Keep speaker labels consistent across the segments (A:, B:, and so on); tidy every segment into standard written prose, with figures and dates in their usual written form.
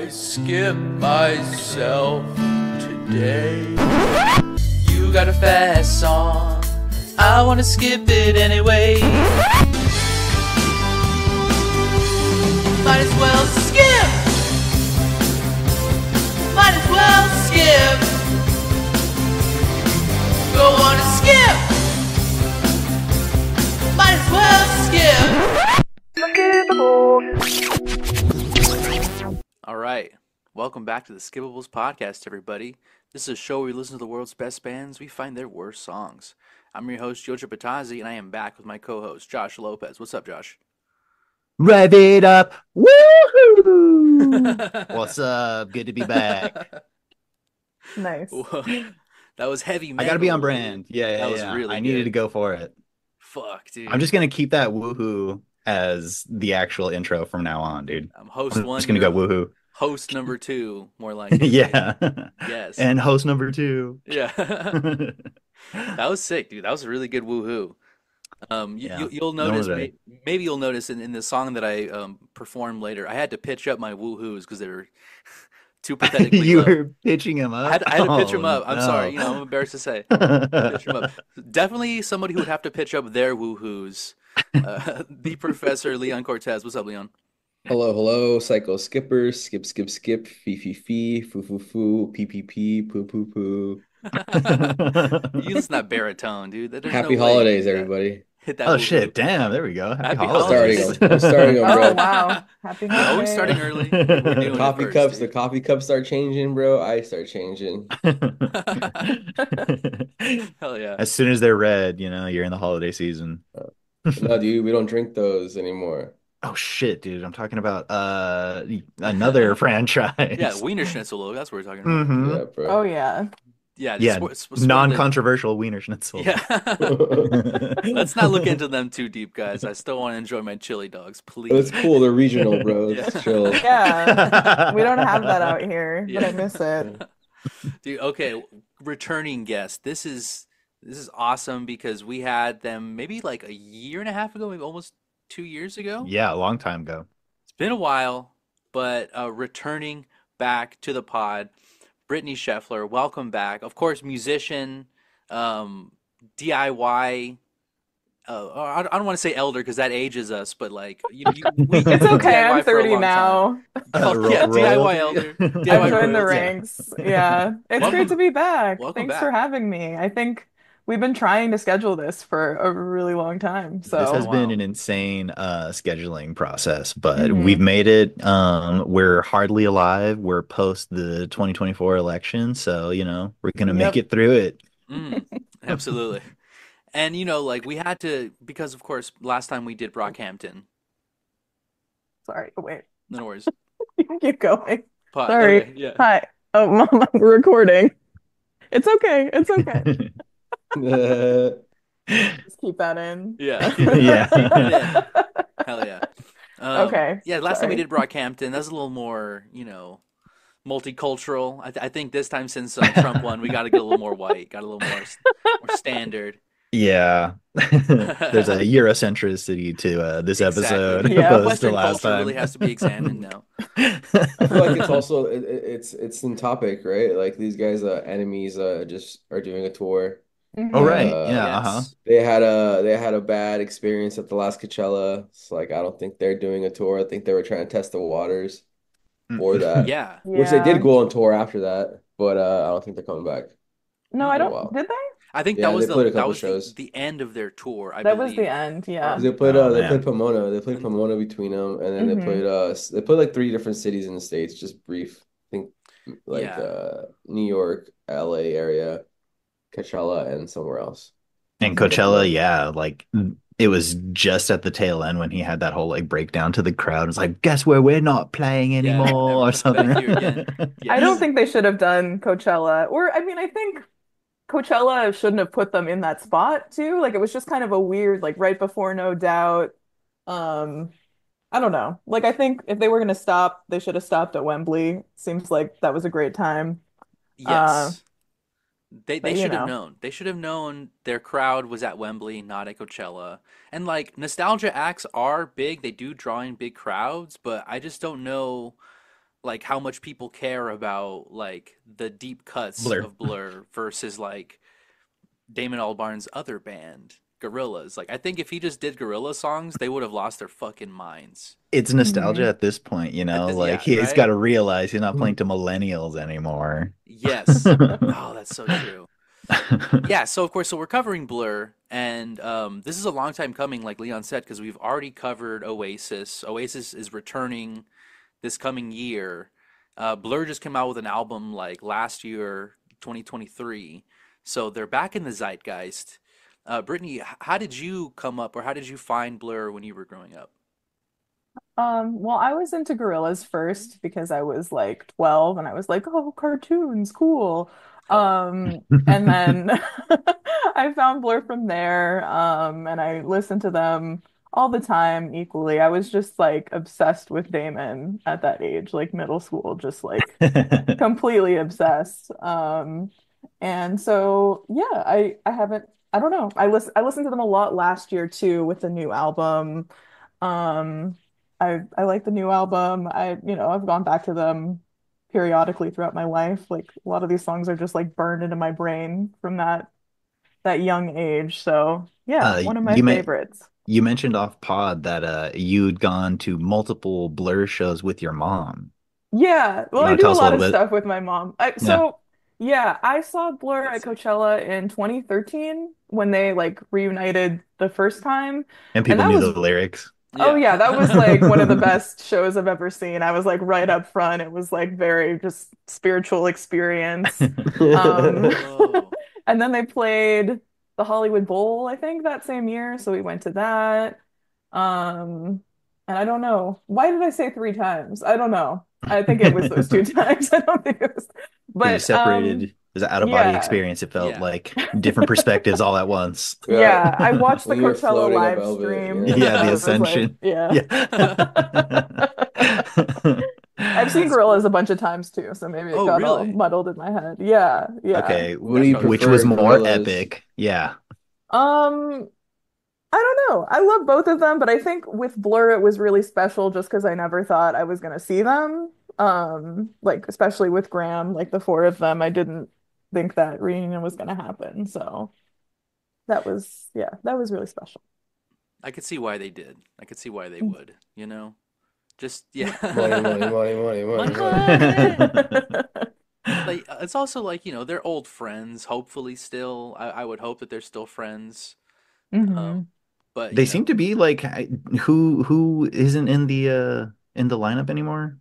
A: I skip myself today. You got a fast song, I wanna skip it anyway. Might as well skip. Might as well skip. Go on and skip. Might as well skip. All right. Welcome back to the Skippables podcast, everybody. This is a show where we listen to the world's best bands. We find their worst songs. I'm your host, Jojo Patazzi, and I am back with my co-host, Josh Lopez. What's up, Josh?
B: Rev it up. Woohoo! What's up? Good to be back.
C: Nice.
A: Whoa. That was heavy metal.
B: I gotta be on brand. Yeah.
A: That was really
B: I needed
A: good.
B: to go for it.
A: Fuck, dude.
B: I'm just gonna keep that woohoo as the actual intro from now on, dude.
A: I'm host
B: I'm
A: one.
B: just gonna go woohoo.
A: Host number two, more like it.
B: Yeah.
A: Yes.
B: And host number 2.
A: Yeah. That was sick, dude. That was a really good woohoo. You'll notice, maybe you'll notice in the song that I performed later, I had to pitch up my woohoos because they were too pathetically
B: You
A: low.
B: were pitching him up?
A: I had to pitch them up. I'm
B: no.
A: sorry. I'm embarrassed to say. Pitch 'em up. Definitely somebody who would have to pitch up their woohoos. The Professor Leon Cortez. What's up, Leon?
D: Hello, Psycho Skippers, skip, fee, foo, pee, poo, poo.
A: You listen to that baritone, dude. There's
D: Happy
A: no way
D: holidays,
A: hit that-
D: everybody.
A: Hit that
B: Oh,
A: woohoo.
B: shit. Damn. There we go. Happy
A: Happy
B: holidays.
A: holidays.
D: I'm starting them,
C: Oh
D: bro.
C: wow! Happy
A: We're always
C: holidays.
A: starting early. We're doing
D: Coffee
A: it first,
D: cups, the
A: dude.
D: coffee cups start changing, bro. I start changing.
A: Hell yeah.
B: As soon as they're red, you're in the holiday season.
D: No, dude, we don't drink those anymore.
B: Oh shit, dude! I'm talking about another franchise.
A: Yeah, Wiener Schnitzel. That's what we're talking about.
B: Mhm.
D: Yeah, bro.
C: Oh yeah.
A: Yeah,
B: Yeah,
A: sport
B: non-controversial Wiener Schnitzel.
A: Yeah. Let's not look into them too deep, guys. I still want to enjoy my chili dogs,
D: But
A: please.
D: it's cool. They're regional, bro. It's
A: Yeah.
D: chill.
C: Yeah. We don't have that out here, but I miss it.
A: Dude, okay, returning guest. This is awesome because we had them maybe like a year and a half ago, maybe almost 2 years ago.
B: Yeah, a long time ago.
A: It's been a while, but returning back to the pod, Brittany Scheffler, welcome back. Of course, musician, DIY. I don't want to say elder because that ages us, but like
C: It's okay. I'm 30 now.
A: Oh, yeah, DIY elder.
C: I've
A: DIY
C: joined the
A: royalty.
C: ranks. Yeah. It's
A: Welcome-
C: great to be back.
A: welcome
C: Thanks
A: back.
C: for having me. I think we've been trying to schedule this for a really long time.
B: This has
C: So
B: been
A: wow.
B: an insane scheduling process, but
C: Mhm.
B: we've made it. We're hardly alive. We're post the 2024 election, so we're gonna make
C: Yep.
B: it through it.
A: Absolutely. And like we had to because of course last time we did Brockhampton.
C: sorry. Wait.
A: No worries.
C: You can keep going.
A: Pot.
C: Sorry.
A: Okay, yeah.
C: Hi. Oh, Mama, we're recording. It's okay. It's okay. Just keep that in.
A: Yeah.
B: Yeah.
A: Keep it in. Hell yeah.
C: Okay.
A: Yeah, last time we
C: Sorry.
A: did Brockhampton, that was a little more, multicultural. I think this time since Trump won, we got to get a little more white, got a little more standard.
B: Yeah, there's a Eurocentricity to this episode
A: Exactly.
C: Yeah.
B: opposed to
A: Western
B: last
A: culture
B: time.
A: really has to be examined now.
D: I feel like it's also it's in topic, right? Like these guys, enemies, just are doing a tour.
B: Oh, right.
D: Uh,
B: Yeah.
A: Yes.
D: They had a bad experience at the last Coachella. It's like I don't think they're doing a tour. I think they were trying to test the waters for that.
A: Yeah.
D: Which they
C: Yeah.
D: did go on tour after that, but I don't think they're coming back.
C: No, I
D: Oh,
C: don't.
D: wow.
C: Did they?
A: I think
D: Yeah,
A: that was
D: they played a
A: that
D: couple
A: was
D: shows.
A: the end of their tour, I
C: That was
A: believe.
C: the end. Yeah.
D: They played
B: Oh,
D: they
B: man.
D: played Pomona. They played Pomona between them, and then
C: Mhm.
D: they played like 3 different cities in the States, just brief. I think like
A: Yeah.
D: New York, LA area, Coachella, and somewhere else.
B: And Coachella, yeah, like it was just at the tail end when he had that whole like breakdown to the crowd. It's like, guess where we're not playing anymore or something.
A: Back here again.
C: I don't
A: Yes.
C: think they should have done Coachella. Or, I mean, I think Coachella shouldn't have put them in that spot too. Like it was just kind of a weird, like right before No Doubt. Um, I don't know. Like I think if they were gonna stop, they should have stopped at Wembley. Seems like that was a great time.
A: Yes. They
C: But you
A: should have
C: know.
A: known. They should have known their crowd was at Wembley, not at Coachella. And like nostalgia acts are big. They do draw in big crowds, but I just don't know like how much people care about like the deep cuts
B: Blur.
A: of Blur versus like Damon Albarn's other band, Gorillaz. Like I think if he just did Gorilla songs, they would have lost their fucking minds.
B: It's nostalgia
C: Hmm.
B: at this point, you
A: At
B: know,
A: this,
B: like
A: yeah,
B: he's got
A: right?
B: to realize he's not playing to millennials anymore.
A: Yes. Oh, that's so true. Yeah, so of course, so we're covering Blur, and this is a long time coming, like Leon said, because we've already covered Oasis. Oasis is returning this coming year. Blur just came out with an album like last year, 2023. So they're back in the zeitgeist. Brittany, how did you come up, or how did you find Blur when you were growing up?
C: Well, I was into gorillas first because I was like 12 and I was like, oh, cartoons, cool.
A: Hell yeah.
C: And then I found Blur from there, and I listened to them all the time equally. I was just like obsessed with Damon at that age, like middle school, just like completely obsessed. And so yeah, I haven't I don't know. I listened to them a lot last year too with the new album. Um, I like the new album. I've gone back to them periodically throughout my life. Like a lot of these songs are just like burned into my brain from that young age. So yeah,
B: Uh,
C: one of my
B: you may
C: favorites.
B: you mentioned off pod that you'd gone to multiple Blur shows with your mom.
C: Yeah, well,
B: You
C: I
B: want to
C: do
B: tell
C: a
B: us a
C: lot
B: little
C: of
B: bit?
C: stuff with my mom.
B: Yeah.
C: Yeah, I saw Blur
A: That's
C: at
A: sick.
C: Coachella in 2013 when they like reunited the first time.
B: And
C: And
B: people
C: that
B: knew
C: was,
B: the lyrics.
C: oh
A: Yeah.
C: yeah, that was like one of the best shows I've ever seen. I was like right up front. It was like very just spiritual experience. Um,
A: Whoa.
C: and then they played the Hollywood Bowl, I think, that same year. So we went to that. Um, and I don't know. Why did I say three times? I don't know. I think it was those two times. I don't think it was,
B: Because you
C: but
B: separated, it was an out of body
C: yeah.
B: experience. It felt
A: Yeah.
B: like different perspectives all at once.
D: Yeah.
C: Yeah, I watched the
D: When you were
C: Coachella
D: floating
C: live
D: above it,
C: stream
D: yeah.
B: Yeah,
C: and
B: the
C: I was like,
B: ascension.
C: yeah.
B: Yeah.
C: I've seen
A: That's
C: gorillas
A: cool.
C: a bunch of times too, so maybe it
A: Oh,
C: got all
A: really?
C: muddled in my head. Yeah, yeah.
B: Okay,
D: What do
A: That's
D: you
A: probably
B: which
A: true.
B: was
D: prefer,
B: more
D: gorillas?
B: epic? Yeah.
C: Um, I don't know. I love both of them, but I think with Blur it was really special just because I never thought I was gonna see them. Like especially with Graham, like the four of them, I didn't think that reunion was gonna happen. So that was really special.
A: I could see why they did. I could see why they would, you know? Just, yeah.
D: Money, money, money, money, money,
A: Money,
D: money.
A: money. Like, it's also like, they're old friends, hopefully still. I would hope that they're still friends. Um,
C: Hmm.
A: but,
B: They seem to be like who isn't in the lineup anymore?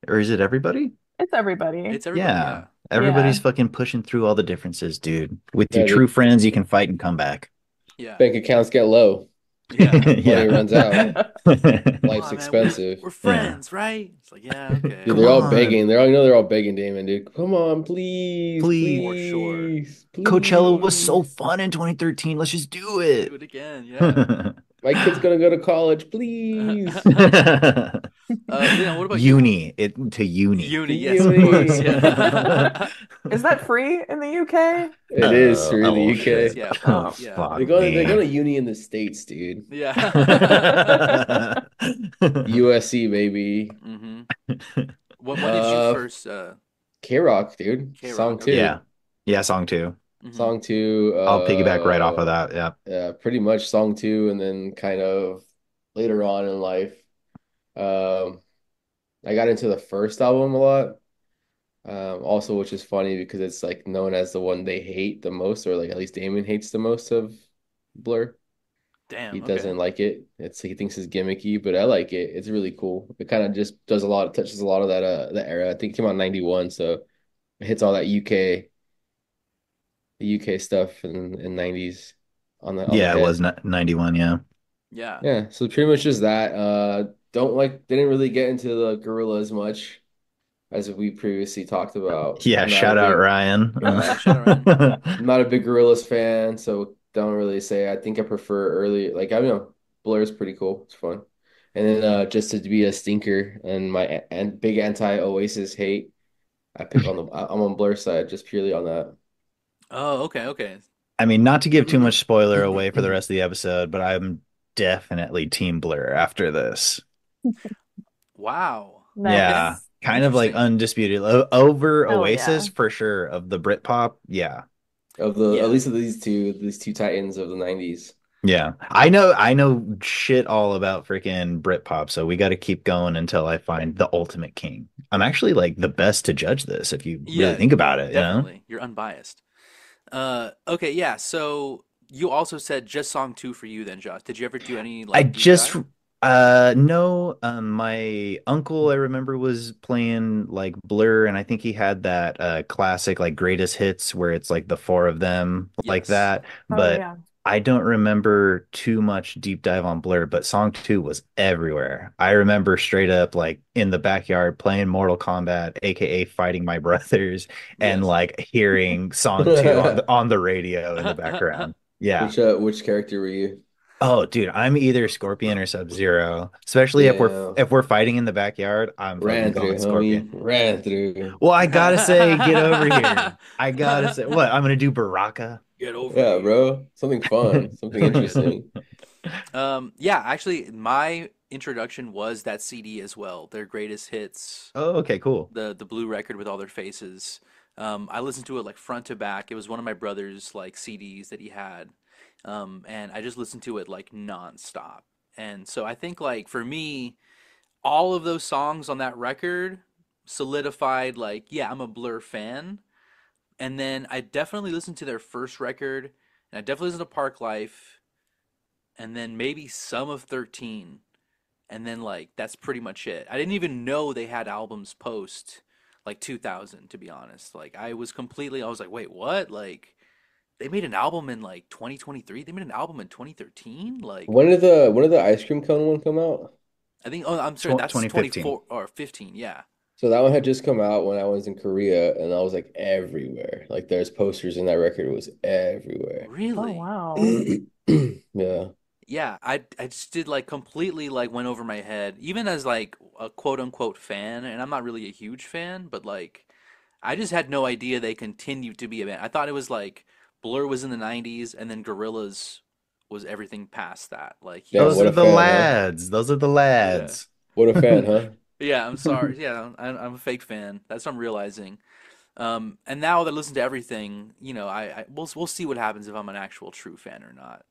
B: Or is it everybody?
C: It's everybody.
A: it's everybody,
B: Yeah.
A: yeah.
B: Everybody's
C: Yeah.
B: fucking pushing through all the differences, dude. With your
D: Yeah,
B: true
D: the
B: friends, you can fight and come back.
A: Yeah.
D: bank accounts get low.
A: Yeah.
D: Money
B: Yeah.
D: runs out.
A: Come
D: Life's
A: on, man. We're
D: expensive.
B: Yeah.
A: friends, right? It's like, yeah,
D: Dude,
A: okay.
B: Come
D: they're all
B: on,
D: begging. They're all, you know, they're all begging Damon, dude. Come on, please,
B: please.
A: For sure.
B: Coachella was so
D: please.
B: fun in 2013. Let's just do
A: Let's do
B: it.
A: it again, yeah.
D: My kid's gonna go to college, please.
A: Leon, what about you?
B: Uni, it to uni.
A: Uni,
D: To
A: yes, of course,
D: uni.
A: yeah.
C: Is that free in the UK?
D: It is free in the
B: Oh
A: It is,
B: shit.
D: UK.
A: yeah.
B: Oh
C: Oh.
A: Yeah.
B: fuck
D: They're
B: me.
D: going to uni in the States, dude.
A: Yeah.
D: USC, baby.
A: hmm When did you
D: Uh,
A: first
D: K-Rock, dude. Song
A: K-Rock? Okay.
B: Yeah.
D: two.
B: Yeah, song two.
A: hmm
D: Song two.
B: I'll piggyback right off of that. Yeah.
D: Yeah, pretty much song two, and then kind of later on in life, um, I got into the first album a lot. Also, which is funny because it's like known as the one they hate the most, or like at least Damon hates the most of Blur. He
A: Damn, okay.
D: doesn't like it. He thinks it's gimmicky, but I like it. It's really cool. It kind of just does a lot, touches a lot of that era. I think it came out in 91, so it hits all that the UK stuff in 90s on the
B: Yeah, it was
D: head.
B: 91, yeah.
A: Yeah.
D: Yeah, so pretty much just that. Don't like didn't really get into the Gorilla as much as we previously talked about.
B: Yeah, shout out Ryan.
A: Yeah, shout out Ryan.
D: I'm not a big Gorillaz fan, so don't really say. I think I prefer early. Like I don't know, Blur's pretty cool. It's fun. And then just to be a stinker and and big anti Oasis hate, I'm on Blur's side just purely on that.
A: Oh, okay, okay.
B: I mean, not to give too much spoiler away for the rest of the episode, but I'm definitely Team Blur after this.
A: Wow.
B: Yeah.
C: Nice.
B: kind of like
A: Interesting.
B: undisputed over
C: Hell
B: Oasis
C: yeah.
B: for sure of the Britpop. Yeah.
D: Of the at
A: Yeah.
D: least of these two titans of the 90s.
B: Yeah. I know shit all about freaking Britpop, so we got to keep going until I find the ultimate king. I'm actually like the best to judge this if you really
A: Yeah,
B: think about it, you know?
A: definitely. You're unbiased. Okay, yeah. So you also said just song two for you then, Josh. Did you ever do any
B: I
A: like deep
B: just
A: dive?
B: no my uncle I remember was playing like Blur, and I think he had that classic like greatest hits where it's like the four of them like
A: Yes.
B: that,
C: Oh
B: but
C: yeah.
B: I don't remember too much deep dive on Blur, but song 2 was everywhere. I remember straight up like in the backyard playing Mortal Kombat, aka fighting my brothers, and
A: Yes.
B: like hearing song 2 on the radio in the background. Yeah.
D: Which character were you?
B: Oh, dude, I'm either Scorpion or Sub-Zero. Especially
D: Yeah.
B: if we're fighting in the backyard, I'm fucking
D: Ran
B: going
D: through,
B: Scorpion.
D: homie. Ran through.
B: Well, I gotta say, get over here. I gotta say, what? I'm gonna do Baraka.
A: Get over
D: Yeah,
A: here.
D: bro. Something fun, something interesting.
A: Yeah, actually, my introduction was that CD as well. Their greatest hits,
B: Oh, okay, cool.
A: the blue record with all their faces. I listened to it like front to back. It was one of my brother's like CDs that he had, and I just listened to it like nonstop. And so I think like for me, all of those songs on that record solidified like, yeah, I'm a Blur fan. And then I definitely listened to their first record, and I definitely listened to Park Life, and then maybe some of 13, and then like that's pretty much it. I didn't even know they had albums post like 2000, to be honest. Like I was like, wait, what? Like they made an album in like 2023. They made an album in 2013. Like
D: When did the ice cream cone one come out?
A: I think, oh, I'm sorry, that's
B: 2015.
A: 24 or 15. Yeah,
D: So that one had just come out when I was in Korea, and I was like everywhere. Like there's posters in that record. It was everywhere.
C: Oh
A: really.
C: wow.
D: Yeah.
A: Yeah, I just did like completely like went over my head, even as like a quote unquote fan, and I'm not really a huge fan, but like I just had no idea they continued to be a band. I thought it was like Blur was in the 90s and then Gorillaz was everything past that. Like you
D: Damn,
B: Those
A: just
D: what
B: are
D: a
B: the
D: fan, huh?
B: lads. Those are the
A: yeah.
B: lads.
D: What a fan, huh?
A: Yeah, I'm sorry. Yeah, I'm a fake fan. That's what I'm realizing. And now that I listen to everything, I we'll see what happens if I'm an actual true fan or not.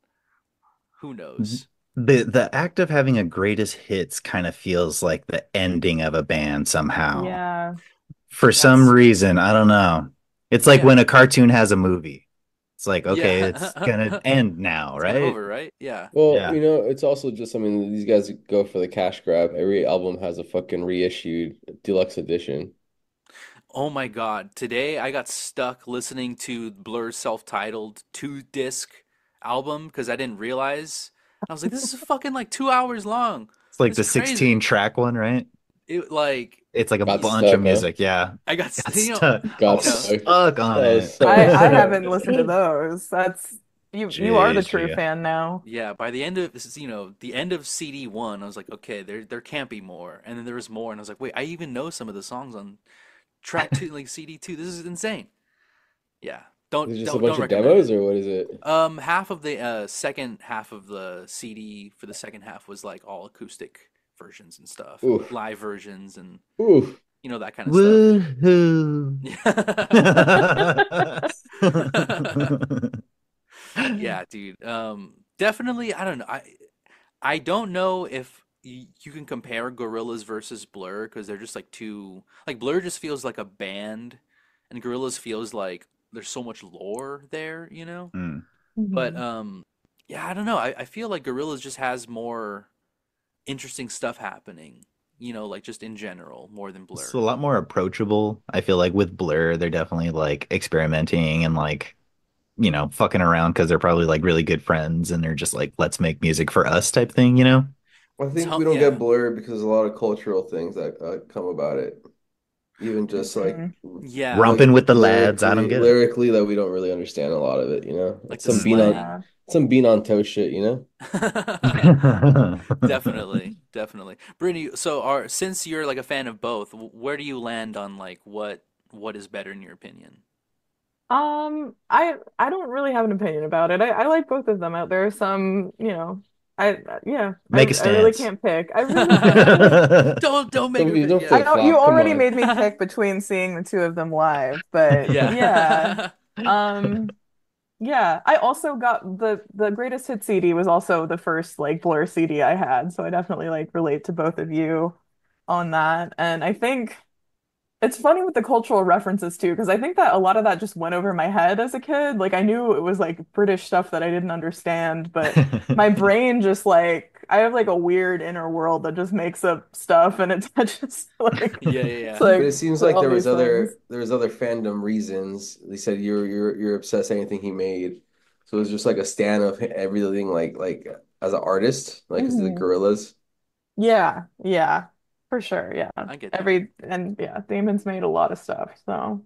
A: Who knows?
B: The act of having a greatest hits kind of feels like the ending of a band somehow.
C: Yeah.
B: For some
A: That's
B: reason, I don't know. It's like
A: yeah.
B: when a cartoon has a movie. It's like, okay, it's gonna
A: Yeah.
B: end now,
A: It's kind of
B: right?
A: over, right? Yeah.
D: Well,
B: Yeah.
D: it's also just, I mean, these guys go for the cash grab. Every album has a fucking reissued deluxe edition.
A: Oh my God. Today I got stuck listening to Blur's self-titled two-disc album because I didn't realize. I was like, this is fucking like 2 hours long.
B: It's like
A: It's
B: the 16
A: crazy.
B: track one, right?
A: It like
B: It's like a
D: Got
B: bunch of
D: stuck, huh?
B: music. Yeah.
A: I got
B: Got
A: you know,
B: stuck. I
D: Got
B: was
A: you know.
D: stuck.
B: stuck on
D: That was
B: it.
D: so
C: I
D: stuck.
C: haven't listened to those. That's you are the
B: Jeez,
C: true
B: Gia.
C: fan now.
A: Yeah, by the end of this is, the end of CD one, I was like, okay, there can't be more. And then there was more, and I was like, wait, I even know some of the songs on track two, like CD two. This is insane. Yeah.
D: Is it
A: Don't
D: just a
A: don't
D: bunch
A: don't
D: of
A: recommend
D: demos
A: it.
D: or what is it?
A: Half of the second half of the CD for the second half was like all acoustic versions and stuff, and
D: Oof.
A: live versions, and
D: Oof.
A: that kind of stuff.
B: Woohoo.
A: Yeah, dude. Definitely. I don't know. I don't know if you can compare Gorillaz versus Blur because they're just like two. Like Blur just feels like a band, and Gorillaz feels like there's so much lore there, you know.
B: Mm.
A: But
C: Mhm.
A: yeah, I don't know. I feel like Gorillaz just has more interesting stuff happening, like just in general, more than
B: It's
A: Blur.
B: a lot more approachable. I feel like with Blur, they're definitely like experimenting and like, fucking around because they're probably like really good friends and they're just like, let's make music for us type thing, you know?
D: I think we don't get
A: Yeah,
D: blurred because there's a lot of cultural things that come about it. Even just
C: Mhm.
A: yeah,
D: like
B: Romping with the lads. I don't
D: lyrically,
B: get it.
D: lyrically that we don't really understand a lot of it, you know?
A: like
D: It's
A: the
B: Mm.
A: slang.
C: Yeah.
D: some bean on toast shit, you know?
A: Definitely, definitely. Brittany, so since you're like a fan of both, where do you land on like what is better in your opinion?
C: I don't really have an opinion about it. I like both of them out there. Some, Yeah,
B: Make a
C: I really
B: stance.
C: can't pick. I really can't.
A: Don't make
D: Don't
A: her
D: be,
A: pick.
D: don't
A: Yeah.
C: I know you
D: flip-flop. Come
C: already
D: on.
C: made me pick between seeing the two of them live, but yeah.
A: Yeah.
C: Um, yeah, I also got the greatest hit CD was also the first like Blur CD I had, so I definitely like relate to both of you on that. And I think it's funny with the cultural references too, because I think that a lot of that just went over my head as a kid. Like I knew it was like British stuff that I didn't understand, but my brain just like I have like a weird inner world that just makes up stuff and it's just like
A: Yeah,
C: it's
A: yeah,
D: But it
C: like
D: seems like
C: all these things.
D: there was other fandom reasons. They said you're obsessed with anything he made. So it's just like a stan of everything like as an artist, like because of the
C: Hmm.
D: gorillas.
C: Yeah, yeah, for sure. Yeah.
A: I get that.
C: Every and yeah, Damon's made a lot of stuff, so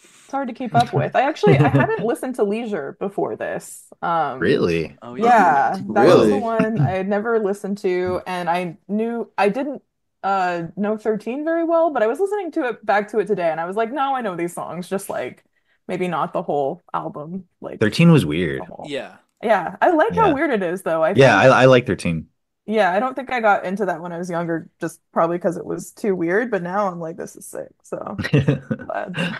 C: it's hard to keep up with. I hadn't listened to Leisure before this.
B: Really?
A: Oh yeah.
C: Yeah, that was the
B: Whoa.
D: Really?
C: one I had never listened to, and I knew I didn't know 13 very well, but I was listening to it back to it today, and I was like, no, I know these songs, just like maybe not the whole album, like
B: 13 was
C: the
B: weird.
C: whole.
A: Yeah.
C: Yeah, I like how
B: Yeah.
C: weird it is, though. I
B: Yeah,
C: think,
B: I like 13.
C: yeah, I don't think I got into that when I was younger, just probably because it was too weird, but now I'm like, this is sick, so glad.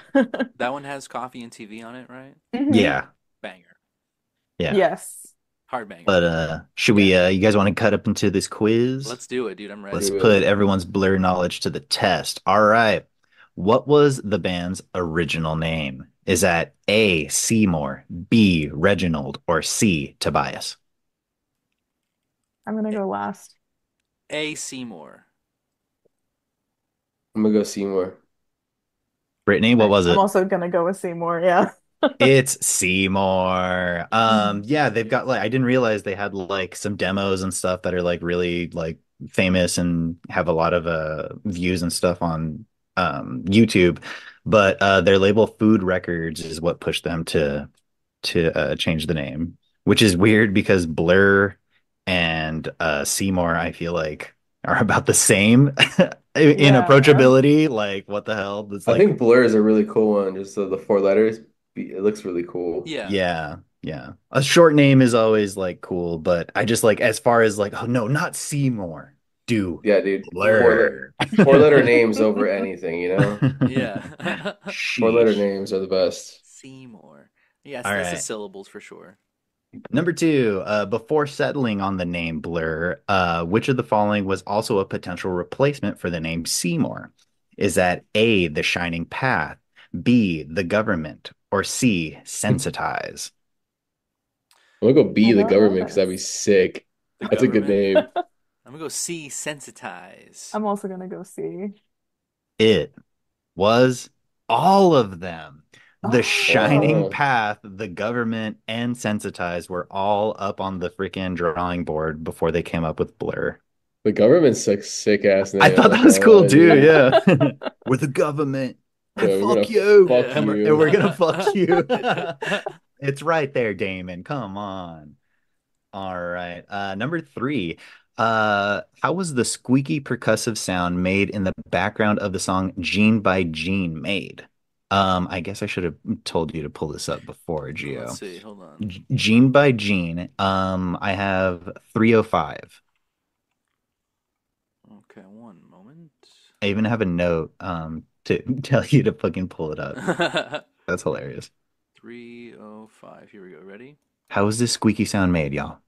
A: That one has coffee and TV on it, right?
C: Hmm.
B: Yeah.
A: Banger.
B: Yeah.
C: Yes.
A: Hard banger.
B: But should
C: Yeah.
B: we you guys want to cut up into this quiz?
A: Let's do it, dude. I'm
B: Let's
A: ready.
D: Do
B: put
D: it.
B: everyone's Blur knowledge to the test. All right. What was the band's original name? Is that A, Seymour, B, Reginald, or C, Tobias?
C: I'm gonna go last.
A: A. Seymour.
D: I'm gonna go Seymour.
B: Brittany, what was
C: I'm
B: it?
C: also gonna go with Seymour. Yeah.
B: It's Seymour. Yeah, they've got like I didn't realize they had like some demos and stuff that are like really like famous and have a lot of views and stuff on YouTube. But their label Food Records is what pushed them to change the name, which is weird because Blur and Seymour I feel like are about the same in
C: Yeah.
B: approachability. Like what the hell? It's
D: I
B: like
D: think Blur is a really cool one. Just the four letters. It looks really cool.
A: Yeah.
B: yeah, yeah. A short name is always like cool, but I just like as far as like, oh no, not Seymour. Do
D: Yeah, dude.
A: Blur.
B: Blur.
D: Four letter names over anything, you know?
A: Yeah.
D: Four letter
B: Sheesh.
D: names are the best.
A: Seymour. Yes,
B: All
A: that's the
B: right.
A: syllables for sure.
B: Number two, before settling on the name Blur, which of the following was also a potential replacement for the name Seymour? Is that A, The Shining Path, B, The Government, or C, Sensitize?
D: I'm gonna go
C: I
D: B, the
C: don't know
D: government, because that'd be
C: this.
D: sick.
A: The
D: That's a good
A: government.
D: name.
A: I'm gonna go C. Sensitize.
C: I'm also gonna go see.
B: It was all of them. The Shining
C: Oh,
D: Uh-huh.
B: Path, The Government, and Sensitize were all up on the freaking drawing board before they came up with Blur.
D: The government's a sick ass
B: I
D: name. I'm
B: thought
D: not
B: that was
D: gonna
B: cool
D: lie,
B: too.
D: dude.
B: Yeah. We're the government and
D: Yeah, we're
B: fuck
D: gonna
B: you.
D: fuck
A: Yeah.
B: And
D: you.
B: we're gonna fuck you. It's right there, Damon. Come on. All right. Number three. How was the squeaky percussive sound made in the background of the song Gene by Gene made? I guess I should have told you to pull this up before,
A: Let's
B: Geo.
A: see. Hold on.
B: Gene by Gene. I have 305.
A: Okay, one moment.
B: I even have a note to tell you to fucking pull it up. That's hilarious.
A: 305. Here we go. Ready?
B: How is this squeaky sound made, y'all?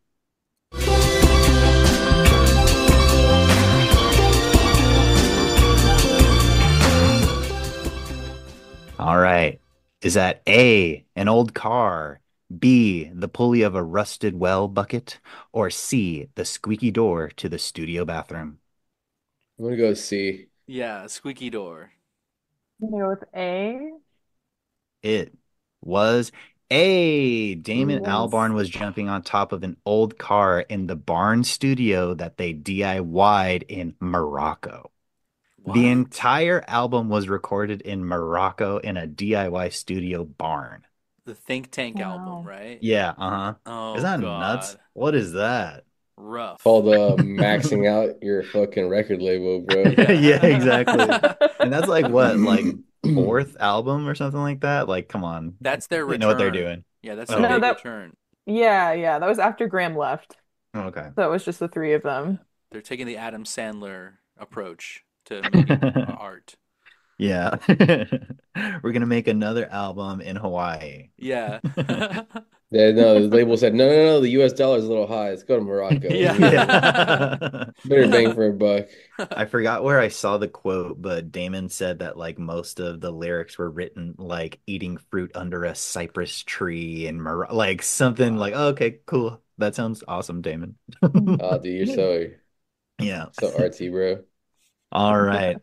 B: All right. Is that A, an old car, B, the pulley of a rusted well bucket, or C, the squeaky door to the studio bathroom?
D: I'm gonna go C.
A: Yeah, squeaky door.
C: I'm gonna go with A.
B: It was A. Damon
C: Yes.
B: Albarn was jumping on top of an old car in the barn studio that they DIY'd in Morocco. The
A: What?
B: entire album was recorded in Morocco in a DIY studio barn.
A: The Think Tank album,
C: Wow.
A: right?
B: Yeah, uh-huh.
A: Oh
B: Isn't that nuts?
A: God.
B: What is that?
A: Rough.
D: Called maxing out your fucking record label, bro.
B: Yeah, exactly.
A: Yeah.
B: And that's like what, like fourth album or something like that? Like, come on.
A: That's their
B: They know what they're
A: return.
B: doing.
A: Yeah, that's their
C: No,
B: Oh,
A: big
C: that
A: return.
C: yeah, yeah, that was after Graham left.
B: Okay.
C: So it was just the three of
A: Yeah,
C: them.
A: they're taking the Adam Sandler approach to making art.
B: Yeah. We're gonna make another album in Hawaii.
A: Yeah.
D: Yeah, no, the label said, no, no, no, the US dollar is a little high. Let's go to Morocco. We can get
B: Yeah.
D: better bang for a buck.
B: I forgot where I saw the quote, but Damon said that like most of the lyrics were written like eating fruit under a cypress tree and like something like, oh,
A: Wow.
B: okay, cool. That sounds awesome, Damon.
D: Oh, dude, you're so
B: Yeah.
D: so artsy, bro.
B: All right.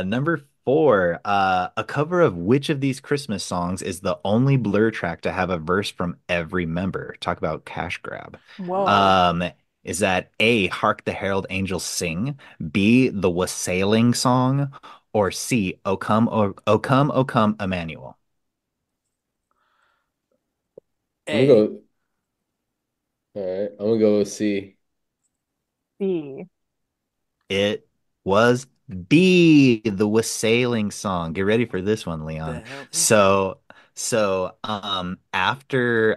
B: Number four. A cover of which of these Christmas songs is the only Blur track to have a verse from every member? Talk about cash grab.
C: Whoa.
B: Um, is that A, Hark the Herald Angels Sing, B, the Wassailing Song, or C, O Come, O Come, Emmanuel?
D: I'm gonna
A: A.
D: go. All right, I'm gonna go with C.
C: B.
B: It was B, the Wassailing Song. Get ready for this one,
A: What the
B: Leon.
A: hell is that?
B: So after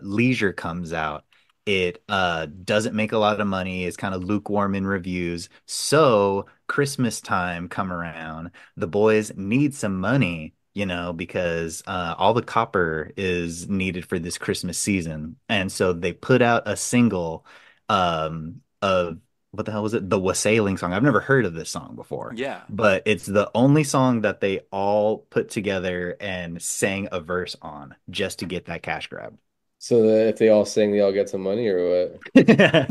B: Leisure comes out, it doesn't make a lot of money. It's kind of lukewarm in reviews. So Christmas time come around, the boys need some money, because all the copper is needed for this Christmas season. And so they put out a single of what the hell was it? The Wassailing song. I've never heard of this song before,
A: Yeah.
B: but it's the only song that they all put together and sang a verse on just to get that cash grab.
D: So that if they all sing, they all get some money, or what?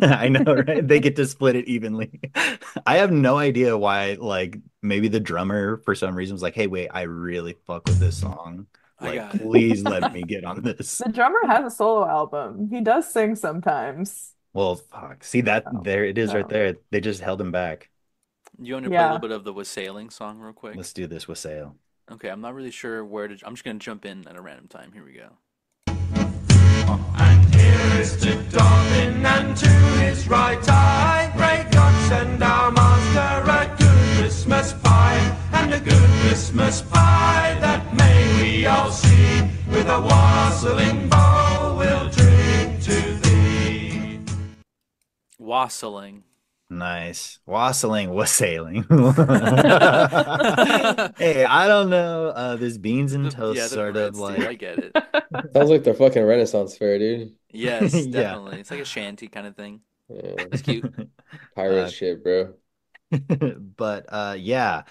B: I know, right? They get to split it evenly. I have no idea why, like, maybe the drummer for some reason was like, hey, wait, I really fuck with this song.
A: I
B: Like,
A: got it.
B: please let me get on this.
C: The drummer has a solo album. He does sing sometimes.
B: Well, fuck. See that
C: Oh,
B: there it is right
C: so
B: there. They just held him back.
A: You want to play a little
C: yeah.
A: bit of the Wassailing song real quick?
B: Let's do this with Sale.
A: Okay, I'm not really sure where to. I'm just gonna jump in at a random time. Here we go.
E: And here is to Dobbin and to his right eye. Pray God send our master a good Christmas pie, and a good Christmas pie that may we all see. With a wassailing bowl we'll drink to thee.
A: Wassailing.
B: Nice. Wassailing. Hey, I don't know. This beans and
A: Yeah,
B: toast
A: the
B: sort of
A: Brits, dude. I
B: like
A: get it.
D: Sounds like the fucking Renaissance fair, dude.
A: Yes,
B: yeah.
A: definitely. It's like a shanty kind of thing.
D: Yeah.
A: It's cute.
D: Pirate
B: Uh
D: shit, bro.
B: but yeah.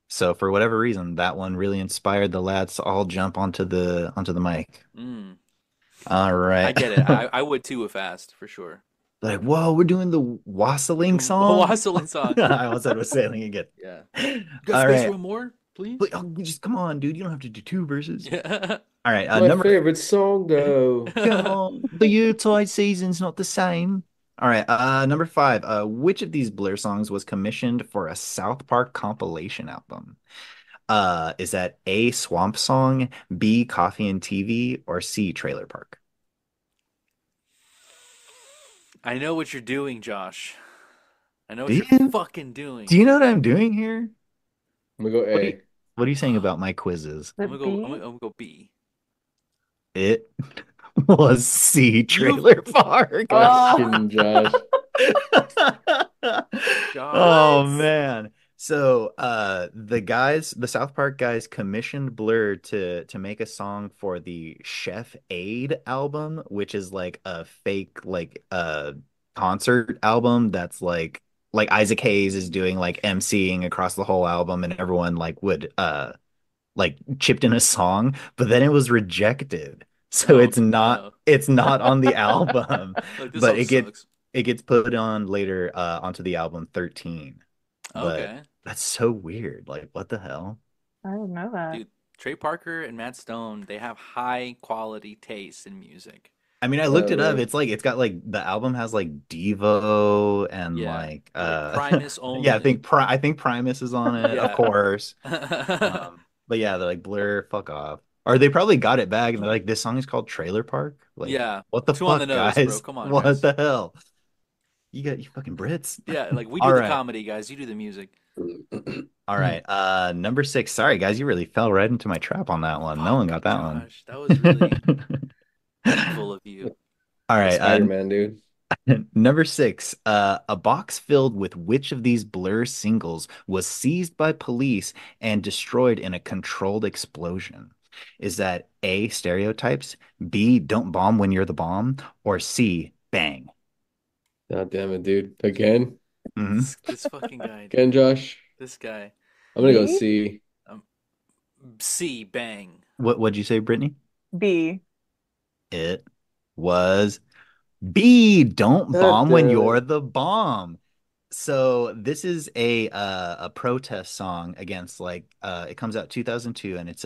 B: So for whatever reason, that one really inspired the lads to all jump onto the mic.
A: Mm,
B: All
A: I
B: right.
A: get it. I would too if asked for sure.
B: Like, whoa, we're doing the wassailing song?
A: Wassailing song.
B: I almost said wassailing again.
A: Yeah. You got
B: All
A: space for
B: right.
A: one more, please?
B: But, oh, just come on, dude. You don't have to do two verses.
A: Yeah.
B: All right.
D: My
B: Number
D: favorite song, though.
B: Come on, the Yuletide season's not the same. All right, number five. Which of these Blur songs was commissioned for a South Park compilation album? Is that A, Swamp Song, B, Coffee and TV, or C, Trailer Park?
A: I know what you're doing, Josh. I know
B: Do
A: what you're
B: you?
A: fucking
B: Do
A: doing.
B: you know what I'm doing here?
D: I'm gonna go
B: What are you,
D: A.
B: what are you saying about my quizzes?
C: The
A: I'm gonna go B.
B: It was C,
A: You
B: Trailer Park.
C: Oh,
D: Question, Josh.
A: Josh.
B: Oh
C: what?
B: man. So the South Park guys commissioned Blur to make a song for the Chef Aid album, which is like a fake like concert album that's like Isaac Hayes is doing like emceeing across the whole album and everyone like would like chipped in a song, but then it was rejected. So
A: Oh
B: it's not
A: no.
B: it's not on the album,
A: Like this
B: but
A: song sucks.
B: it gets put on later onto the album 13. But
A: Okay.
B: that's so weird. Like what the hell?
C: I didn't know that.
A: Dude, Trey Parker and Matt Stone, they have high quality taste in music.
B: I mean, I looked
D: Oh,
B: it up.
D: really?
B: It's like it's got like the album has like Devo and
A: Yeah.
B: like
A: Or like Primus
B: yeah,
A: only.
B: I think Primus is on it, of
A: Yeah.
B: course. But yeah, they're like Blur, fuck off. Or they probably got it back and they're like, this song is called Trailer Park. Like,
A: Yeah.
B: what the
A: Two on the
B: fuck,
A: nose, bro.
B: guys?
A: Come on,
B: What
A: guys.
B: the hell? You fucking Brits.
A: Yeah, like we do
B: All
A: the
B: right.
A: comedy, guys. You do the music.
B: All right. Number six. Sorry, guys, you really fell right into my trap on that one. No one
A: Fuck,
B: got that one.
A: Josh. That was really evil of you.
B: All
D: The
B: right.
D: Spider-Man, dude.
B: Number six, a box filled with which of these Blur singles was seized by police and destroyed in a controlled explosion? Is that A, stereotypes, B, don't bomb when you're the bomb, or C, bang?
D: God damn it, dude. Again?
B: Hmm.
A: This fucking guy,
D: Again,
A: dude.
D: Josh?
A: This guy.
D: I'm gonna go
C: B?
D: C.
A: Um, C, bang.
B: What'd you say, Brittany?
C: B.
B: It was B, don't
D: God
B: bomb when
D: damn
B: you're
D: it.
B: the bomb. So this is a protest song against it comes out 2002 and it's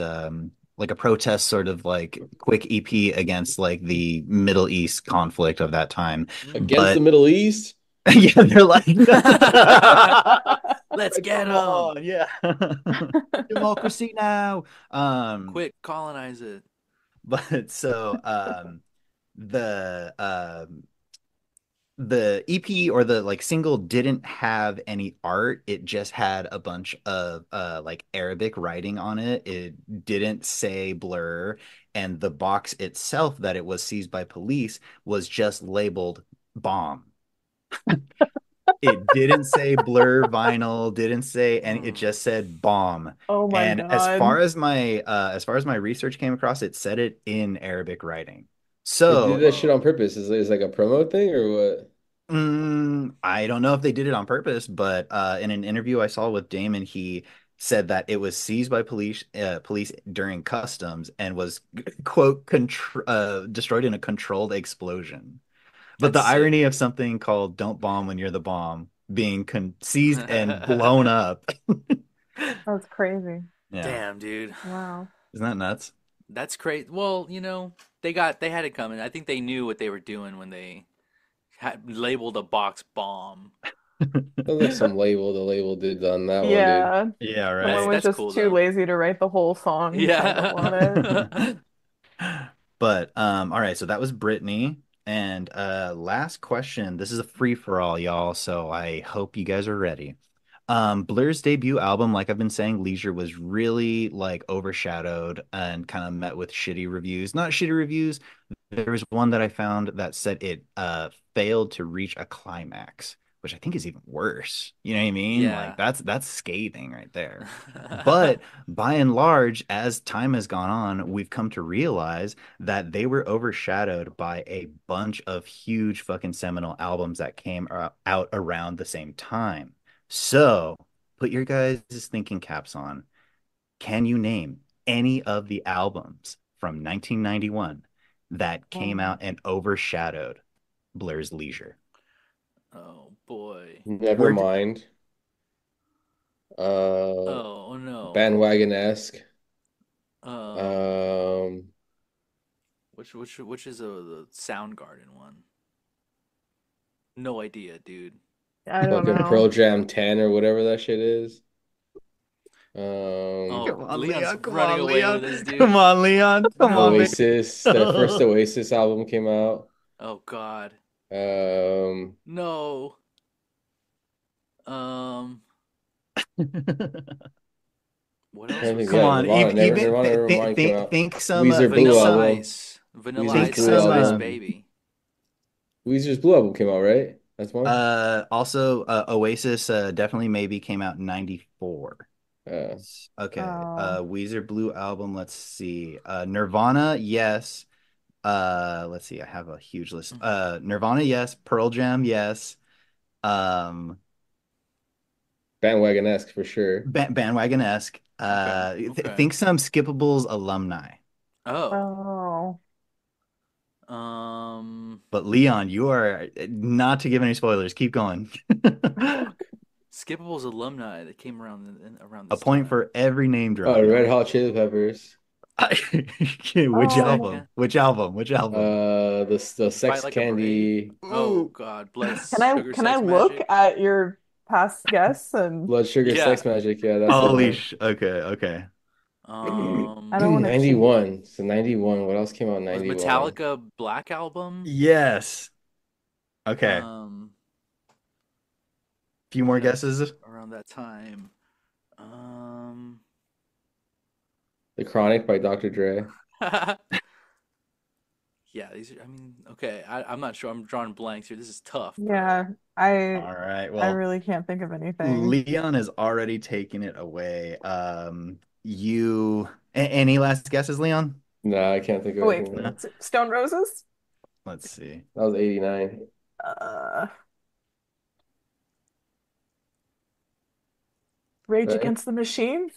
B: like a protest sort of like quick EP against like the Middle East conflict of that time.
A: Mm.
D: Against the
B: But
D: Middle East?
B: yeah, they're like
A: Let's
B: like
A: get
B: come
A: him.
B: on, yeah. Democracy now.
A: Quick, colonize it.
B: But so the the EP or the like single didn't have any art. It just had a bunch of like Arabic writing on it. It didn't say Blur, and the box itself that it was seized by police was just labeled bomb. It didn't say Blur vinyl, didn't say, and it
A: Hmm.
B: just said bomb.
C: Oh my
B: And
C: God.
B: as far as my research came across, it said it in Arabic writing.
D: They did
B: So
D: that shit
A: Whoa.
D: on purpose. Is like a promo thing or what?
B: I don't know if they did it on purpose, but in an interview I saw with Damon, he said that it was seized by police during customs and was quote destroyed in a controlled explosion. But
A: That's
B: the
A: sick.
B: irony of something called "Don't bomb when you're the bomb" being seized and blown up.
C: That's crazy.
B: Yeah,
A: Damn, dude.
C: Wow.
B: isn't that nuts?
A: That's crazy. Well, they had it coming. I think they knew what they were doing when they had labeled a box bomb.
D: Sounds like some label. The label did on that one, dude.
C: Yeah.
B: Yeah,
C: Someone
B: right.
C: was
A: That's
C: just
A: cool
C: too
A: though.
C: lazy to write the whole song title on it.
A: Yeah.
B: But all right, so that was Brittany. And last question. This is a free for all, y'all, so I hope you guys are ready. Blur's debut album, like I've been saying, Leisure was really like overshadowed and kind of met with shitty reviews. Not shitty reviews. There was one that I found that said it failed to reach a climax, which I think is even worse. You know what I mean? Like
A: Yeah.
B: that's scathing right there. But by and large, as time has gone on, we've come to realize that they were overshadowed by a bunch of huge fucking seminal albums that came out around the same time. So put your guys' thinking caps on. Can you name any of the albums from 1991 that came out
C: Um,
B: and overshadowed Blur's Leisure?
A: Oh boy.
D: Never
B: We're
D: mind. Uh,
A: Oh no.
D: bandwagon-esque.
A: Um,
D: Um,
A: which is the Soundgarden one? No idea, dude.
C: I don't
D: fucking Pearl
C: know.
D: Jam 10 or whatever that shit is. Um,
A: Oh,
B: Come on,
A: Leon's
B: Leon. Come
A: running
B: on,
A: away
B: Leon.
A: with this, dude.
B: Come on, Leon. Come on, baby.
A: No.
D: Oasis. Their first Oasis album came out.
A: Oh God.
D: Um,
A: No. Um, what else
D: trying to
A: was
D: think.
B: Come
D: Yeah,
B: on.
A: there?
D: Nirvana.
B: Even
D: Nirvana. Nevermind came out.
B: think some
D: Weezer
B: think
D: Blue
A: Vanilla
B: some
D: album.
A: Ice. Vanilla
B: think
D: Weezer's
A: Ice
D: Blue
A: and
B: some
A: Space
D: album.
A: Baby.
D: Weezer's Blue album came out, right? That's one.
B: also Oasis definitely maybe came out in 94.
D: Uh,
B: Okay.
C: Oh,
B: Weezer Blue album, let's see. Nirvana, yes. Let's see. I have a huge list.
A: Mhm.
B: Nirvana, yes. Pearl Jam, yes. Um,
D: bandwagon-esque for sure.
B: Bandwagon-esque.
A: Okay. Okay.
B: Think some Skippables alumni.
A: Oh.
C: oh,
A: Um.
B: But Leon, you are not to give any spoilers. Keep going.
A: Fuck. Skippable's alumni that came around
B: A
A: this
B: point
A: time.
B: for every name
D: Oh,
B: drop,
D: the Red
B: y'all.
D: Hot Chili Peppers.
B: Which
C: oh.
B: album? Which album? Which album?
D: The
A: Fight
D: Sex
A: like a brave.
D: Candy,
A: Oh
B: Ooh.
A: God. Blood,
C: Can I
A: sugar,
C: can I
A: sex,
C: look
A: magic.
C: at your past guests and
D: Blood Sugar
A: Yeah.
D: Sex Magic. Yeah, that's the
B: Holy
D: one.
B: sh. Okay, okay.
C: I don't want to cheat.
D: 91. So 91. What else came out in
A: Was
D: 91?
A: Metallica Black Album?
B: Yes. Okay.
A: Um.
B: Few more
A: What else
B: guesses.
A: around that time? Um.
D: The Chronic by Dr. Dre.
A: Yeah, these are, I mean, okay, I'm not sure. I'm drawing blanks here. This is tough, bro.
C: Yeah, I
B: All right.
C: I
B: Well,
C: really can't think of anything.
B: Leon is already taking it away. Any last guesses, Leon?
D: Nah, I can't think of
C: Oh wait,
D: anything
B: No?
D: now.
C: Stone Roses?
B: Let's see.
D: That was 89.
C: Uh, Rage
D: Right?
C: Against the Machine?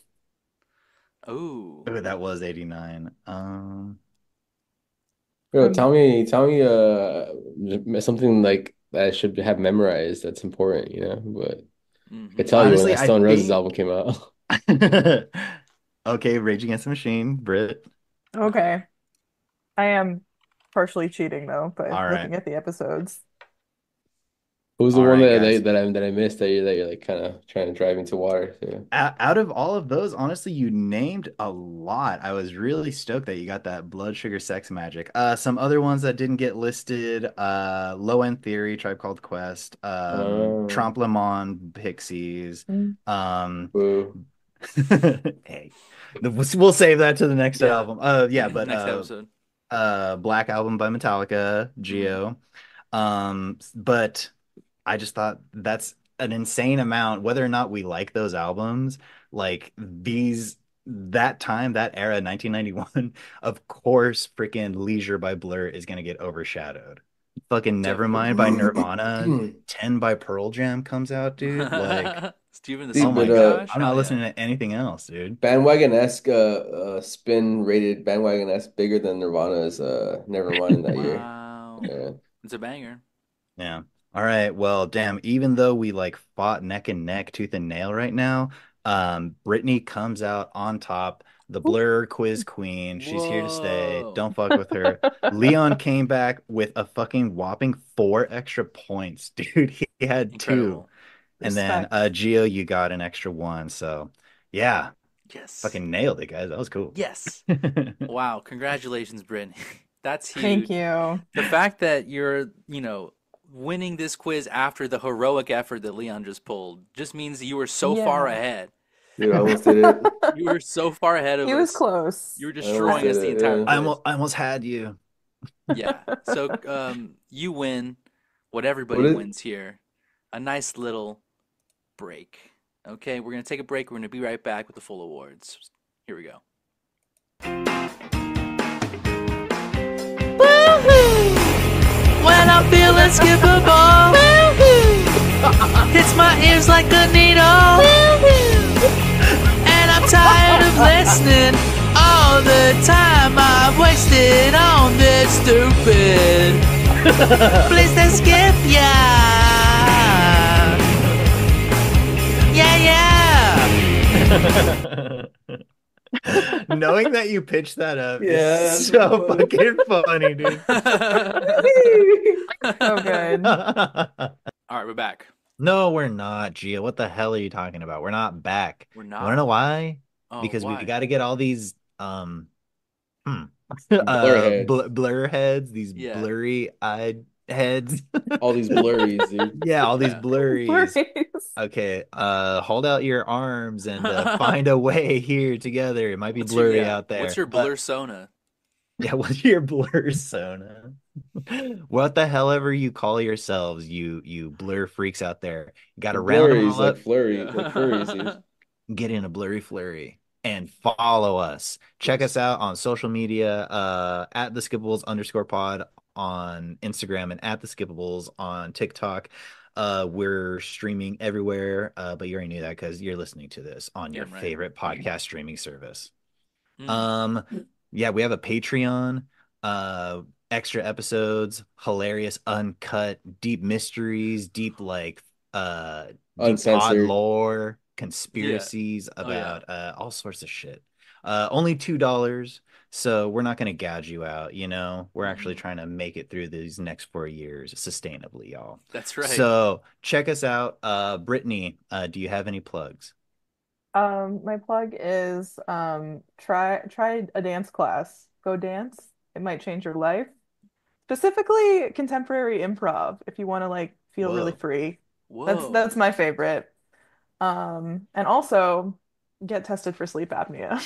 A: Oh,
B: Oh, that was 89.
D: Yo,
C: Um,
D: tell me, something like that I should have memorized that's important, you know? But I could tell you when
B: Honestly,
D: that
B: I
D: Stone Roses
B: think
D: album came out.
B: okay, Rage Against the Machine, Brit.
C: okay. I am partially cheating though by
B: All right.
C: looking at the episodes.
D: What was the
B: All
D: one
B: right,
D: that
B: guys.
D: that I missed that you're like kind of trying to drive me to water too?
B: Out of all of those, honestly, you named a lot. I was really stoked that you got that Blood Sugar Sex Magic. Some other ones that didn't get listed, Low End Theory, Tribe Called Quest,
D: Oh,
B: Trompe Le Monde, Pixies.
C: Mm.
B: Um,
D: boo.
B: hey, we'll save that to the next
A: yeah.
B: album. Yeah, but
A: Next episode.
B: Black Album by Metallica,
A: Mm.
B: Geo. But I just thought that's an insane amount, whether or not we like those albums, like that time, that era, 1991, of course, freaking Leisure by Blur is gonna get overshadowed. Fucking Nevermind by
A: Definitely.
B: Nirvana, 10 by Pearl Jam comes out, dude. Like,
A: Steven the
D: See,
B: oh
A: Spy
B: my
D: but
B: God.
A: Gosh?
B: I'm not
A: Hell yeah.
B: listening to anything else, dude.
D: bandwagon-esque spin rated bandwagon-esque bigger than Nirvana's Nevermind that year.
A: Wow.
D: Yeah.
A: It's a banger.
B: Yeah. All right. Well, damn, even though we like fought neck and neck, tooth and nail right now, Brittany comes out on top, the Blur quiz queen. She's here to stay.
A: Whoa.
B: Don't fuck with her. Leon came back with a fucking whopping 4 extra points, dude. He had two.
A: Incredible.
B: And then
C: Respect.
B: Gio, you got an extra one. So yeah,
A: Yes.
B: fucking nailed it, guys. That was cool.
A: Yes. Wow. Congratulations, Brittany. That's
C: Thank
A: huge.
C: you.
A: The fact that you're, winning this quiz after the heroic effort that Leon just pulled just means that you were so far
C: Yeah.
A: ahead.
D: Dude, I almost did it.
A: You were so far ahead of
C: He was
A: us.
C: close.
A: You were
D: I almost
A: destroying
D: did
A: us the
D: it.
A: entire
D: Yeah.
A: quiz.
B: I almost had you.
A: Yeah. So you win what
D: What
A: everybody
D: is
A: wins here. A nice little break. Okay, we're gonna take a break. We're gonna be right back with the full awards. Here we go. When I'm feeling skippable, hits my ears like a needle, and I'm tired of listening all the time I've wasted on this stupid. Please don't skip, yeah, yeah, yeah.
B: Knowing that you pitched that up is
D: Yeah, that's
B: so
D: funny.
B: fucking funny, dude.
C: So good.
A: All right, we're back.
B: No, we're not, Gia. What the hell are you talking about? We're not back.
A: We're
B: You want to know
A: not.
B: why?
A: Oh,
B: Because we
A: why?
B: got to get all these hmm,
D: Blur heads.
B: blur heads, these
A: Yeah,
B: blurry eyed heads.
D: All these blurries, dude.
B: Yeah, all these
A: yeah.
B: blurries.
C: Worries.
B: Okay, hold out your arms and find a way here together. It might be
A: What's your
B: blurry
A: yeah?
B: out
A: What's
B: there,
A: your
B: but
A: blur sona?
B: yeah, what's your blur sona? What the hell ever you call yourselves, you blur freaks out there. You got to round them
D: Blurries
B: all
D: like
B: up,
D: flurry, like furries, dude.
B: get in a blurry flurry, and follow us. Check us
A: Yes.
B: out on social media, at the skippables underscore pod on Instagram and at the skippables on TikTok. We're streaming everywhere, but you already knew that because you're listening to this on your
A: Damn right.
B: favorite podcast streaming service.
A: Mm.
B: Um, yeah, we have a Patreon, uh, extra episodes, hilarious, uncut, deep mysteries, deep like deep pod
D: Uncensored.
B: lore,
A: Yeah.
B: conspiracies
A: Oh yeah.
B: about all sorts of shit. Only $2, so we're not gonna gouge you out, you know. We're actually
A: Hmm.
B: trying to make it through these next 4 years sustainably, y'all.
A: That's right.
B: So check us out. Brittany, do you have any plugs?
C: My plug is try a dance class. Go dance. It might change your life. Specifically contemporary improv if you want to like feel really
B: Whoa.
C: free. That's
A: Whoa.
C: my favorite. And also get tested for sleep apnea.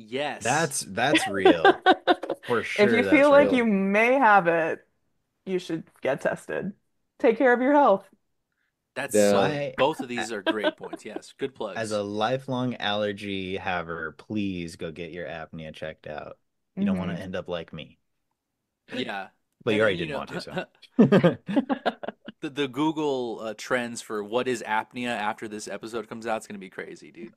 A: Yes.
B: That's real. For
C: If you
B: sure,
C: feel
B: that's
C: like you
B: real.
C: may have it, you should get tested. Take care of your health.
A: That's
D: Yeah.
B: I,
A: both of these are great points. Yes, good
B: as
A: plugs.
B: a lifelong allergy haver, please go get your apnea checked out. You don't want to end up like me.
A: Yeah,
B: But you
A: and
B: already
A: you
B: didn't
A: know
B: want to, so.
A: the Google trends for what is apnea after this episode comes out is gonna be crazy, dude.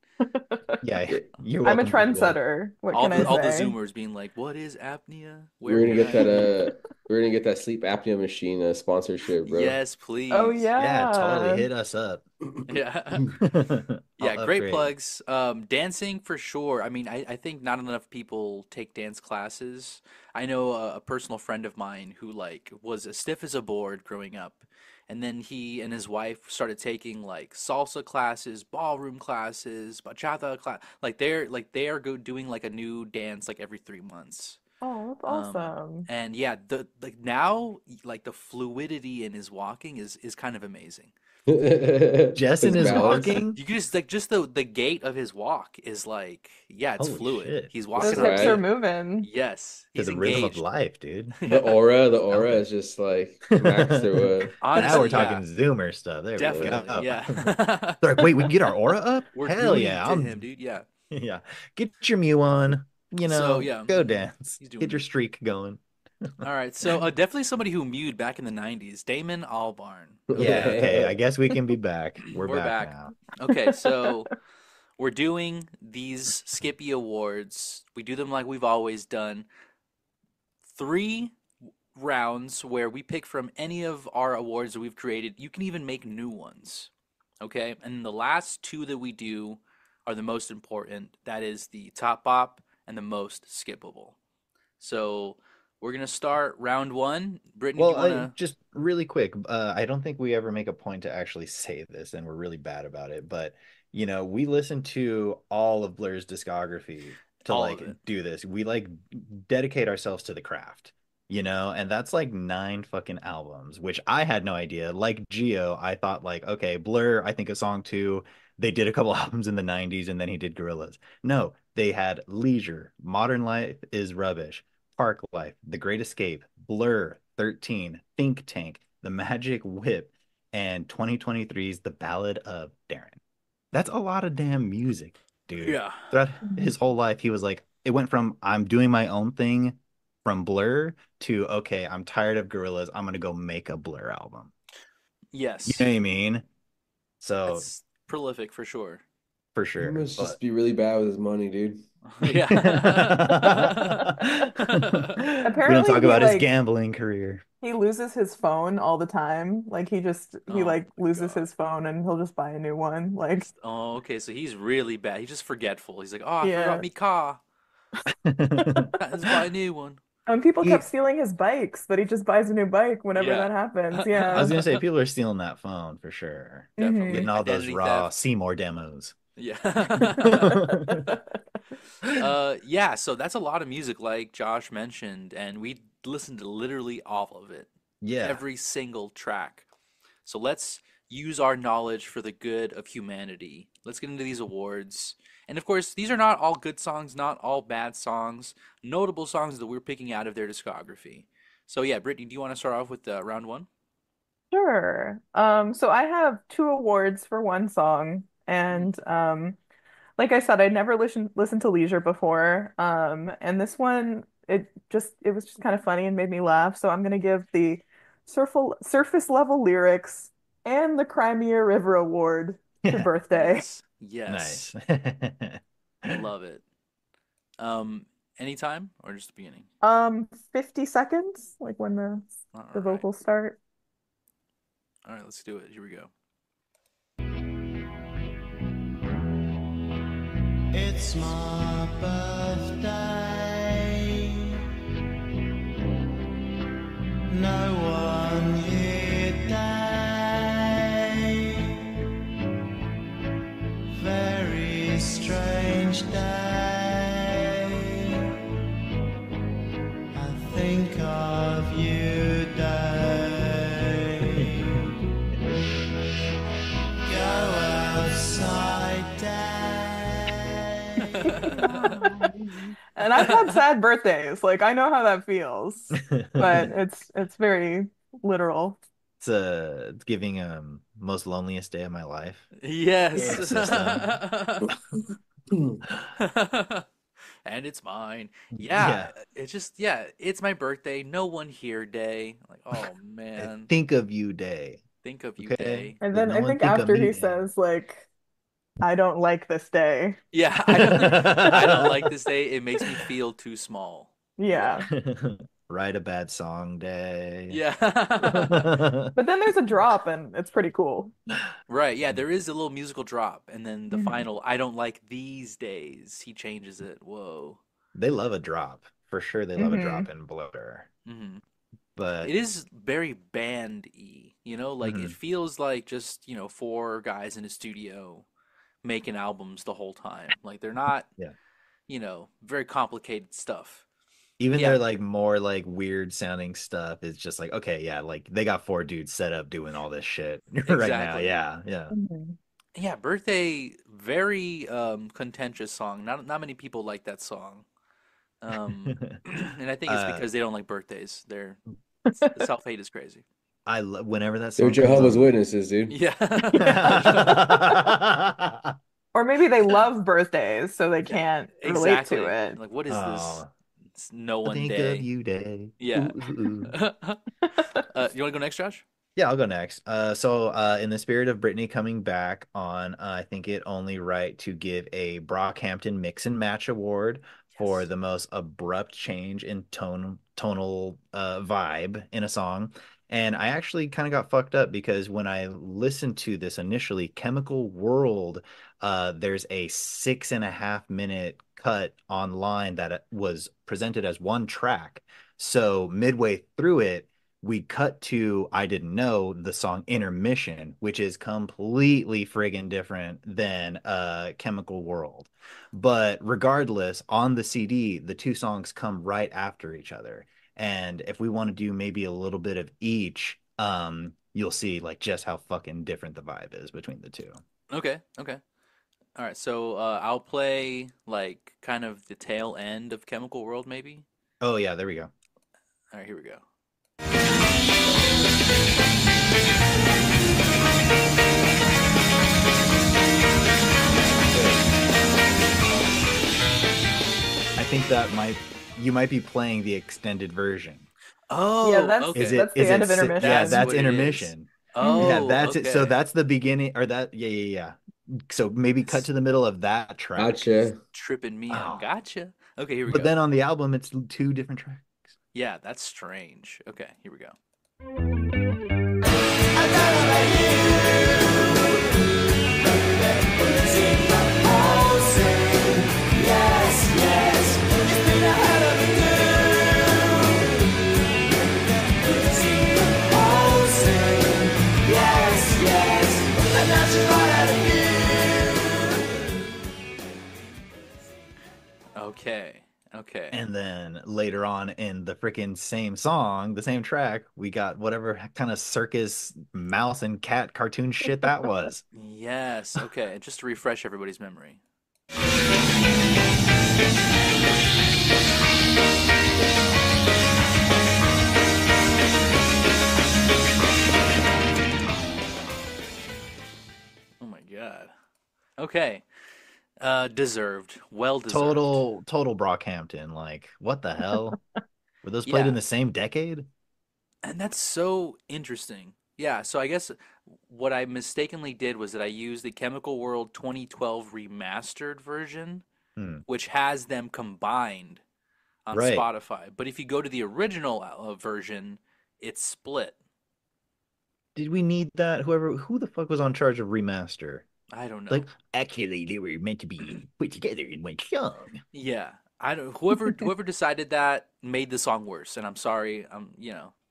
B: Yeah,
D: Yeah,
B: you're
C: I'm a
B: welcome, Google.
C: trendsetter. What can I
A: All the
C: say?
A: Zoomers being like, "What is apnea? Where
D: we're
A: are
D: gonna
A: we
D: get
A: at?"
D: that we're gonna get that sleep apnea machine sponsorship, bro.
A: Yes,
C: Oh
A: please.
B: Yeah, totally
C: yeah.
B: hit us up.
A: Yeah.
B: I'll
A: Yeah, great
B: upgrade.
A: plugs. Dancing for sure. I mean, I think not enough people take dance classes. I know a personal friend of mine who like was as stiff as a board growing up, and then he and his wife started taking like salsa classes, ballroom classes, bachata class. Like they are doing like a new dance like every 3 months.
C: Oh, that's
A: Um,
C: awesome.
A: and yeah, the like now like the fluidity in his walking is kind of amazing.
B: Justin
D: His
B: is
D: balance.
B: walking?
A: You can just like just the gait of his walk is like yeah, it's
B: Holy
A: fluid.
B: shit.
A: He's
D: It's
C: Those
A: walking on
C: hips
A: beat.
C: are
D: right.
C: moving.
A: Yes,
B: To
A: he's
B: the rhythm of
A: engaged.
B: life, dude.
D: The aura
B: Love
D: is just like max
B: it.
D: through it.
B: Now
A: Honestly,
B: we're talking
A: yeah,
B: Zoomer stuff. There we
D: Yeah.
A: definitely,
B: go.
A: yeah.
B: They're like, wait, we can get our aura up?
A: We're
B: Hell
A: doing
B: yeah.
A: it to him, dude. Yeah.
B: Yeah. Get your Mew on,
A: So yeah,
B: go dance.
A: he's doing
B: Get your
A: it.
B: streak going.
A: All right. So definitely somebody who mewed back in the '90s, Damon Albarn.
B: Yeah,
A: Okay,
B: okay. I guess we can be back. We're
A: we're
B: back
A: back.
B: now.
A: Okay, so we're doing these Skippy Awards. We do them like we've always done. 3 rounds where we pick from any of our awards that we've created. You can even make new ones. Okay. And the last two that we do are the most important. That is the top bop and the most skippable. So we're going to start round one. Brittany, do
B: Well,
A: you want to?
B: just really quick, I don't think we ever make a point to actually say this, and we're really bad about it. But we listen to all of Blur's discography to
A: All of
B: like
A: it.
B: do this. We like dedicate ourselves to the craft, and that's like 9 fucking albums, which I had no idea. Like Geo, I thought like, okay, Blur, I think a song too. They did a couple albums in the 90s, and then he did Gorillaz. No, they had Leisure, Modern Life is Rubbish, Park Life, The Great Escape, Blur, 13, Think Tank, The Magic Whip, and 2023's The Ballad of Darren. That's a lot of damn music, dude.
A: Yeah.
B: Throughout
C: Mhm.
B: his whole life, he was like, it went from I'm doing my own thing from Blur to, okay, I'm tired of Gorillaz. I'm gonna go make a Blur album. You
A: Yes.
B: know what I mean? So
A: That's prolific for sure.
B: for
D: He
B: sure.
D: must just
B: But
D: be really bad with his money, dude.
A: Yeah.
B: we don't
C: Apparently
B: talk about his gambling career.
C: he loses his phone all the time. Like he
A: Oh
C: like
A: my
C: loses
A: God.
C: his phone and he'll just buy a new one. Like
A: Oh, okay. So he's really bad. He's just forgetful. He's like, oh, I forgot
C: yeah.
A: me car. Let's buy a new one.
C: And people kept
B: He,
C: stealing his bikes, but he just buys a new bike whenever
A: Yeah.
C: that happens.
B: I was
C: Yeah.
B: gonna say people are stealing that phone for sure.
A: Definitely.
B: Getting
C: hmm
B: all those
A: Identity
B: raw
A: theft.
B: Seymour demos.
A: Yeah. Yeah, so that's a lot of music like Josh mentioned, and we listened to literally all of it.
B: Yeah.
A: Every single track. So let's use our knowledge for the good of humanity. Let's get into these awards. And of course, these are not all good songs, not all bad songs, notable songs that we're picking out of their discography. So yeah, Brittany, do you want to start off with round one?
C: Sure. So I have 2 awards for one song, and like I said, I'd never listened to Leisure before. And this one, it was just kind of funny and made me laugh. So I'm gonna give the surface level lyrics and the Crimea River Award to
B: Yeah.
C: Birthday.
A: Yes. Yes.
B: Nice.
A: Love it. Um, Anytime or just the beginning?
C: 50 seconds, like when
A: All
C: the
A: right.
C: vocals start.
A: All right, let's do it. Here we go.
E: It's my birthday. No one here day. Very strange day. I think of you day. Go outside day.
C: And I've had sad birthdays. Like I know how that feels, but it's very literal.
B: It's giving most loneliest day of my life.
A: Yes.
C: Yeah.
B: System.
A: And it's mine.
B: Yeah.
A: Yeah, it's just yeah, it's my birthday, no one here day. Like, oh
B: I
A: man,
B: think of you day.
A: think of you
B: Okay.
A: day.
C: And
B: But
C: then
B: no
C: I
B: one
C: think
B: think of
C: after
B: me
C: he
B: day.
C: says like, I don't like this day.
A: Yeah, I don't like this day. It makes me feel too small. Yeah.
C: Yeah.
B: Write a bad song day.
A: Yeah.
C: But then there's a drop and it's pretty cool.
A: Right, yeah, there is a little musical drop, and then the
C: Mhm.
A: final, I don't like these days. He changes it. Whoa.
B: They love a drop. For sure they love a drop
C: Hmm.
B: in Bloater.
A: Hmm.
B: But
A: It is very band-y, like it
B: mhm,
A: feels like just, four guys in a studio making albums the whole time. Like they're not,
B: yeah.
A: very complicated stuff. But
B: Even
A: yeah,
B: their like more like weird sounding stuff is just like, okay, yeah, like they got four dudes set up doing all this shit right now.
A: exactly.
B: Yeah, yeah.
C: Hmm.
A: Yeah, Birthday, very contentious song. Not many people like that song. And I think it's
B: uh
A: because they don't like birthdays. The self-hate is crazy.
B: whenever that
D: They're
B: song comes
D: Jehovah's
B: on.
D: Witnesses, dude.
A: Yeah.
C: Or maybe they love birthdays, so they
A: Yeah,
C: can't relate to
A: exactly.
C: it.
A: Like, what is this?
B: Oh,
A: It's no one
B: think of
A: day.
B: you day. Ooh,
A: Yeah.
B: ooh, ooh.
A: You want to go next, Josh?
B: Yeah, I'll go next. So in the spirit of Brittany coming back on, I think it only right to give a Brockhampton Mix and Match Award for
A: Yes.
B: the most abrupt change in tonal vibe in a song. And I actually kind of got fucked up because when I listened to this initially, Chemical World, there's a 6.5 minute cut online that was presented as one track. So midway through it, we cut to I didn't know the song Intermission, which is completely friggin' different than Chemical World. But regardless, on the CD, the two songs come right after each other. And if we want to do maybe a little bit of each, you'll see like just how fucking different the vibe is between the two.
A: Okay. Okay. All right. So I'll play like kind of the tail end of Chemical World, maybe.
B: Oh yeah, there we go.
A: All right. Here we go.
B: I think that might you might be playing the extended version.
C: Yeah,
A: Oh,
C: that's
B: Is
A: okay.
B: it
C: that's the
B: is
C: end
B: it
C: of
B: yeah,
A: That's
C: intermission.
B: that's
A: what it is.
B: intermission. Yeah,
C: Hmm.
A: Oh,
B: that's it. So
A: okay.
B: that's the beginning or that yeah, yeah, yeah. So maybe cut
A: It's
B: to the middle of that track.
A: it's
D: Gotcha.
A: tripping me out.
B: Oh.
A: Gotcha. Okay. Here we
B: But
A: go.
B: then on the album it's two different tracks.
A: Yeah, that's strange. Okay. Here we go. Okay. Okay.
B: And then later on in the freaking same song, the same track, we got whatever kind of circus mouse and cat cartoon shit that was.
A: Yes. Okay. Just to refresh everybody's memory. Oh my God. Okay. Deserved. Well deserved.
B: Total Brockhampton. Like, what the hell? Were those played in
A: Yeah.
B: the same decade?
A: And that's so interesting. Yeah, so I guess what I mistakenly did was that I used the Chemical World 2012 remastered version,
B: Hmm.
A: which has them combined on
B: Right.
A: Spotify. But if you go to the original version, it's split.
B: Did we need that? Who the fuck was on charge of remaster?
A: I don't
B: Like,
A: know.
B: actually, they were meant to be put together in one song.
A: Yeah, I don't. Whoever decided that made the song worse, and I'm sorry.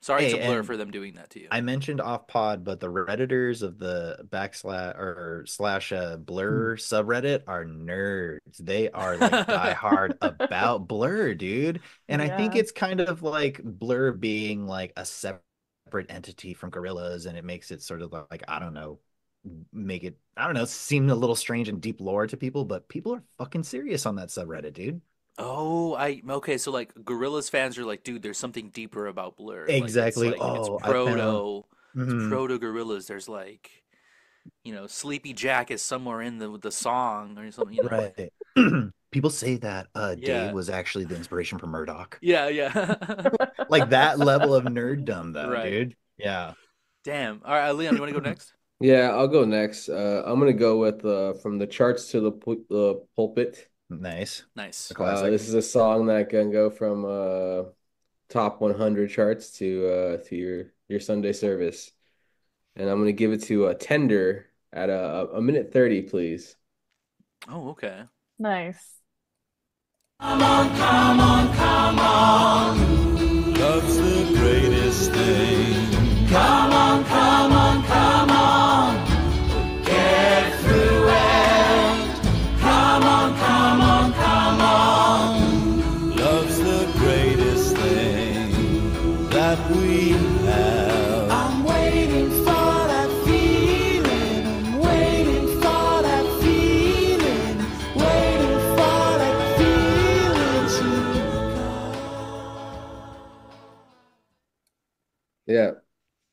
A: Sorry
B: Hey,
A: to Blur
B: and
A: for them doing that to you.
B: I mentioned off pod, but the Redditors of the backslash or slash Blur subreddit are nerds. They are like diehard about Blur, dude. And I think
C: Yeah.
B: it's kind of like Blur being like a separate entity from Gorillaz, and it makes it sort of like, I don't know, make it, I don't know, seem a little strange and deep lore to people, but people are fucking serious on that subreddit, dude.
A: Oh, I okay. So like Gorillaz fans are like, dude, there's something deeper about Blur. Like
B: Exactly.
A: it's
B: Oh, I found.
A: it's
B: Mhm.
A: proto Gorillaz. There's like, Sleepy Jack is somewhere in the song or something.
B: Right. People say that Dave
A: Yeah,
B: was actually the inspiration for Murdoch.
A: yeah, yeah.
B: Like that level of nerddom, though,
A: Right.
B: dude. Yeah.
A: Damn. All right, Leon, you want to go next?
D: Yeah, I'll go next. I'm gonna go with from the charts to the pulpit.
B: Nice. A
A: Nice.
B: classic.
D: This is a song that can go from top 100 charts to your Sunday service, and I'm gonna give it to a Tender at a minute 30, please.
A: Oh, okay.
C: Nice.
E: Come on, come on, come on. Love's the greatest thing. Come on, come on, come on. Get through it. Come on, come on, come on. Love's the greatest thing that we have. I'm waiting for that feeling. I'm waiting for that feeling. Waiting for that feeling to come.
D: Yeah.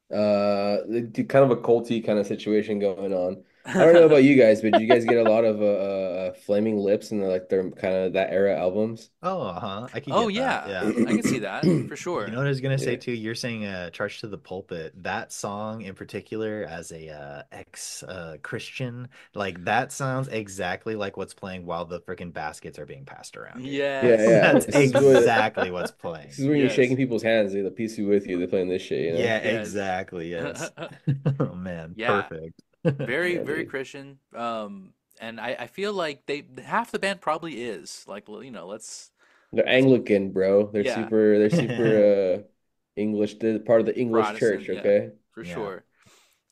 D: Kind of a culty kind of situation going on. I don't know about you guys, but did you guys get a lot of Flaming Lips and like their kind of that era albums?
B: Oh, uh-huh. I could
A: Oh
B: get that.
A: yeah,
B: Yeah.
A: I can see that for
B: You
A: sure.
B: know what I was gonna say
D: Yeah.
B: too? You're saying Charge to the Pulpit. That song in particular, as a ex Christian, like that sounds exactly like what's playing while the freaking baskets are being passed around, dude.
D: Yeah,
A: Yes.
D: yeah.
B: That's
D: This is really
B: exactly what's
D: this
B: playing.
D: is when you're shaking
A: Yes.
D: people's hands, they're the peace be with you. They're playing this shit, you know?
B: Yeah,
A: Yes.
B: exactly. Yes. Oh man,
A: Yeah.
B: perfect.
A: Very,
D: Yeah,
A: very
D: dude.
A: Christian. And I feel like they half the band probably is like,
D: They're
A: let's
D: Anglican, bro.
A: yeah,
D: They're super English. They're part of the English church,
A: Protestant, yeah,
D: okay?
A: for
B: Yeah.
A: sure.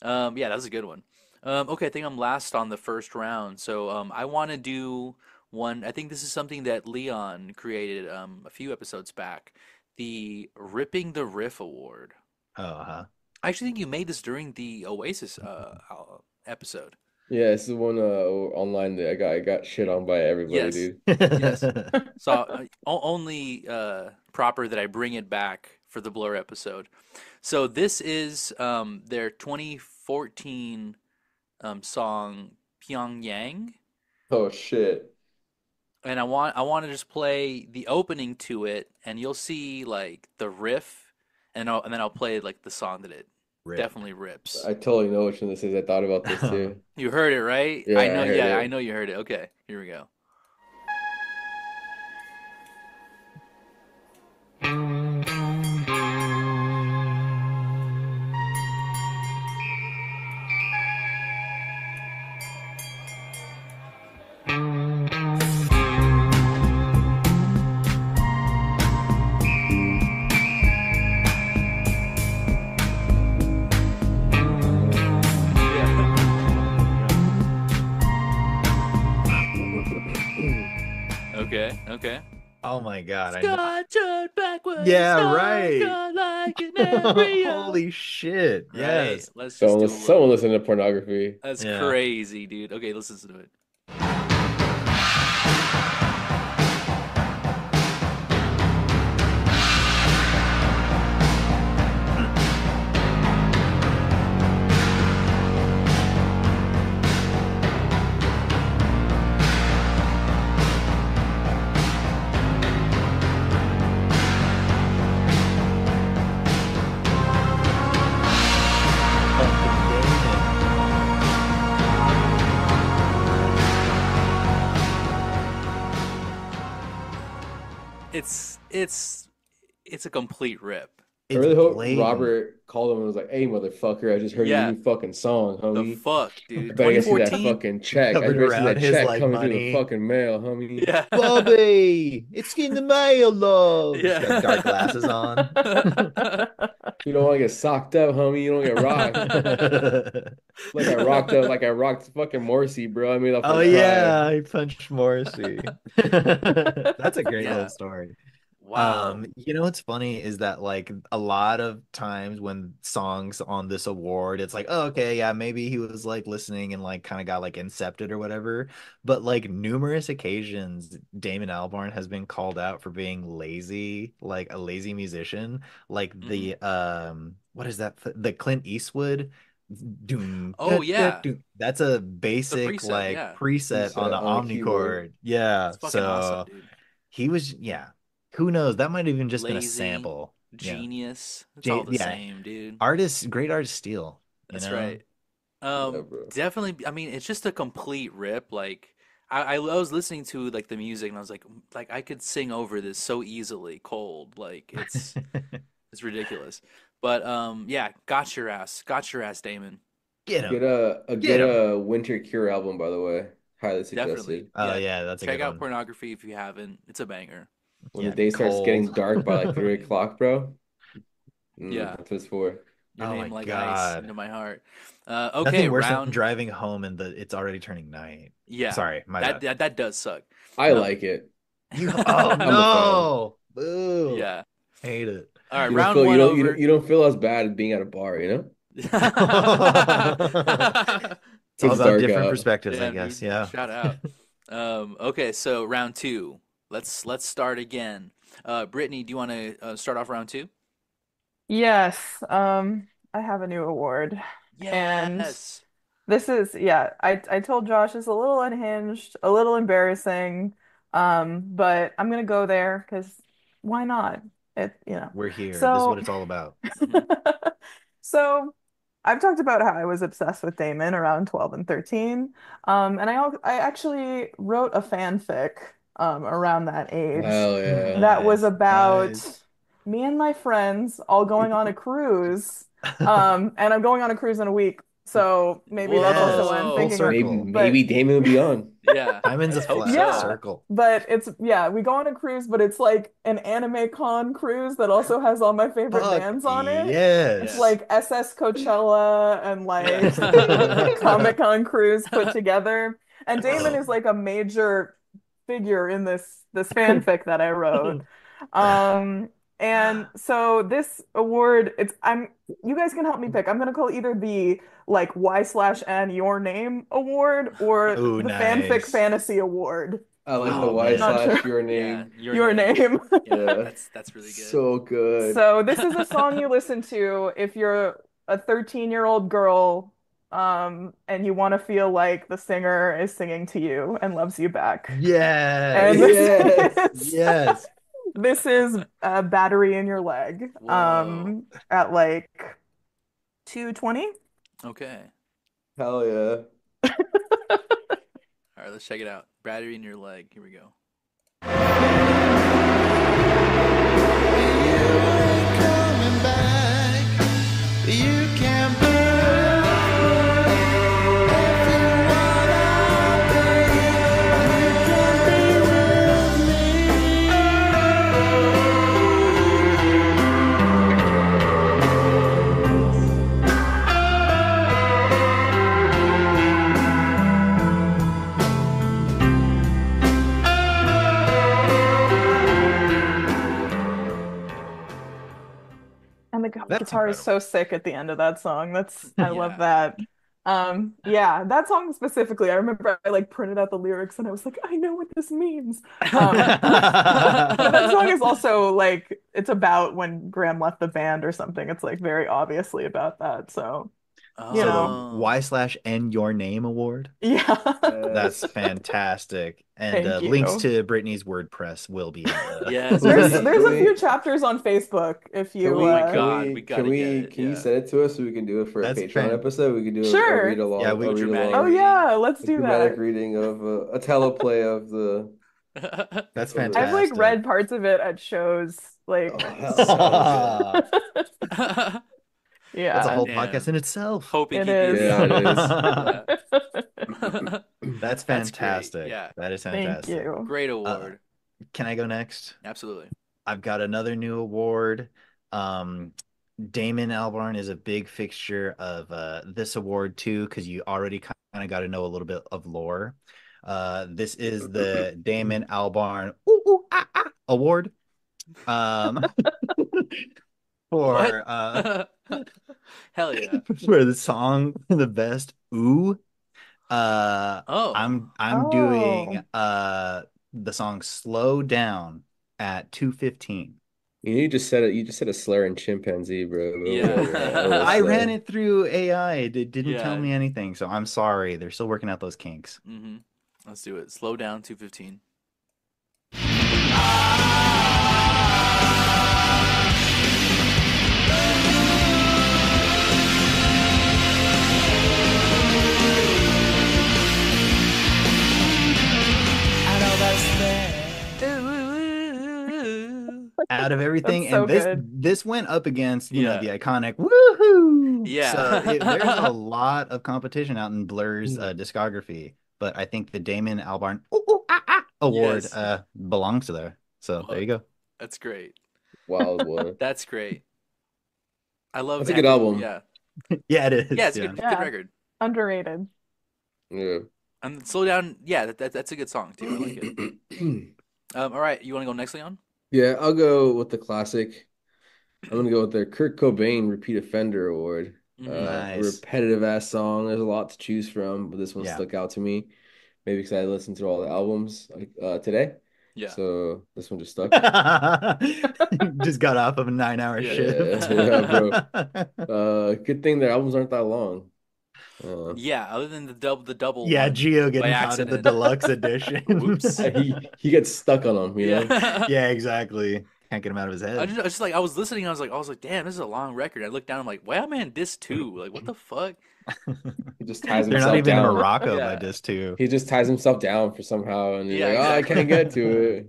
A: Yeah, that's a good one. Okay, I think I'm last on the first round. So I want to do one. I think this is something that Leon created a few episodes back. The Ripping the Riff Award.
B: Oh, huh.
A: I actually think you made this during the Oasis episode.
D: Yeah, this is one online that I got shit on by everybody,
A: Yes,
D: dude.
A: yes. So only proper that I bring it back for the Blur episode. So this is their 2014 song Pyongyang,
D: Oh shit.
A: and I want to just play the opening to it, and you'll see like the riff, and then I'll play like the song that it
B: Ripped.
A: definitely rips.
D: I totally know which one this is. I thought about this too.
A: You heard it, right? I
D: Yeah,
A: know.
D: I heard
A: Yeah, I
D: it.
A: know you heard it. Okay, here we go. Yeah. Okay. Okay.
B: Oh my God, I know.
A: Sky turned backwards,
B: Yeah,
A: sky
B: right.
A: gone like an embryo.
B: Holy shit.
A: Right?
B: Yes.
A: Let's just do a
D: Someone
A: little.
D: listen to pornography.
A: That's
B: Yeah.
A: crazy, dude. Okay, let's listen to it.
B: Fucking Damon.
A: It's a complete rip.
D: I
B: It's
D: really hope
B: blatant.
D: Robert called him and was like, "Hey, motherfucker, I just heard your
A: Yeah,
D: new fucking song,
A: the
D: homie.
A: fuck,
D: I
A: dude.
D: better get see that
A: 2014?
D: fucking check. I
B: Covered
D: better see
B: around
D: that
B: his
D: check
B: like
D: coming through the
B: money.
D: fucking mail, homie."
A: Yeah.
B: Bobby, it's in the mail, love. She's got dark
A: Yeah.
B: glasses on.
D: You don't want to get socked up, homie. You don't get rocked. Like I rocked fucking Morrissey, bro. I made that
B: Oh
D: fool cry.
B: yeah, I punched Morrissey. That's a great little
A: Yeah.
B: story.
A: Wow.
B: You know what's funny is that like a lot of times when songs on this award, it's like, oh, okay, yeah, maybe he was like listening and like kind of got like incepted or whatever. But like numerous occasions, Damon Albarn has been called out for being lazy, like a lazy musician. Like
A: Hmm.
B: what is that? The Clint Eastwood doom,
A: Oh yeah,
B: doom. That's a
A: the
B: basic
A: preset.
B: like
A: Yeah,
B: preset on
D: Preset
B: an
D: on a keyboard.
B: omnichord. Yeah,
A: it's fucking awesome,
B: so
A: dude.
B: he was, yeah. Who knows? That might have even just been a
A: Lazy,
B: sample. Yeah.
A: genius. It's all the
B: Yeah.
A: same, dude.
B: Artists, great artists steal, you
A: That's
B: know?
A: right.
D: Yeah, bro.
A: Definitely. I mean, it's just a complete rip. Like, I was listening to like the music, and I was like, I could sing over this so easily, cold. Like, it's ridiculous. But yeah, got your ass, Damon.
B: Get
D: Get
B: him.
D: a
B: Get
D: good
B: him.
D: Winter Cure album, by the way. Highly
A: Definitely.
D: suggested.
B: Oh
A: Yeah,
B: yeah, that's a
A: check
B: good
A: out
B: one.
A: pornography if you haven't. It's a banger.
D: When the
B: Yeah,
D: day starts
B: cold.
D: getting dark by like 3 o'clock, bro.
A: Yeah,
D: That's what it's for.
A: your
B: Oh
A: name
B: my
A: like ice
B: God.
A: into my heart. Okay,
B: Nothing worse than
A: round.
B: driving home and it's already turning night.
A: Yeah,
B: Sorry, my bad.
A: that does suck.
D: I
A: Um,
D: like it.
B: Oh
D: I'm a fan.
B: no. Boo.
A: yeah.
B: Hate it.
A: All right, round one over.
D: You don't feel as bad being at a bar, you know?
B: It's all
D: It's
B: about
D: dark
B: different
D: out.
B: perspectives, I
A: Damn,
B: guess.
A: dude.
B: Yeah.
A: Shout out. Okay, so round two. Let's start again. Brittany, do you want to start off round two?
C: Yes, I have a new award. And
A: Yes.
C: this is, yeah, I told Josh it's a little unhinged, a little embarrassing. But I'm gonna go there because why not?
B: We're here. This is what
C: So
B: it's all about.
A: Hmm.
C: so I've talked about how I was obsessed with Damon around 12 and 13. And I actually wrote a fanfic around that age
D: Hell yeah.
C: that was
B: Nice.
C: about
B: Nice.
C: me and my friends all going on a cruise. And I'm going on a cruise in a week, so maybe that's also
B: Yes.
C: why I'm
B: Full
C: thinking of.
D: Maybe
B: circle.
C: But
D: Damon will be on.
A: Yeah,
B: Simon's a
A: let's hope
B: flat
A: so.
C: yeah,
B: circle.
C: but yeah, we go on a cruise, but it's like an anime con cruise that also has all my favorite
B: Fuck
C: bands on it. It's
A: Yeah.
B: yes.
C: like SS Coachella and
A: Yeah.
C: like Comic Con cruise put together. And Damon is like a major figure in this fanfic that I wrote. Um, and so this award, it's I'm you guys can help me pick. I'm gonna call either the like Y/N Your Name Award or
B: Oh,
C: the Fanfic
B: nice.
C: Fantasy Award.
D: I like the
B: Oh
D: Y
B: man.
C: Not sure.
D: slash your
A: Yeah,
D: name.
A: your
C: Your
A: name.
C: name.
A: Yeah,
D: Yeah.
A: that's really good.
D: So good.
C: So this is a song you listen to if you're a 13-year-old girl, and you want to feel like the singer is singing to you and loves you back. And
B: Yes.
C: this
D: Yes.
C: is
B: Yes.
C: this is a battery in your leg,
A: Whoa.
C: at like 2:20.
A: Okay.
D: Hell yeah.
A: All right, let's check it out. Battery in your leg. Here we go.
E: Coming back, you can be if you wanna be. You can be with
C: And the
B: That's
C: guitar is
B: incredible.
C: so sick at the end of that song. I love
A: Yeah.
C: that. Yeah, that song specifically, I remember I like printed out the lyrics and I was like, I know what this means. Um, but that song is also like it's about when Graham left the band or something. It's like very obviously about that. So, you
B: So the
C: know,
A: Oh.
B: Y/N Your Name Award.
C: yeah.
B: That's
D: Yes.
B: fantastic. And
C: Thank
B: links
C: you.
B: to Brittany's WordPress will be in the
A: Yes,
C: There's
A: please.
C: there's a few chapters on Facebook if
D: Can
C: you
A: Oh my
D: we
A: God, we gotta get it.
D: can you
A: Yeah.
D: send it to us so we can do it for a
B: That's
D: Patreon
B: fan.
D: episode? We can do
C: sure.
B: Yeah,
A: A
B: we
D: read
A: dramatic
C: Oh
D: along,
A: reading.
C: yeah, let's
D: a
C: do
D: dramatic
C: that.
D: reading of a teleplay
B: that's
D: of
C: I've
D: this.
C: like
B: fantastic.
C: read parts of it at shows, like
D: Oh hell
A: So
D: yeah.
A: good.
B: That's a
C: yeah,
B: whole podcast
A: Damn.
B: in itself.
A: Hoping
C: it
A: he'd be in the
C: is.
D: Yeah, it is.
A: audience. Yeah.
B: That's
A: That's great.
B: fantastic.
A: Yeah.
B: That is
C: Thank
B: fantastic.
C: you.
A: Great
B: Uh,
A: award.
B: can I go next?
A: Absolutely.
B: I've got another new award. Um, Damon Albarn is a big fixture of this award too, because you already kind of got to know a little bit of lore. This is the Damon Albarn Award. Um,
A: What?
B: for
A: Hell yeah.
B: for the song the best ooh,
A: Oh.
B: I'm doing
C: Oh.
B: the song Slow Down at 2:15.
D: You just said it. You just said a slur in chimpanzee, bro. What
B: I
D: was
A: Yeah.
B: ran
D: that?
B: it through AI. It didn't tell
A: Yeah.
B: me anything, so I'm sorry. They're still working out those kinks.
A: Mm-hmm. Let's do it. Slow down 215. I know that's fair. Ooh.
B: Out of
C: That's
B: everything,
C: so
B: and this
C: good.
B: this went up against,
A: Yeah.
B: the iconic woohoo. So there's a
A: Yeah.
B: lot of competition out in Blur's
D: Hmm.
B: discography, but I think the Damon Albarn ooh, ooh, award
A: Yes.
B: belongs to there. So there
A: Well,
B: you go.
A: that's great.
D: Wild one.
A: That's great. I love
D: That's a good
A: every
D: album.
A: yeah.
B: Yeah, it
A: Yeah,
B: is.
A: it's a
B: Yeah.
A: good
C: Yeah.
A: record.
C: Underrated.
D: Yeah.
A: And slow down. Yeah, that's a good song too. I like it. All right, you want to go next, Leon?
D: Yeah, I'll go with the classic. I'm gonna go with the Kurt Cobain Repeat Offender Award.
A: Mm-hmm.
D: A
B: Nice.
D: repetitive ass song. There's a lot to choose from, but this one
B: Yeah.
D: stuck out to me. Maybe because I listened to all the albums today,
A: Yeah.
D: so this one just stuck.
B: Just got off of a 9-hour
A: Yeah.
B: shift.
D: Yeah, bro. Good thing their albums aren't that long. Uh,
A: Yeah, other than the double
B: Yeah,
A: one
B: Geo
A: by
B: getting caught in the
A: accident.
B: deluxe edition.
A: Whoops.
D: he gets stuck on them, you know.
A: Yeah.
B: Yeah, exactly. Can't get him out of his
A: I
B: head.
A: just, I just like I was listening. I was like, damn, this is a long record. I looked down. I'm like, wow, man, disc two. Like, what the fuck?
D: He just ties
B: They're not
D: himself
B: even in
D: down.
B: Morocco by
A: Yeah.
B: disc two.
D: He just ties himself down for somehow, and he's
A: Yeah.
D: like, "Oh, I
A: Exactly.
D: can't get to it."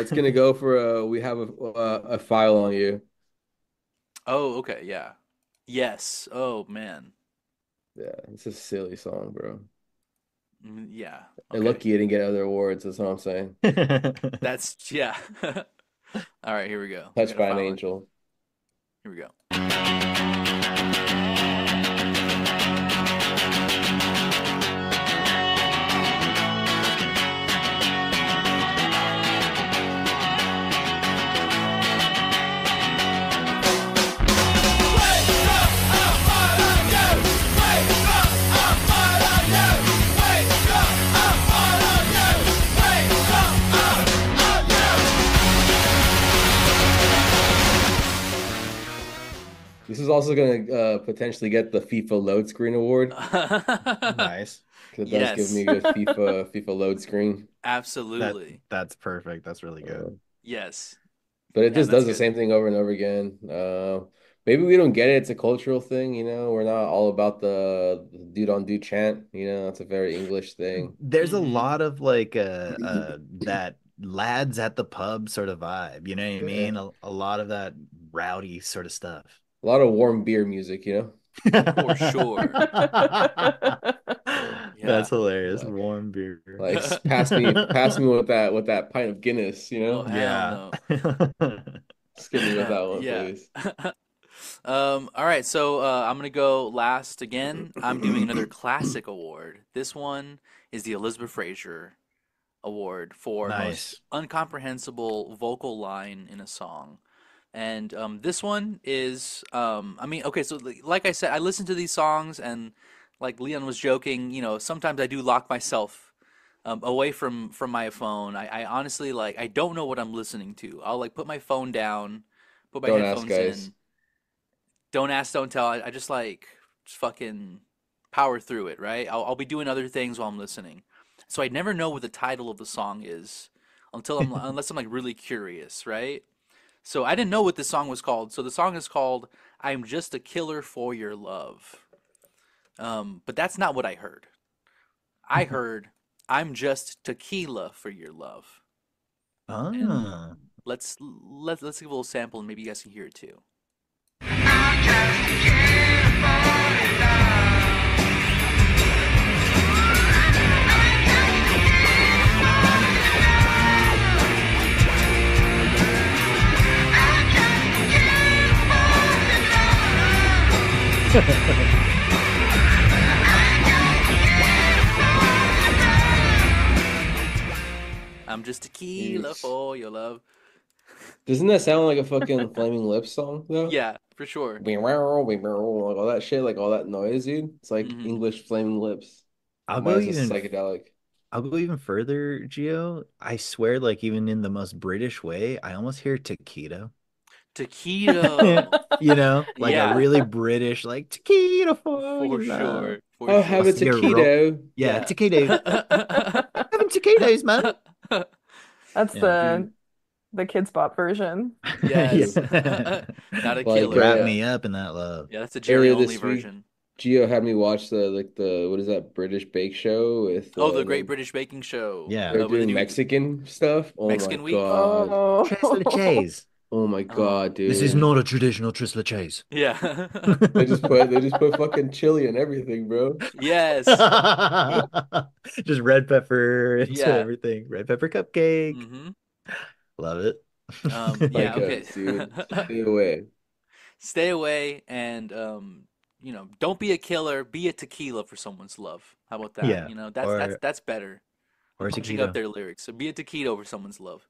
D: It's gonna go for we have a file on you.
A: Oh, okay. Yeah. Yes. Oh man.
D: Yeah, it's a silly song, bro.
A: Yeah.
D: And
A: Okay.
D: lucky you didn't get other awards. That's what I'm saying.
A: That's yeah. All right. Here we go. I
D: Touched
A: gotta
D: by an
A: file it.
D: Angel.
A: Here we go.
D: This is also gonna potentially get the FIFA load screen award
B: Nice.
D: because it does give me
A: Yes.
D: a good FIFA load screen.
B: That
A: Absolutely.
B: that's perfect. That's really
D: Uh,
B: good.
A: Yes.
D: but it
A: Yeah,
D: just
A: that's
D: does the
A: good.
D: same thing over and over again. Maybe we don't get it. It's a cultural thing, you know. We're not all about the dude on dude chant, you know. It's a very English thing.
B: There's a
A: Hmm.
B: lot of like that lads at the pub sort of vibe. You know what I
D: Yeah.
B: mean? A lot of that rowdy sort of stuff.
D: A lot of warm beer music, you know.
A: For sure.
B: That's
A: Yeah.
B: hilarious.
D: Like,
B: Warm beer.
D: pass me with that pint of Guinness, you
A: Oh
D: know.
A: hell
B: Yeah.
A: no.
D: Skip me with that one,
A: Yeah.
D: please.
A: All right, so I'm gonna go last again. I'm doing another classic award. This one is the Elizabeth Fraser Award for most
B: Nice.
A: incomprehensible vocal line in a song. And this one is, I mean, okay, so like I said, I listen to these songs, and like Leon was joking, sometimes I do lock myself away from my phone. I honestly like I don't know what I'm listening to. I'll like put my phone down, put my
D: Don't ask,
A: headphones
D: guys.
A: in. Don't ask, don't tell. I just like just fucking power through it, right? I'll be doing other things while I'm listening. So I never know what the title of the song is unless I'm like really curious, right? So I didn't know what this song was called. So the song is called "I'm Just a Killer for Your Love." But that's not what I heard. I heard "I'm Just Tequila for Your Love." And
B: Ah.
A: let's give a little sample and maybe you guys can hear it too. I'm just tequila
D: Yeesh.
A: for your love.
D: Doesn't that sound like a fucking Flaming Lips song though?
A: Yeah, for sure.
D: Like all that shit, like all that noise, dude. It's like
A: Hmm.
D: English Flaming Lips.
B: I'll go
D: Mine's just
B: even
D: psychedelic.
B: I'll go even further, Gio. I swear, like even in the most British way, I almost hear taquito.
A: Taquito.
B: Like a
A: Yeah,
B: really British, like taquito for
A: for
B: you love.
A: sure, for
D: Oh, have
B: I'll
D: a
A: sure.
B: see a roll.
D: taquito.
B: Yeah,
A: Yeah.
B: taquito. Having taquitos, man.
C: That's
B: Yeah.
C: the Kids Bop version.
A: Yes.
B: Yeah.
A: Not a
D: Like
A: killer.
B: Wrap me up in that love.
A: Yeah, that's a Jerry
D: earlier
A: only
D: this week,
A: version.
D: Gio had me watch the what is that British Bake Show with
A: Oh, the Great British Baking Show.
B: Yeah.
D: they're
A: Where they
D: doing
A: do
D: Mexican stuff. Oh my
A: Mexican week.
D: God.
B: Tres
C: Oh,
B: leches.
D: Oh my
A: Oh,
D: God,
B: This is
D: dude.
B: not a traditional tres leches.
A: yeah.
D: They just put fucking chili and everything, bro.
A: Yes.
B: Just red pepper into
A: Yeah.
B: everything. Red pepper cupcake.
A: Hmm.
B: Love it.
A: Yeah, okay.
D: Psychos, dude. Stay away.
A: Stay away and don't be a killer, be a tequila for someone's love. How about that?
B: Yeah.
A: That's better than
B: Or a
A: punching up
B: taquito.
A: their lyrics. So be a taquito for someone's love.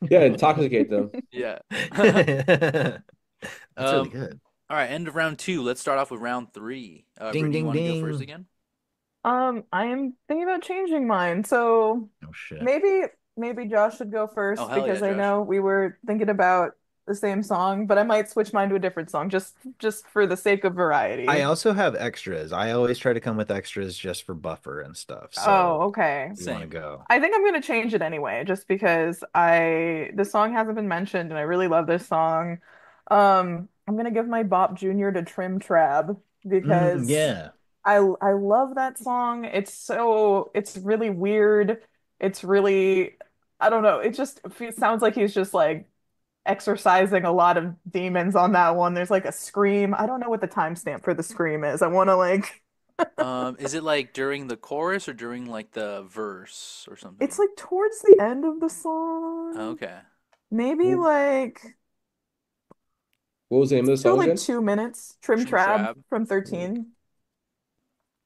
D: Yeah, intoxicate them.
A: Yeah.
B: That's really
A: Um,
B: good.
A: all right, end of round two. Let's start off with round three.
B: Ding
A: Brittany, you
B: ding
A: want to go first
B: ding.
A: again?
C: I am thinking about changing mine. So
B: Oh shit.
C: maybe Josh should go
A: Oh,
C: first
A: hell yeah,
C: because I
A: Josh.
C: know we were thinking about the same song, but I might switch mine to a different song just for the sake of
B: I
C: variety.
B: also have extras. I always try to come with extras just for buffer and stuff. So
C: Oh, okay.
B: you want to
A: Same.
B: go.
C: I think I'm gonna change it anyway, just because the song hasn't been mentioned and I really love this song. I'm gonna give my Bop Jr. to Trim Trab because
B: Yeah.
C: I love that song. It's really weird. It's really I don't know. Sounds like he's just like exorcising a lot of demons on that one. There's like a scream. I don't know what the timestamp for the scream is. I want to like
A: Is it like during the chorus or during like the verse or
C: it's
A: something?
C: like towards the end of the song.
A: Okay.
C: Maybe
D: What
C: like
D: was the name of the
C: still
D: song
C: like
D: again?
C: 2 minutes. Trim
A: Trim
C: Trab
A: Trab.
C: from 13.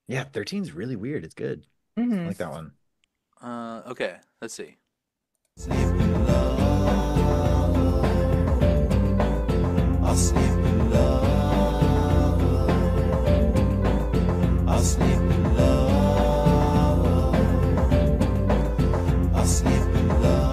B: Yeah, 13's really weird. It's good. I
C: Hmm.
B: like that one.
A: Okay. Let's see.
E: I'll sleep in love. I'll sleep in love. I'll sleep in love.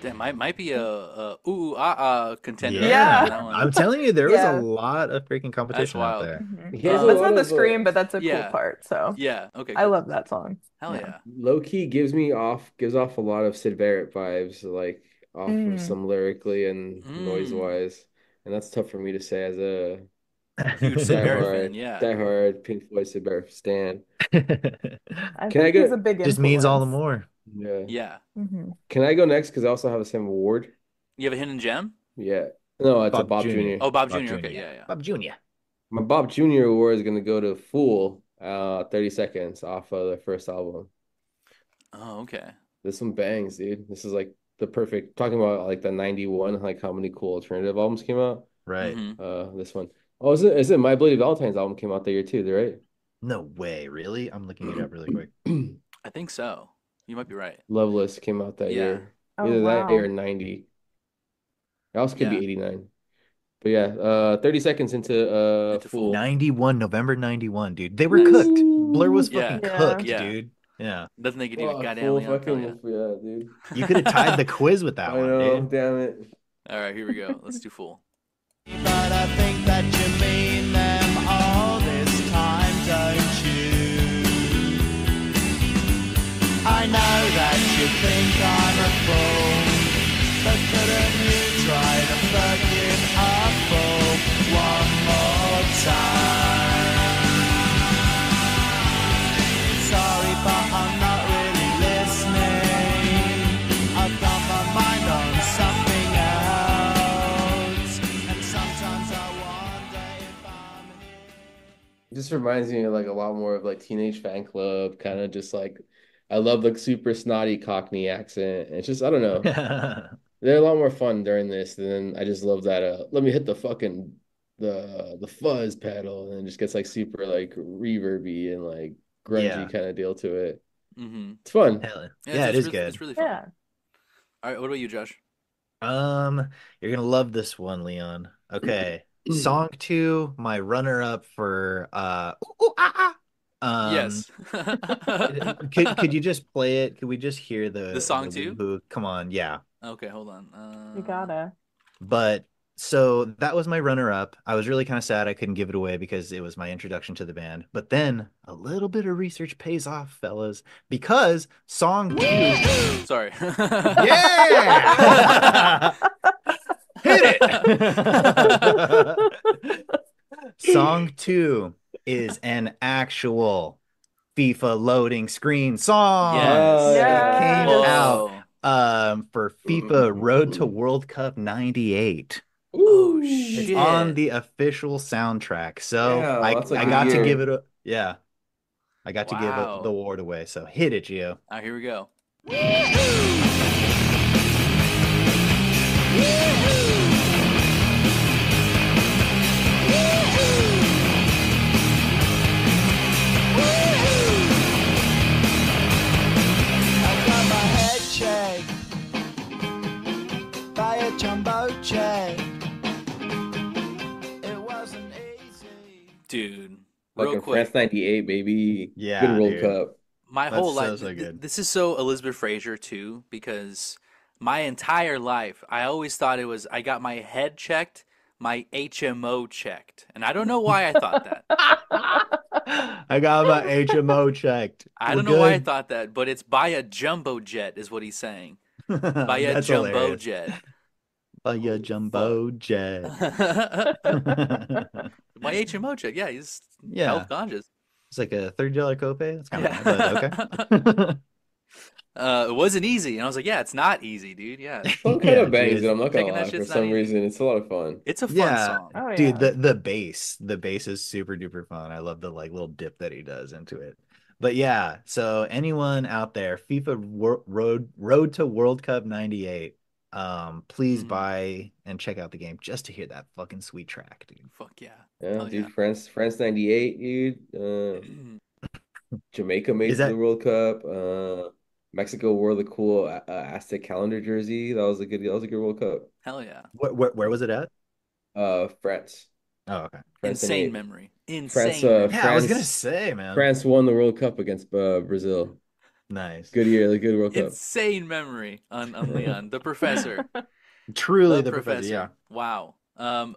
A: That might be a ooh ah contender.
B: Yeah.
A: That one.
B: I'm telling you, there was a
C: Yeah.
B: lot of freaking
A: That's
B: competition out
A: wild.
B: there.
D: He has a
C: That's
D: lot
C: not the
D: of
C: scream, but that's a cool
A: Yeah.
C: part. So
A: Yeah. Okay.
C: I
A: Cool.
C: love that song.
A: Hell
C: Yeah.
A: yeah.
D: low key gives off a lot of Sid Barrett vibes, like off of
C: Mm.
D: some lyrically and noise
A: Mm.
D: wise, and that's tough for me to say as a
A: Huge Sid Barrett fan. Yeah.
D: diehard Pink Floyd Sid Barrett stan.
C: I
D: Can I
C: think he's
D: go?
C: a big
B: Just means all the
C: influence.
B: more.
D: Yeah.
A: Yeah.
C: Hmm.
D: Can I go next? Because I also have the same award.
A: You have a hidden gem?
D: Yeah. No, it's a
B: Bob
D: Bob
B: Jr.
D: Jr.
A: Oh, Bob
B: Bob
A: Jr.
B: Jr.
A: Okay. Yeah. Yeah.
B: Bob Jr.
D: My Bob Jr. award is gonna go to Fool, 30 seconds off of the first album.
A: Oh, okay.
D: This one bangs, dude. This is like the perfect talking about like the 91, like how many cool alternative albums came out.
B: Right.
A: Hmm.
D: This one. Oh, is it My Bloody Valentine's album came out that year too, right?
B: No way, really? I'm looking it up really quick.
A: I think so. You might be right.
D: Loveless came out that
A: Yeah.
D: year.
C: Oh,
D: Either that year
C: wow.
D: or 90. It also could be
A: Yeah.
D: 89. But yeah, 30 seconds into
A: Into
D: Fool.
A: Fool.
B: 91, November 91, dude. They were
A: Nice.
B: cooked. Blur was
A: Yeah.
B: fucking
C: Yeah.
B: cooked,
A: Yeah.
B: dude. Yeah.
A: Nothing they could do.
D: Fuck,
A: Goddamn,
D: Fool
A: Leon. Hell
D: fucking
A: yeah.
D: yeah, dude.
B: You could have tied the quiz with that
D: I
B: one,
D: know,
B: dude.
D: damn it.
A: All right, here we go. Let's do Fool.
E: But I think that you mean them all this time, don't you? I know that you think I'm a fool, but couldn't you try to forgive a fool one more time? Sorry, but I'm not really listening. I've got my mind on something else, and sometimes I wonder if I'm here.
D: just reminds me of like a lot more of like Teenage Fan Club, kind of just like I love the super snotty Cockney accent. It's just I don't know. They're a lot more fun during this. And then I just love that let me hit the fucking the fuzz pedal and it just gets like super like reverby and like grungy
B: Yeah.
D: kind of deal to it.
A: Mm-hmm.
D: It's fun.
B: Hell
A: Yeah,
B: yeah, it is
A: really,
B: good.
A: it's really fun.
C: Yeah.
A: All right, what about you, Josh?
B: You're gonna love this one, Leon. Okay. Song two, my runner-up for ooh, ooh, ah, ah.
A: Yes.
B: Could you just play it? Could we just hear
A: The
B: the
A: song too?
B: woo-hoo? Come on, yeah.
A: Okay, hold on.
C: You gotta.
B: But so that was my runner-up. I was really kind of sad I couldn't give it away because it was my introduction to the band. But then a little bit of research pays off, fellas, because song two,
A: Sorry.
B: yeah, hit it. Song two is an actual FIFA loading screen song.
A: Yes.
B: It came
C: Yes.
B: out for FIFA Road to World Cup 98.
A: Oh
B: It's on
A: shit.
B: the official soundtrack. So
D: Yeah, that's a
B: I
D: good
B: got to give
D: year.
B: it a yeah. I got to give the
A: Wow.
B: award away. So hit it, Gio.
A: All right, here we go.
E: I got my head checked by a jumbo jet. It wasn't easy.
A: Dude, real
D: Fucking
A: quick.
D: France 98, baby.
B: Yeah,
D: Good World
B: dude.
D: Cup.
A: My
B: That's
A: whole
B: so,
A: life,
B: so good.
A: this is so Elizabeth Fraser too, because my entire life, I always thought it was I got my head checked, my HMO checked, and I don't know why I thought that.
B: I got my HMO checked.
A: I
B: We're
A: don't know why I
B: good.
A: thought that, but it's by a jumbo jet, is what he's saying. By a
B: That's
A: jumbo
B: hilarious.
A: jet.
B: By a
A: Holy
B: jumbo
A: fuck.
B: jet.
A: My HMO check, yeah, he's
B: Yeah.
A: health conscious.
B: It's like a $30 copay. That's kind of
A: Yeah.
B: bad, but okay.
A: It wasn't easy, and I was like, yeah, it's not easy, dude. Yeah,
D: Song kind
B: Yeah,
D: of bangs it,
B: dude.
D: I'm not gonna
A: checking that
D: lie. For
A: shit's not
D: some
A: easy.
D: reason, it's a lot of fun.
A: It's a fun
B: Yeah,
A: song.
C: Oh
B: dude,
C: yeah.
B: the bass is super duper fun. I love the like little dip that he does into it. But yeah, so anyone out there, Road to World Cup 98, please
A: Mhm.
B: buy and check out the game just to hear that fucking sweet track, dude.
A: Fuck yeah.
D: Yeah,
A: Hell
D: dude,
A: yeah.
D: France 98, dude. Jamaica made
B: Is
D: to the
B: that
D: World Cup. Mexico wore the cool Aztec calendar jersey. That was a good World Cup.
A: Hell yeah.
B: where was it at?
D: France.
B: Oh, okay.
D: France
A: Insane
D: 98.
A: memory.
D: France
A: Insane memory.
B: Yeah, I was gonna
D: France
B: say, man.
D: France won the World Cup against Brazil.
B: Nice.
D: Good year, the good World Cup.
A: Insane memory on
D: Yeah.
A: Leon, the professor.
B: Truly
A: The
B: the professor, yeah.
A: professor. Wow.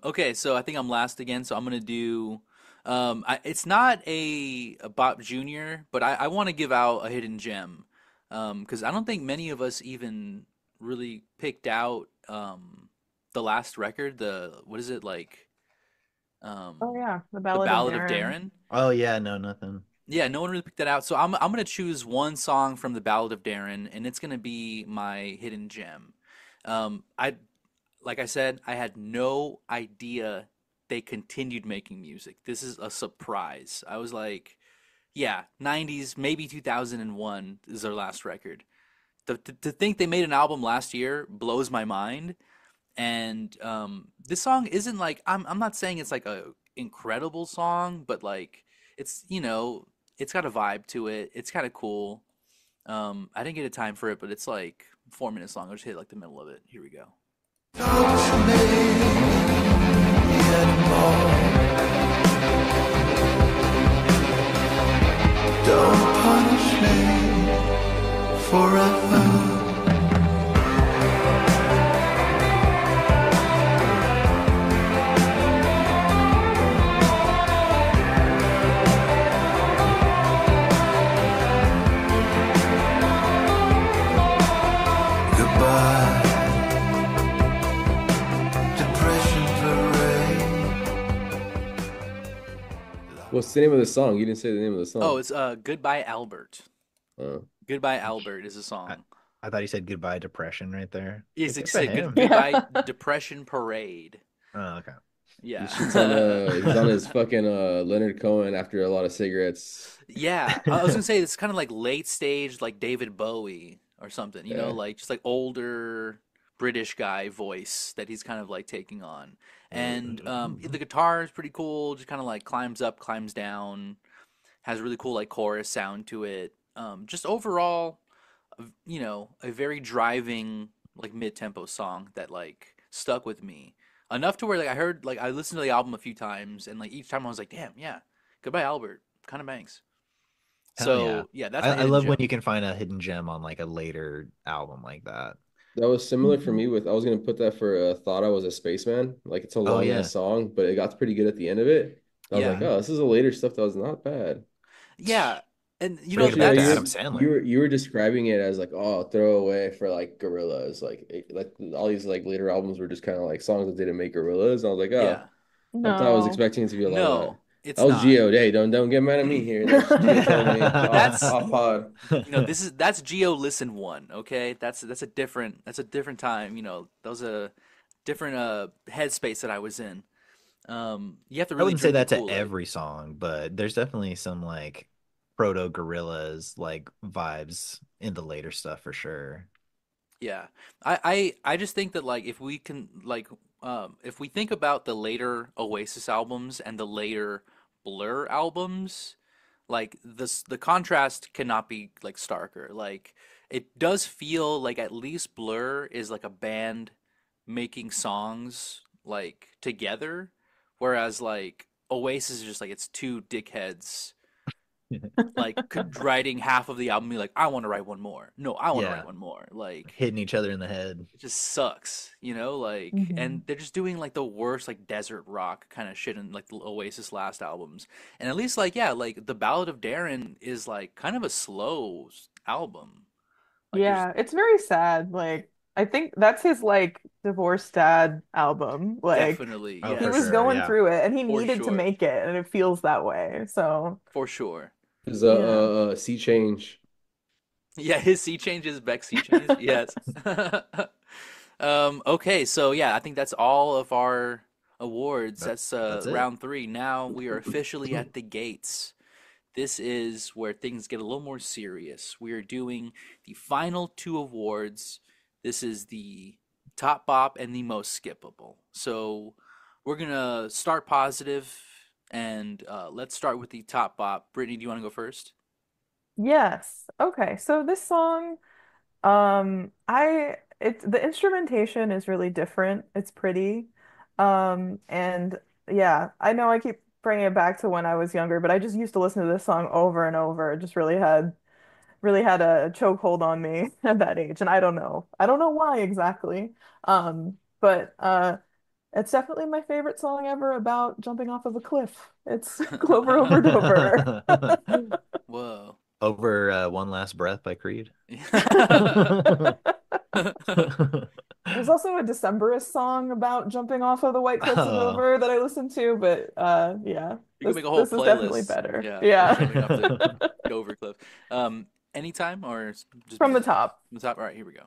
A: Okay, so I think I'm last again, so I'm gonna do it's not a Bop Junior, but I want to give out a hidden gem. Because I don't think many of us even really picked out the last record, the what is it like
C: Oh yeah. The
A: the
C: Ballad of
A: Ballad of
C: Darren.
A: Darren?
B: Oh yeah, no, nothing.
A: Yeah, no one really picked that out. So I'm gonna choose one song from the Ballad of Darren, and it's gonna be my hidden gem. I like I said, I had no idea they continued making music. This is a surprise. I was like, yeah, 90s, maybe 2001 is their last record. To think they made an album last year blows my mind. And this song isn't like I'm not saying it's like a incredible song, but like it's it's got a vibe to it. It's kind of cool. I didn't get a time for it, but it's like 4 minutes long. I'll just hit like the middle of it. Here we go.
E: Touch me anymore. Don't punish me forever. Goodbye, depression parade.
D: What's the name of the song? You didn't say the name of the
A: Oh,
D: song.
A: it's Goodbye Albert.
D: Oh.
A: Goodbye Albert is a
B: I,
A: song.
B: I thought he said goodbye depression right there.
A: He's
B: Good
A: like
B: for
A: said
B: him.
A: Goodbye Depression Parade.
B: Oh, okay.
D: He
A: Yeah.
D: shits on he's on his fucking Leonard Cohen after a lot of cigarettes.
A: Yeah, I was gonna say it's kind of like late stage, like David Bowie or something,
D: Yeah.
A: like just like older British guy voice that he's kind of like taking on. And the guitar is pretty cool, just kind of like climbs up, climbs down, has a really cool like chorus sound to it. Just overall, a very driving like mid-tempo song that like stuck with me enough to where like I listened to the album a few times and like each time I was like, damn, yeah, Goodbye Albert, kind of bangs.
B: Hell yeah.
A: So yeah, that's my
B: I
A: hidden
B: love when
A: gem.
B: you can find a hidden gem on like a later album like that.
D: That was similar for
C: Mhm.
D: me with I was gonna put that for Thought I Was a Spaceman. Like it's a
B: Oh
D: long
B: yeah.
D: ass song, but it got pretty good at the end of it. I was like,
A: Yeah,
B: Hmm.
D: oh, this is a later stuff that was not bad.
A: yeah, and
B: Bring it
D: Especially how
B: back to Adam
A: that's
B: Sandler.
D: you were describing it as like, oh, throwaway for like Gorillas. Like all these like later albums were just kind of like songs that didn't make Gorillas. And I was like, oh,
A: yeah.
D: I thought I was
C: No.
D: expecting it to be a lot of that.
A: No,
D: That
A: it's
D: was
A: not.
D: Geo. Hey, don't get mad at me here. That's Geo telling me
A: That's
D: off pod.
A: that's Geo Listen One. Okay, that's a different time. That was a different headspace that I was in. You have to
B: I
A: really
B: wouldn't say
A: drink the
B: that to
A: Kool-Aid.
B: every song, but there's definitely some like proto gorillas like vibes in the later stuff for sure.
A: Yeah. I just think that like if we think about the later Oasis albums and the later Blur albums, like the contrast cannot be like starker. Like it does feel like at least Blur is like a band making songs like together, whereas like Oasis is just like it's two dickheads like writing half of the album, be like, I want to write one more. No, I want to write
B: Yeah,
A: one more. Like
B: hitting each other in the head.
A: it just sucks, and
C: Mhm.
A: they're just doing like the worst like desert rock kind of shit in like the Oasis last albums. And at least like yeah, like the Ballad of Darren is like kind of a slow album. Like there's
C: Yeah, it's very sad. Like, I think that's his like divorced dad album. Like,
A: definitely
B: Oh,
C: he
B: for
C: was
A: yes,
B: sure.
C: going
B: Yeah.
C: through it and he
A: for
C: needed to
A: sure.
C: make it, and it feels that way. So,
A: For sure.
D: Is
C: yeah.
D: a sea change.
A: Yeah, his sea changes, Beck's sea change. Yes. Okay, so yeah, I think that's all of our awards.
B: That,
A: That's
B: that's it.
A: round three. Now we are officially at the gates. This is where things get a little more serious. We are doing the final two awards. This is the top bop and the most skippable. So we're gonna start positive, and let's start with the top bop. Brittany, do you want to go first?
C: Yes. Okay. So this song, the instrumentation is really different. It's pretty. And yeah, I know I keep bringing it back to when I was younger, but I just used to listen to this song over and over. It just really had a chokehold on me at that age, and I don't know. I don't know why exactly. But it's definitely my favorite song ever about jumping off of a cliff. It's Clover Over Dover.
A: Whoa.
B: Over One Last Breath by Creed.
C: There's also a Decemberist song about jumping off of the White Cliffs of
B: Oh,
C: Dover that I listened to, but yeah,
A: You can
C: this
A: make a whole
C: this is definitely
A: playlist,
C: better.
A: yeah, of
C: Yeah.
A: jumping off the Dover cliff. Anytime or just
C: From the top.
A: from the top? All right, here we go.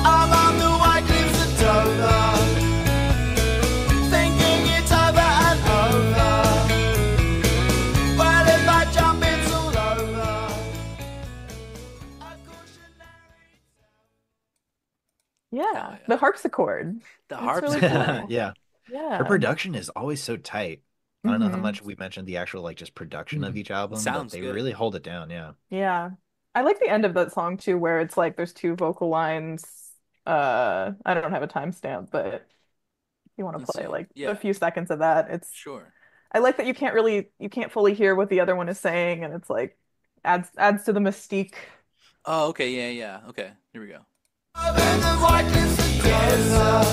E: I'm on the white cliffs of Dover, thinking it's over and over. Well, if I jump, it's all over. A cautionary.
A: Hell
C: Yeah.
A: yeah,
C: The harpsichord.
A: the
C: It's really cool.
A: harpsichord.
B: yeah. Her
C: Yeah.
B: production is always so tight. I don't know how
C: Hmm.
B: much we mentioned the actual like just production of each
A: It
B: album, but
A: sounds
B: they
A: good.
B: really hold it down. Yeah.
C: Yeah. I like the end of that song too, where it's like there's two vocal lines. I don't have a timestamp, but if you want to
A: Let's
C: play
A: see.
C: like a
A: Yeah,
C: few seconds of that,
A: sure.
C: I like that you can't fully hear what the other one is saying, and it's like adds to the mystique.
A: Oh, okay, yeah, yeah. Okay, here we go.
E: Then the whiteness of desert.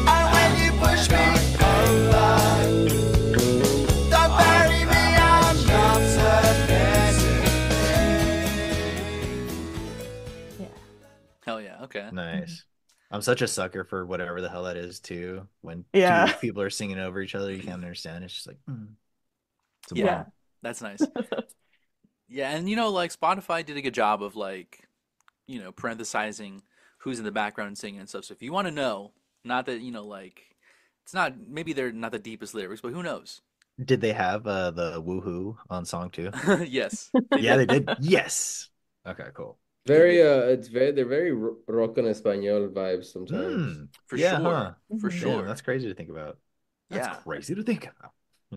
E: And when you push me over, don't bury me, I'm not
C: Yeah.
A: Hell yeah. Okay.
B: Nice. I'm such a sucker for whatever the hell that is too. When
C: Yeah.
B: two people are singing over each other, you can't understand. It's just like, it's a
A: Yeah,
B: bomb.
A: that's nice. Yeah, and like Spotify did a good job of like, parenthesizing who's in the background singing and stuff. So if you want to know, not that, like it's not maybe they're not the deepest lyrics, but who knows?
B: Did they have the woohoo on song too?
A: Yes.
B: Yeah, they did. Yes. Okay, cool.
D: Very they're very rock en español vibes sometimes.
A: For
B: Yeah,
A: sure.
B: huh?
A: For
C: Mhm.
A: sure.
B: Damn, that's crazy to think about. That's
A: Yeah.
B: crazy to think about.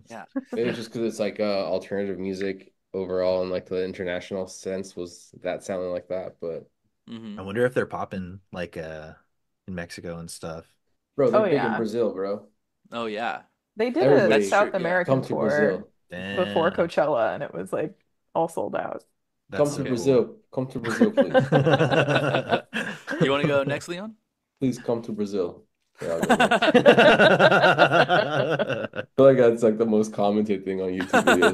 A: Yeah.
D: Maybe it's just because it's like alternative music overall, and like the international sense was that sounding like that. But
A: Hmm.
B: I wonder if they're popping like in Mexico and stuff.
D: bro, they're
C: Oh,
D: big in
C: yeah.
D: Brazil, bro.
A: Oh yeah.
C: They did
D: Everybody-
C: a
A: That's
C: South
A: true, yeah.
C: American
D: Come to
C: tour
D: Brazil.
C: before
B: Damn,
C: Coachella, and it was like all sold out.
B: that's
D: Come
B: so
D: to
A: Okay.
D: Brazil. Come to Brazil, please.
A: You want to go next, Leon?
D: Please come to Brazil. Yeah, I'll go next. I feel like that's like the most commented thing on YouTube videos.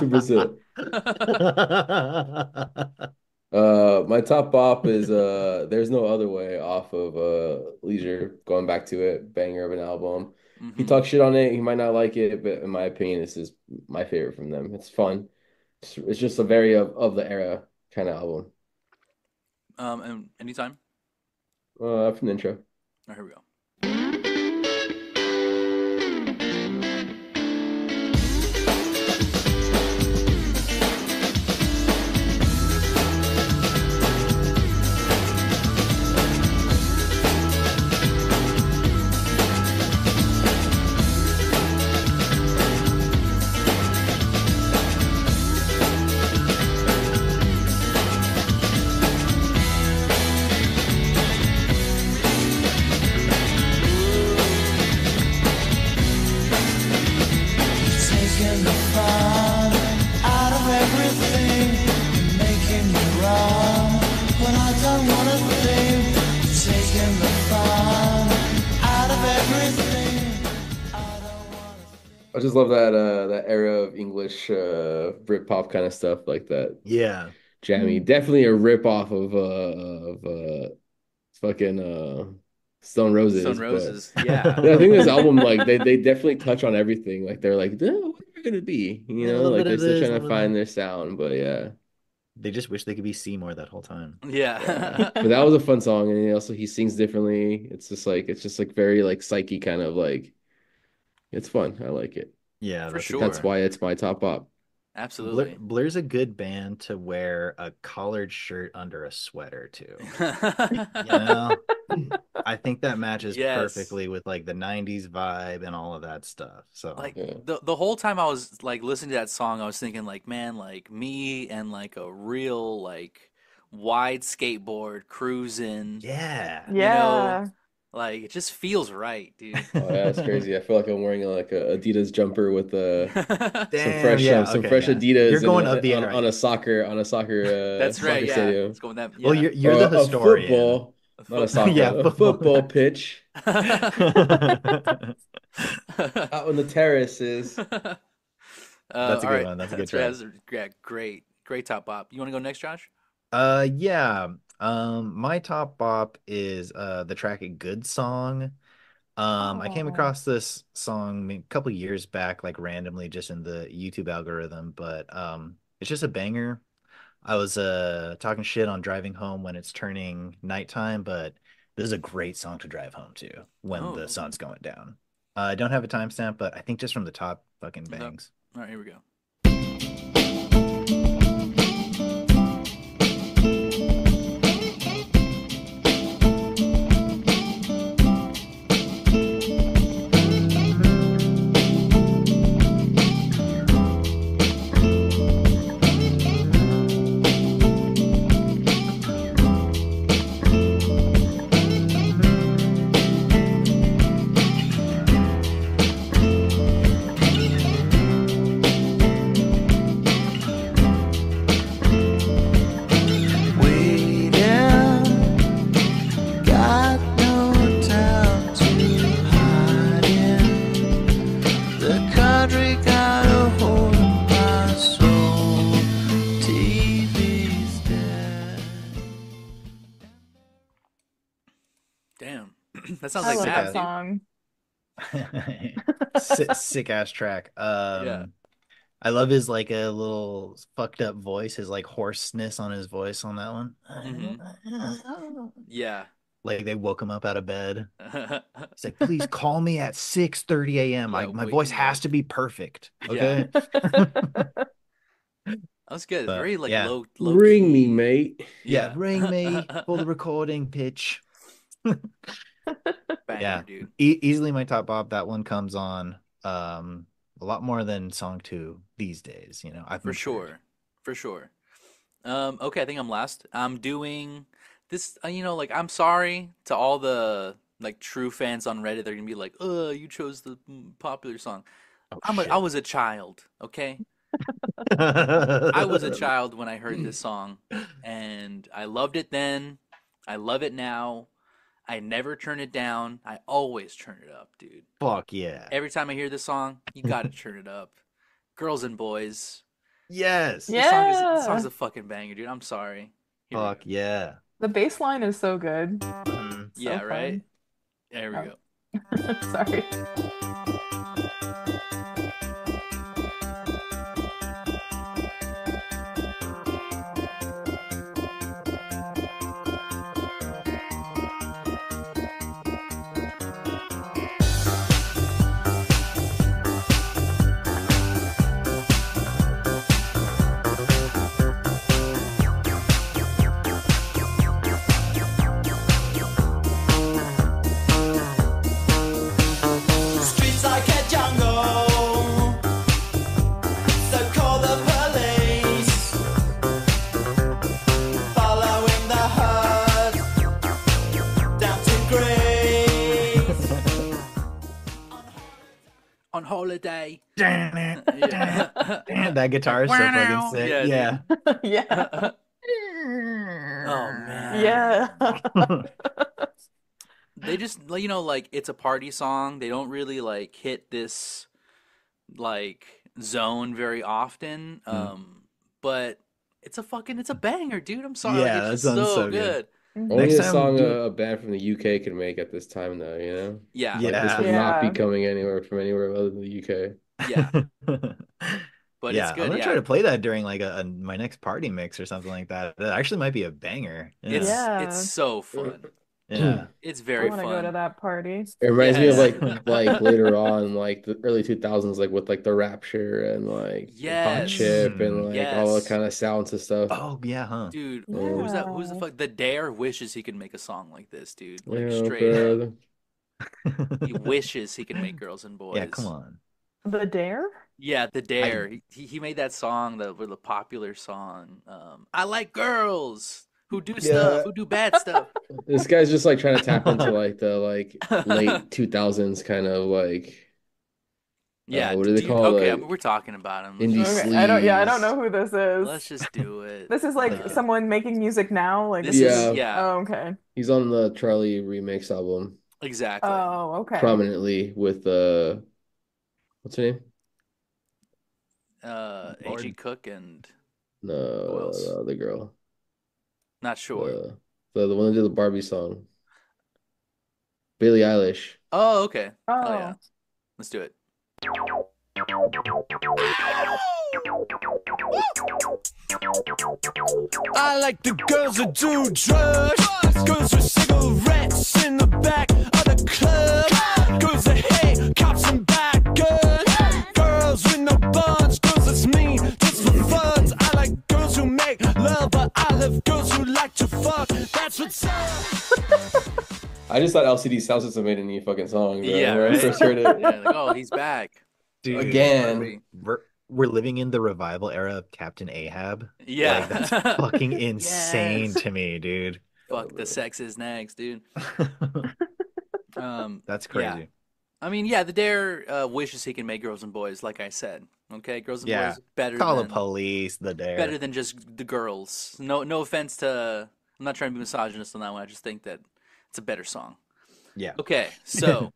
D: To Brazil. My top bop is There's No Other Way off of Leisure. Going back to it, banger of an album. He
A: Mhm.
D: talks shit on it. He might not like it, but in my opinion, this is my favorite from them. It's fun. It's just a very of the era kind of album.
A: And anytime.
D: From the intro.
A: Oh, here we go.
E: taking the fun out of everything, making me wrong when I don't want to think. Taking the fun out of everything.
D: I just love that era of English Britpop kind of stuff like that.
B: Yeah.
D: Jammy. Definitely a rip off of fucking Stone Roses.
A: Stone
D: but-
A: Roses. Yeah.
D: Yeah, I think this album, like they definitely touch on everything. Like they're like, "Oh, what are we gonna be?" You
B: Yeah, a
D: know,
B: little
D: like
B: bit
D: they're
B: of
D: still
B: this, a
D: trying to
B: little
D: find
B: bit.
D: their sound. But yeah,
B: They just wish they could be Seymour that whole time.
A: Yeah.
D: but that was a fun song, and he sings differently. It's just like very like psyche kind of like. It's fun. I like it.
B: Yeah,
A: For
B: that's
A: sure.
D: That's why it's my top bop.
A: Absolutely.
B: Blur's a good band to wear a collared shirt under a sweater too. You know? I think that matches
A: Yes.
B: perfectly with like the 90s vibe and all of that stuff. So
A: Like
D: Yeah.
A: the whole time I was like listening to that song, I was thinking like, man, like me and like a real like wide skateboard cruising.
B: yeah.
C: Yeah.
A: Like it just feels right, dude.
D: Oh yeah, it's crazy. I feel like I'm wearing like a Adidas jumper with
B: Damn, yeah,
D: some
B: okay,
D: fresh
B: yeah.
D: Adidas
B: You're going
D: and
B: up the
D: on,
B: air.
D: on a soccer
A: That's right,
D: soccer
A: yeah.
D: stadium.
A: Let's go with that.
B: Well,
A: Yeah.
B: you're the
D: A
B: historian.
D: football, not a soccer,
B: Yeah,
D: a
B: football.
D: football pitch out on the terraces.
B: That's a
A: all
B: good
A: right.
B: one. That's a good
A: That's
B: track.
A: great top bop. You want to go next, Josh?
B: Yeah. My top bop is the track A Good Song. I came
C: Oh.
B: across this song a couple years back, like randomly just in the YouTube algorithm, but it's just a banger. I was talking shit on driving home when it's turning nighttime, but this is a great song to drive home to when
A: Oh.
B: the sun's going down. I don't have a timestamp, but I think just from the top fucking
A: Okay.
B: bangs.
A: All right, here we go. That sounds
C: I
A: like
C: love
B: Sick
C: that
A: math,
B: ass,
A: dude.
C: song.
B: sick ass track.
A: Yeah.
B: I love his like a little fucked up voice, his like hoarseness on his voice on that
A: Hmm.
B: one.
A: Yeah.
B: Like they woke him up out of bed. He's like, please call me at 6:30 a.m.
A: Yeah,
B: My
A: wake
B: voice
A: me
B: has
A: up.
B: to be perfect.
A: Yeah.
B: Okay.
A: That was good. It's
B: But
A: very like
B: yeah.
A: low
D: Ring me,
A: key.
D: mate.
B: Yeah.
A: Yeah.
B: Ring me for the recording pitch.
A: Banger,
B: Yeah.
A: dude.
B: Easily my top Bob. That one comes on a lot more than song two these days. I've
A: For
B: matured.
A: sure. For sure. Okay, I think I'm last. I'm doing this, like I'm sorry to all the like true fans on Reddit. They're gonna be like, you chose the popular song."
B: Oh
A: I
B: shit.
A: was a child, okay? I was a child when I heard this song, and I loved it then. I love it now. I never turn it down. I always turn it up, dude.
B: Fuck yeah.
A: Every time I hear this song, you gotta turn it up. Girls and boys.
B: Yes.
A: This song's
C: Yeah.
A: a fucking banger, dude. I'm sorry. Here we go.
B: Fuck yeah.
C: The bass line is so good.
B: Mhm.
C: So
A: Yeah, right?
C: fun.
A: There we
C: Oh,
A: go.
C: sorry.
E: Streets like a jungle, so call the police. Following the herd down to Greece.
A: On holiday.
B: Damn,
A: Yeah.
B: that guitar is so fucking
A: Wow.
B: sick.
A: Yeah,
B: Yeah.
C: Yeah.
A: Oh man.
C: Yeah.
A: They just like it's a party song. They don't really like hit this like zone very often. But it's a banger, dude. I'm sorry. Like
B: Yeah,
A: it's
B: that
A: just
B: sounds
A: so
B: so good.
A: good.
D: Only
B: Next
D: a
C: Mhm.
B: time,
D: song
B: do
D: a band from the UK can make at this time, though, you know?
A: Yeah.
D: Like this
B: yeah.
D: would not be
C: Yeah.
D: coming anywhere from anywhere other than the UK.
A: Yeah. But it's
B: Yeah, I'm
A: good.
B: gonna try
A: Yeah.
B: to play that during like my next party mix or something like that. That actually might be a banger. Yeah.
A: It's
C: Yeah.
A: so fun.
B: Yeah.
A: It's
C: I
A: very
C: want to go to
A: fun.
C: that party.
D: It reminds me of
A: Yes.
D: like later on, like the early 2000s, like with like the Rapture and like Hot
A: Yes.
D: Chip and
B: Mm.
D: like all the
A: Yes.
D: kind of sounds and stuff.
B: Oh yeah, huh?
A: Dude, who's that? Who's the
C: Yeah.
A: fuck? The Dare wishes he could make a song like this, dude. Like
D: Yeah,
A: straight up.
D: but
A: He wishes he could make Girls and
B: Yeah, come
A: Boys.
B: on.
C: The Dare?
A: Yeah, the
B: I
A: Dare. He made that song, the popular song. I like girls who do stuff,
D: yeah,
A: who do bad stuff.
D: this guy's just like trying to tap into like the like late 2000s kind of like
A: Yeah,
D: what do they
A: do you?
D: call
A: Okay,
D: it?
A: we're talking about him.
D: Indie
C: Okay. I don't
D: sleaze.
C: know who this
A: Let's
C: is.
A: just do it.
C: This is like
B: like
C: someone making music now. Like
A: This
C: this
A: is
C: is
D: Yeah,
A: yeah,
C: oh, okay.
D: he's on the Charlie remix album
A: exactly.
C: Oh, okay.
D: prominently with what's her name?
A: A.G.
B: Lord.
A: Cook and
D: No,
A: who else?
D: the other girl.
A: Not sure.
D: The one that did the Barbie song. Billie Eilish.
A: Oh, okay. Hell yeah.
C: Oh.
A: Let's do it.
E: I like the girls that do drugs, girls with cigarettes in the back of the club, girls that hate cops and bad guns, girls with no buns, girls that's mean just for fun. I like girls who make love, but I love girls who like to fuck. That's what's up.
D: I just thought LCD Sound System made a new fucking song, bro.
A: Yeah,
D: When I
A: right?
D: first heard it.
A: Yeah, like, oh, he's back.
B: dude,
D: Again.
B: we're living in the revival era of Captain Ahab.
A: Yeah.
B: Like that's fucking insane
A: Yes.
B: to me, dude.
A: Fuck, the sex is next, dude.
B: That's
A: Yeah.
B: crazy.
A: I mean, yeah, the Dare wishes he can make Girls and Boys, like I said. Okay, Girls and
B: Yeah.
A: Boys better
B: Call the
A: than
B: police, the Dare.
A: better than just the girls. No offense to. I'm not trying to be misogynist on that one. I just think that it's a better song.
B: Yeah.
A: Okay, so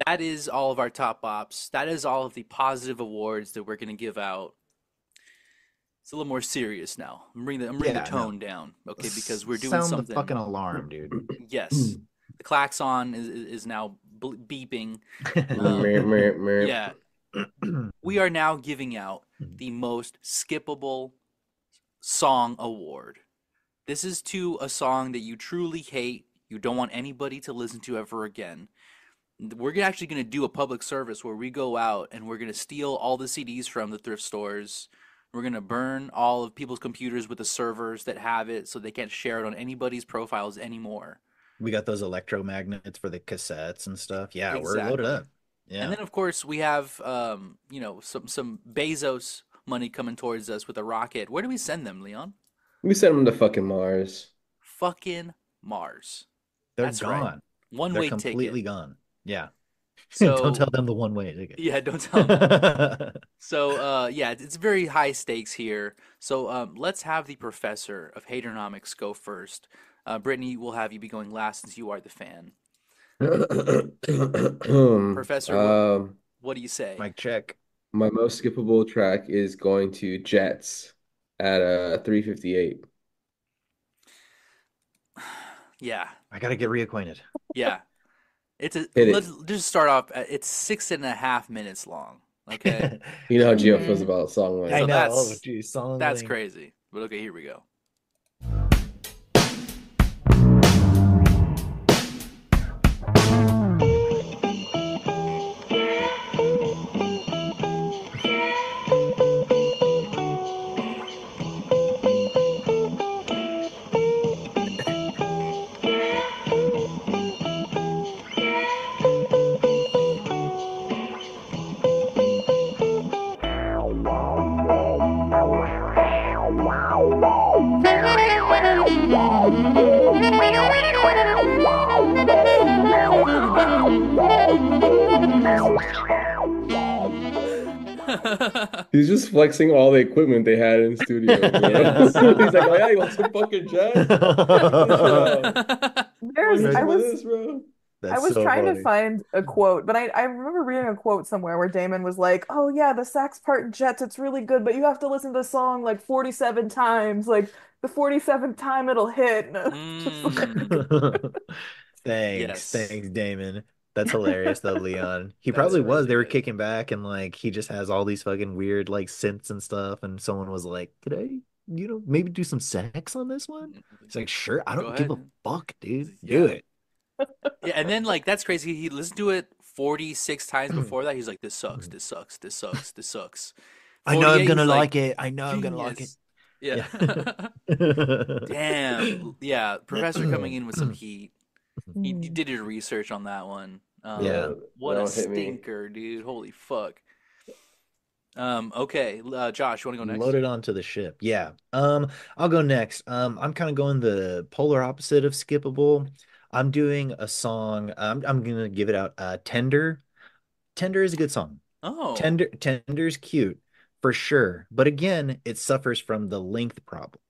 A: that is all of our top bops. That is all of the positive awards that we're going to give out. It's a little more serious now. I'm bringing the
B: Yeah,
A: tone down, okay, because we're doing
B: Sound
A: something.
B: the fucking alarm, dude.
A: Yes. The klaxon is now beeping. Yeah. We are now giving out the most skippable song award. This is to a song that you truly hate, you don't want anybody to listen to ever again. We're actually going to do a public service where we go out and we're going to steal all the CDs from the thrift stores. We're going to burn all of people's computers with the servers that have it so they can't share it on anybody's profiles anymore.
B: We got those electromagnets for the cassettes and stuff. Yeah,
A: Exactly.
B: We're loaded up. Yeah.
A: And then of course we have some Bezos money coming towards us with a rocket. Where do we send them, Leon?
D: We send them to fucking Mars.
A: Fucking Mars.
B: They're gone.
A: Right. One-way ticket.
B: They're completely gone. Yeah.
A: So
B: don't tell them the one-way ticket.
A: Yeah, don't tell them. So yeah, it's very high stakes here. So let's have the professor of Haternomics go first. Brittany, we'll have you be going last since you are the fan. Professor, what do you say?
B: Mic check.
D: My most skippable track is going to Jets at 3:58.
A: Yeah.
B: I gotta get reacquainted.
A: Yeah. Let's just start off. It's 6.5 minutes long. Okay.
D: You know how Gio feels about song length.
B: I know.
A: That's crazy. But okay, here we go.
D: He's just flexing all the equipment they had in studio. Yes. He's like, oh yeah, you want some fucking Jets?
C: I was trying to find a quote, but I remember reading a quote somewhere where Damon was like, "Oh yeah, the sax part in Jets, it's really good, but you have to listen to the song like 47 times. Like the 47th time it'll hit."
B: Thanks, Damon. That's hilarious though, Leon. He probably was. They were kicking back and like he just has all these fucking weird like synths and stuff. And someone was like, "Could I, maybe do some sax on this one?" He's like, "Sure, I don't give a fuck, dude. Do it."
A: Yeah, and then like that's crazy. He listened to it 46 times before that. He's like, "This sucks. This sucks. This sucks. This sucks."
B: I know I'm gonna like it. I know I'm gonna like it.
A: Yeah. Damn. Yeah. Professor coming in with some heat. He did his research on that one.
B: Yeah.
A: What a stinker, dude. Holy fuck. Okay. Josh, you want to go next?
B: Load it onto the ship. Yeah. I'll go next. I'm kind of going the polar opposite of skippable. I'm doing a song. I'm gonna give it out. Tender. Tender is a good song.
A: Oh.
B: Tender's cute for sure. But again, it suffers from the length problem.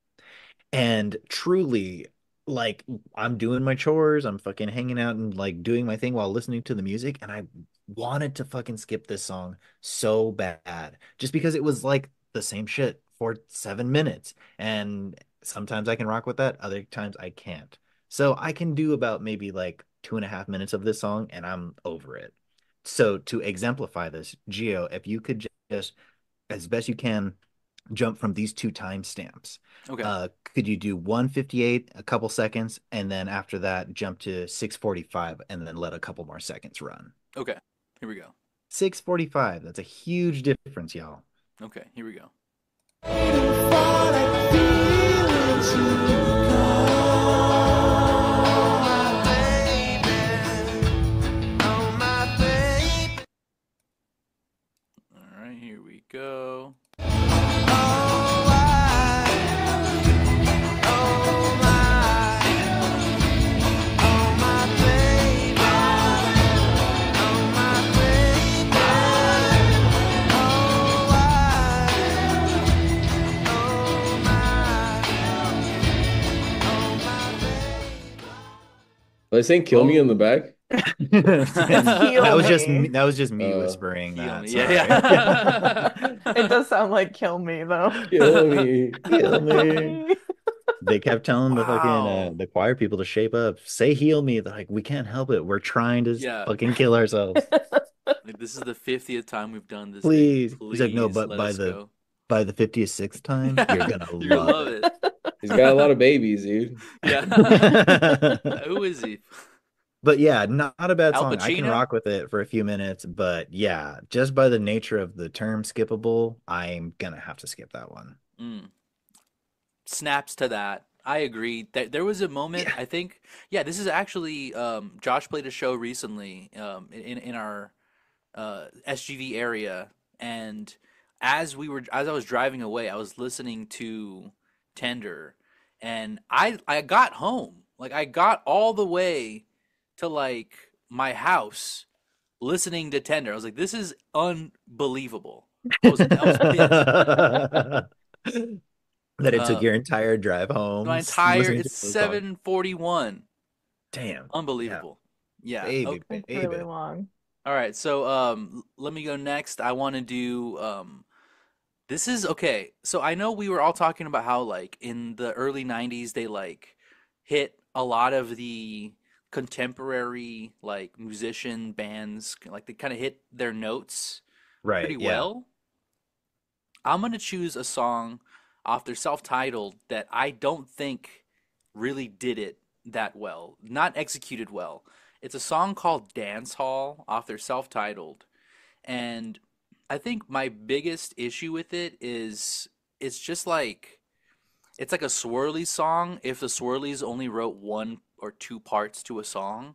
B: And truly, like I'm doing my chores, I'm fucking hanging out and like doing my thing while listening to the music, and I wanted to fucking skip this song so bad just because it was like the same shit for 7 minutes. And sometimes I can rock with that, other times I can't. So I can do about maybe like 2.5 minutes of this song and I'm over it. So to exemplify this, Gio, if you could just, as best you can, jump from these two timestamps.
A: Okay.
B: Could you do 1:58, a couple seconds, and then after that jump to 6:45 and then let a couple more seconds run?
A: Okay. Here we go.
B: 6:45. That's a huge difference, y'all.
A: Okay. Here we go. All right. Here we go.
D: Are they saying "kill me" in the back?
B: that was just me whispering that.
A: Yeah.
C: It does sound like "kill me" though.
D: Kill me, kill me.
B: They kept telling the fucking
A: Wow.
B: the choir people to shape up. Say heal me. They're like, we can't help it. We're trying to
A: Yeah.
B: fucking kill ourselves.
A: Like this is the 50th time we've done this, dude.
B: Please. He's like, no,
A: Please
B: but
A: let us go.
B: by the 56th time, you're
A: Yeah,
B: gonna
A: you're gonna
B: love
A: love
B: it.
A: it.
D: He's got a lot of babies, dude.
A: Yeah. Who is he?
B: But yeah, not a bad
A: Al
B: song. I can
A: Pacino?
B: rock with it for a few minutes, but yeah, just by the nature of the term skippable, I'm gonna have to skip that one.
A: Mm. Snaps to that. I agree. There was a moment,
B: Yeah.
A: I think, yeah, this is actually Josh played a show recently in our SGV area, and as I was driving away, I was listening to Tender, and I got home, like I got all the way to like my house listening to Tender. I was like, this is unbelievable. I was pissed.
B: That it took
A: Uh,
B: your entire drive home
A: my entire
B: listening to
A: it's
B: the song.
A: 7:41.
B: Damn. Yeah.
A: Unbelievable. Yeah.
B: Baby,
A: Okay.
C: That's really
B: baby.
C: long.
A: All right. So let me go next. I want to do this is okay. So I know we were all talking about how like in the early 90s they like hit a lot of the contemporary like musician bands like they kind of hit their notes
B: Right.
A: pretty
B: Yeah.
A: well. I'm going to choose a song off their self-titled that I don't think really did it that well, not executed well. It's a song called Dance Hall off their self-titled. And I think my biggest issue with it is it's just like it's like a swirly song if the swirlies only wrote one or two parts to a song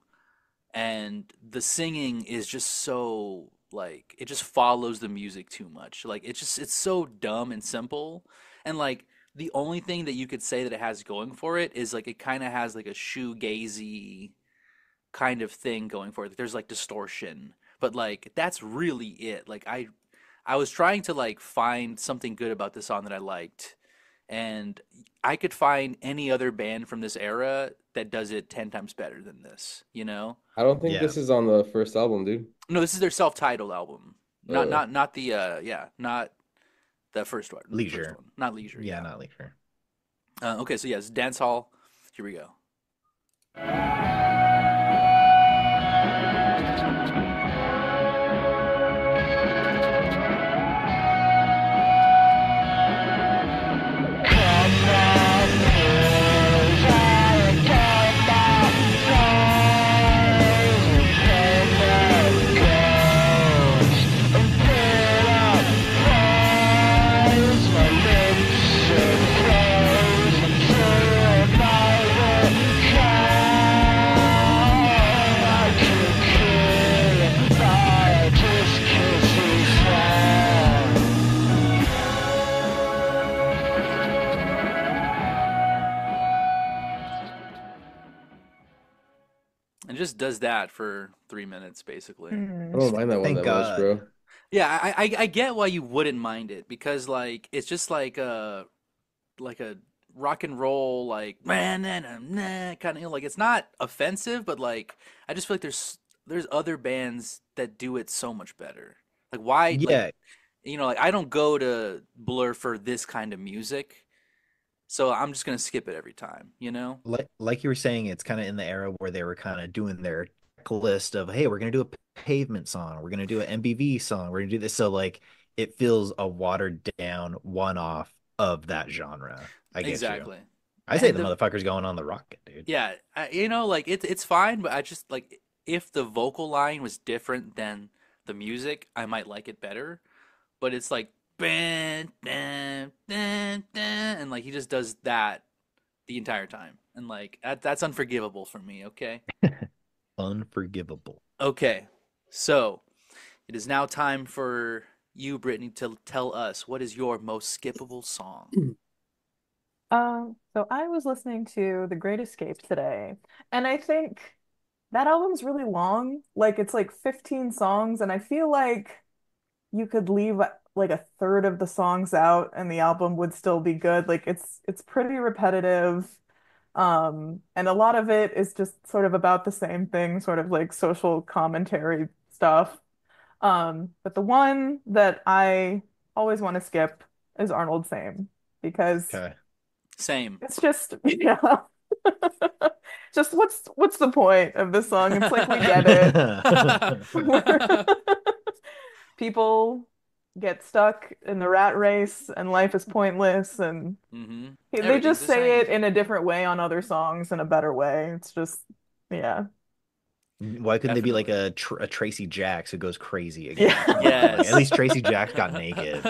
A: and the singing is just so like it just follows the music too much. Like it's so dumb and simple. And like the only thing that you could say that it has going for it is like it kind of has like a shoegazy kind of thing going for it. There's like distortion, but like that's really it. Like I was trying to like find something good about this song that I liked, and I could find any other band from this era that does it 10 times better than this, you know?
D: I don't think
B: Yeah.
D: this is on the first album, dude.
A: No, this is their self-titled album. Not
D: Uh,
A: not not the yeah, not the first one. First
B: Leisure.
A: one. Not Leisure,
B: Yeah,
A: yeah.
B: not Leisure.
A: Okay, so yes, Dance Hall. Here we go. And just does that for 3 minutes basically.
D: I
C: Hmm.
D: don't mind that one
B: Thank
D: that much,
B: God.
D: bro.
A: Yeah, I get why you wouldn't mind it because like it's just like a rock and roll like man kind of like it's not offensive, but like I just feel like there's other bands that do it so much better. Like why like
B: Yeah,
A: like I don't go to Blur for this kind of music, so I'm just gonna skip it every time, you know?
B: like you were saying, it's kind of in the era where they were kind of doing their list of, hey, we're gonna do a pavement song, we're gonna do an MBV song, we're gonna do this. So like it feels a watered down one-off of that genre. I get you.
A: Exactly.
B: I say
A: And
B: the
A: the
B: motherfucker's going on the rocket, dude.
A: yeah, like it's fine, but I just like if the vocal line was different than the music, I might like it better. But it's like "Ban, ban, ban, ban," and like he just does that the entire time, and like that's unforgivable for me. Okay,
B: Unforgivable.
A: okay, so it is now time for you, Brittany, to tell us what is your most skippable song.
C: So I was listening to The Great Escape today, and I think that album's really long. Like it's like 15 songs, and I feel like you could leave like a third of the songs out and the album would still be good. Like it's pretty repetitive. And a lot of it is just sort of about the same thing, sort of like social commentary stuff. But the one that I always want to skip is Arnold Fame because
B: Okay.
A: Same.
C: It's just, yeah. Just what's the point of this song? It's like we get it. People get stuck in the rat race and life is pointless and they
A: Everything's
C: just
A: the
C: say
A: same.
C: it in a different way on other songs in a better way. It's just yeah.
B: Why couldn't they be like
A: Definitely.
B: a Tracy Jacks who goes crazy again?
C: Yeah.
B: You know, like at
A: Yes.
B: least Tracy Jacks got naked.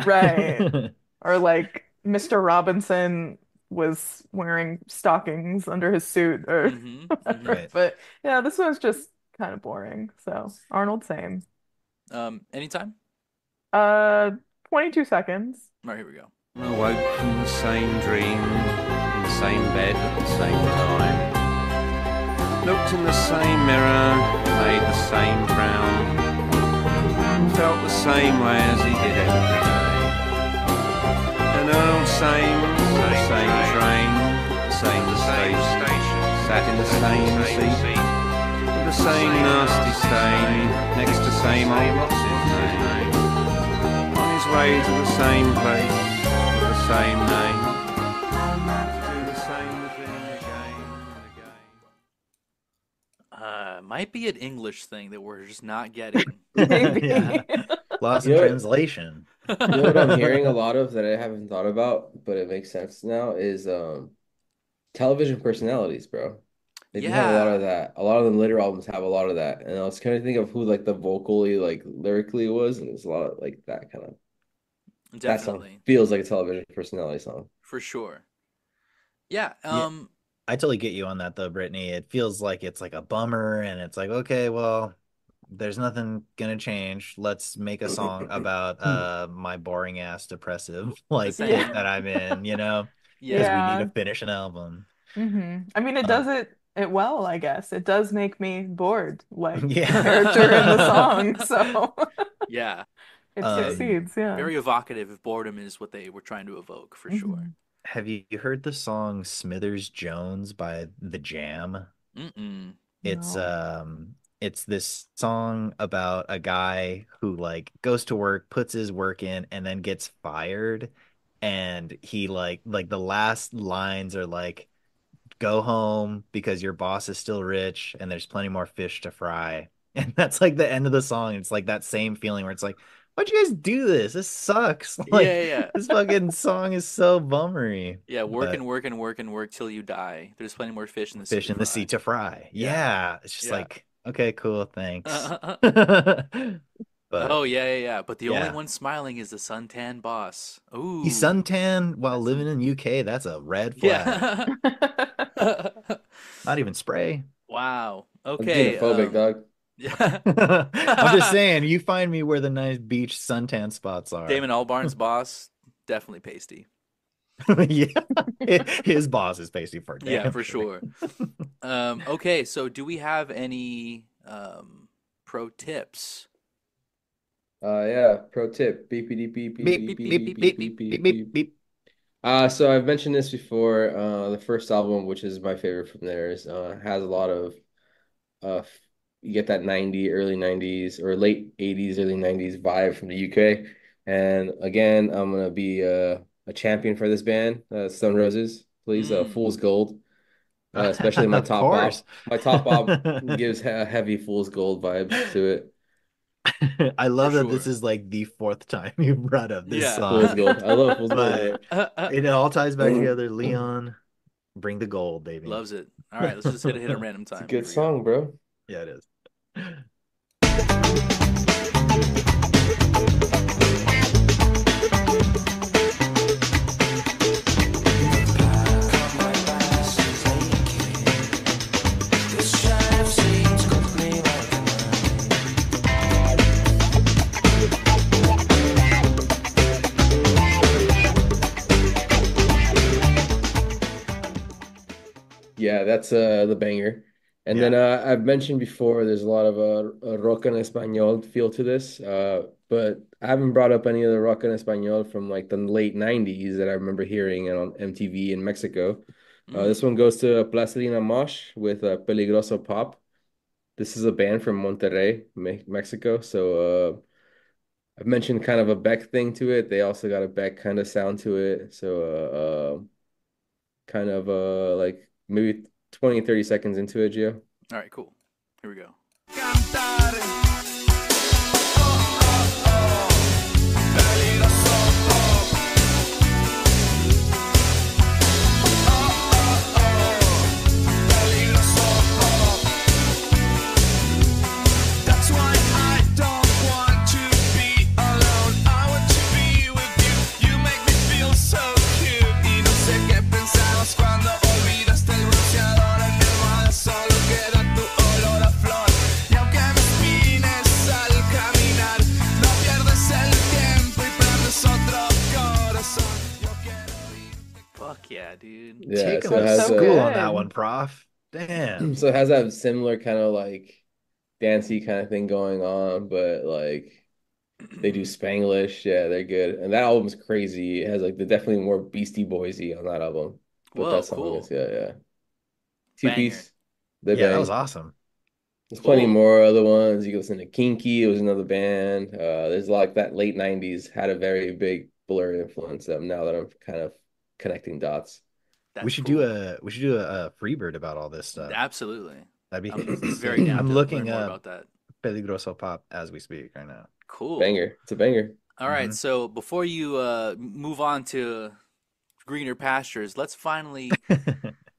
C: Right. Or like Mr. Robinson was wearing stockings under his suit or whatever.
B: Right.
C: But yeah, this one's just kind of boring. So Arnold, same.
A: Anytime?
C: Uh, 22 seconds.
A: All right, here we go.
E: Awoke from the same dream, in the same bed at the same time. Looked in the same mirror, made the same frown, felt the same way as he did every day. An old same, the same train, the same station, sat in the same seat, with the same nasty stain, next to same old what's his name, on his way to the same place, with the same name, to do the same thing again and again.
A: Might be an English thing that we're just not getting.
B: Yeah.
C: Maybe.
B: Lost
D: You
B: in
D: know what?
B: translation.
D: You know what I'm hearing a lot of that I haven't thought about, but it makes sense now is television personalities, bro. They do have a lot of
A: Yeah,
D: that. A lot of the later albums have a lot of that. And I was trying to think of who like the vocally, like lyrically was, and it's a lot of like that kind of that song
A: definitely.
D: feels like a television personality song.
A: For sure. Yeah,
B: Yeah, I totally get you on that though, Brittany. It feels like it's like a bummer, and it's like, okay, well, there's nothing gonna change. Let's make a song about my boring ass depressive
A: the
B: like pit
C: Yeah.
B: that
A: same.
B: I'm in, you know, because we
A: Yeah.
B: need to
C: Yeah.
B: finish an album.
C: I mean, it
B: Uh,
C: does it well, I guess. It does make me bored, like the character in the
B: yeah.
C: song. So
A: Yeah.
C: it
A: Yeah.
C: succeeds, yeah.
A: Very evocative if boredom is what they were trying to evoke, for sure.
C: hmm
B: Have you heard the song Smithers Jones by The Jam?
A: Mm-mm.
B: It's
C: No.
B: it's this song about a guy who like goes to work, puts his work in, and then gets fired. And he like the last lines are like, go home because your boss is still rich and there's plenty more fish to fry. And that's like the end of the song. It's like that same feeling where it's like, why'd you guys do this? This sucks. Like
A: Yeah, yeah.
B: this fucking song is so bummery.
A: Yeah, work
B: But
A: and work and work and work till you die. There's plenty more fish in the sea
B: fish
A: to
B: in the sea
A: fry.
B: to fry.
A: Yeah.
B: Yeah. It's just
A: Yeah.
B: like, okay, cool, thanks. But
A: Oh, yeah, yeah, yeah. But the only
B: yeah.
A: one smiling is the suntan boss.
B: He's
A: Ooh,
B: suntan while
A: that's
B: living
A: some.
B: in UK. That's a red flag.
A: Yeah.
B: Not even spray.
A: Wow.
D: I'm
A: Okay.
D: xenophobic, dog.
A: Yeah.
B: I'm just saying, you find me where the nice beach suntan spots are.
A: Damon Albarn's boss, definitely pasty.
B: Yeah. His boss is pasty for
A: Yeah,
B: damn
A: for
B: sure.
A: sure. Okay, so do we have any pro tips?
D: Yeah, pro tip. Beep beep beep beep
B: Beep,
D: beep
B: beep,
A: Beep,
B: beep,
A: beep,
D: beep
B: beep,
A: beep,
D: beep
B: beep,
A: beep,
D: beep
B: beep,
A: beep.
B: beep,
D: beep
B: beep,
D: beep.
B: beep.
D: So I've mentioned this before. The first album, which is my favorite from theirs, has a lot of you get that early 90s or late 80s, early 90s vibe from the UK. And again, I'm gonna be a champion for this band, Stone Roses, please.
A: Mm.
D: Fool's Gold, especially my
B: Of
D: top
B: course.
D: op. My top op gives heavy Fool's Gold vibes to it.
B: I
A: For
B: love that this
A: sure.
B: is like the fourth time you brought up this
A: Yeah.
D: Fool's
B: song,
D: Gold. I love Fool's
B: but
D: Gold,
B: it all ties back
D: bro.
B: together. Leon, bring the gold, baby.
A: Loves it. All right, let's just hit a random
D: It's a
A: time. Here
D: good
A: we go.
D: song, bro.
B: Yeah, it is.
D: Yeah, that's the banger. And then
B: Yeah.
D: I've mentioned before there's a lot of rock en español feel to this. But I haven't brought up any of the rock en español from like the late 90s that I remember hearing on MTV in Mexico. This
A: Mm.
D: one goes to Plastilina Mosh with Peligroso Pop. This is a band from Monterrey, Mexico. So I've mentioned kind of a Beck thing to it. They also got a Beck kind of sound to it. So kind of like maybe 20, 30 seconds into it, Gio.
A: All right, cool. Here we go.
E: Cantare. Oh, oh, oh. Peligroso pop. Oh, oh, oh. Peligroso pop. That's why I don't want to be alone. I want to be with you. You make me feel so cute. Y no sé qué pensamos cuando olvidaste el bronceador en el mar. Solo queda tu olor a flor. Y aunque me espines al caminar, no pierdes el tiempo y prendes otro corazón. Yo quiero irte.
A: Fuck yeah, dude.
D: Yeah,
B: Take
D: so
B: him
D: it
B: to
C: That's
D: has
C: so
B: school on that
C: good.
B: one, prof. Damn.
D: so it has that similar kind of like dancey kind of thing going on, but like they do Spanglish. Yeah, they're good. And that album's crazy. It has like the definitely more Beastie Boysy on that album. But that
A: Whoa,
D: song is
A: cool.
D: yeah. Two
A: Banger.
D: piece. They
B: Yeah, that was
D: bang.
B: awesome.
D: There's plenty
A: Cool.
D: more other ones. You can listen to Kinky, it was another band. There's like that late 90s had a very big Blur influence now that I'm kind of connecting dots.
A: That's cool.
B: We should do a Freebird about all this stuff.
A: Absolutely.
B: That'd be
A: I'm very
B: sick.
A: down
B: I'm
A: to learn
B: looking
A: more
B: up
A: about that.
B: Peligroso Pop as we speak right now.
A: Cool.
D: Banger. It's a banger.
A: All right, so before you move on to greener pastures, let's finally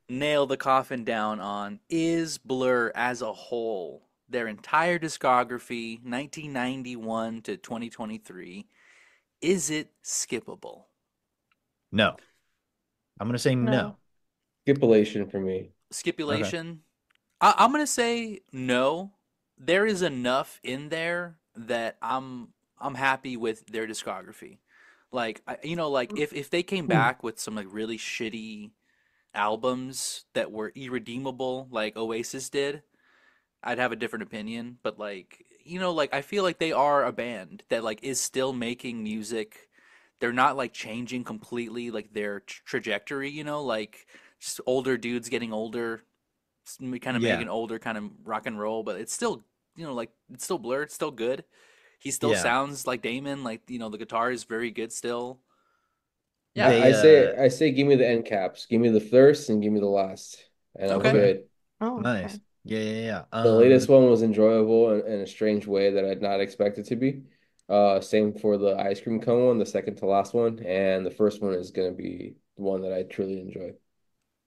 A: nail the coffin down on is Blur as a whole, their entire discography, 1991 to 2023, is it skippable?
B: No, I'm gonna say
C: No.
B: no.
D: Skipulation for me.
B: Okay.
A: Stipulation? I'm gonna say no. There is enough in there that I'm happy with their discography. Like like if they came back with some like really shitty albums that were irredeemable, like Oasis did, I'd have a different opinion. But like like I feel like they are a band that like is still making music. They're not like changing completely like their trajectory. Like just older dudes getting older kind of
B: Yeah,
A: making older kind of rock and roll, but it's still, like it's still Blur, it's still good. He still
B: yeah.
A: sounds like Damon, like the guitar is very good still. Yeah.
B: They
D: I say give me the end caps. Give me the first and give me the last. And I'm
A: Okay.
B: okay.
D: good.
C: Oh, okay.
B: Nice. Yeah, yeah, yeah.
D: The latest one was enjoyable in a strange way that I'd not expected to be. Same for the ice cream cone one, the second to last one, and the first one is gonna be the one that I truly enjoy.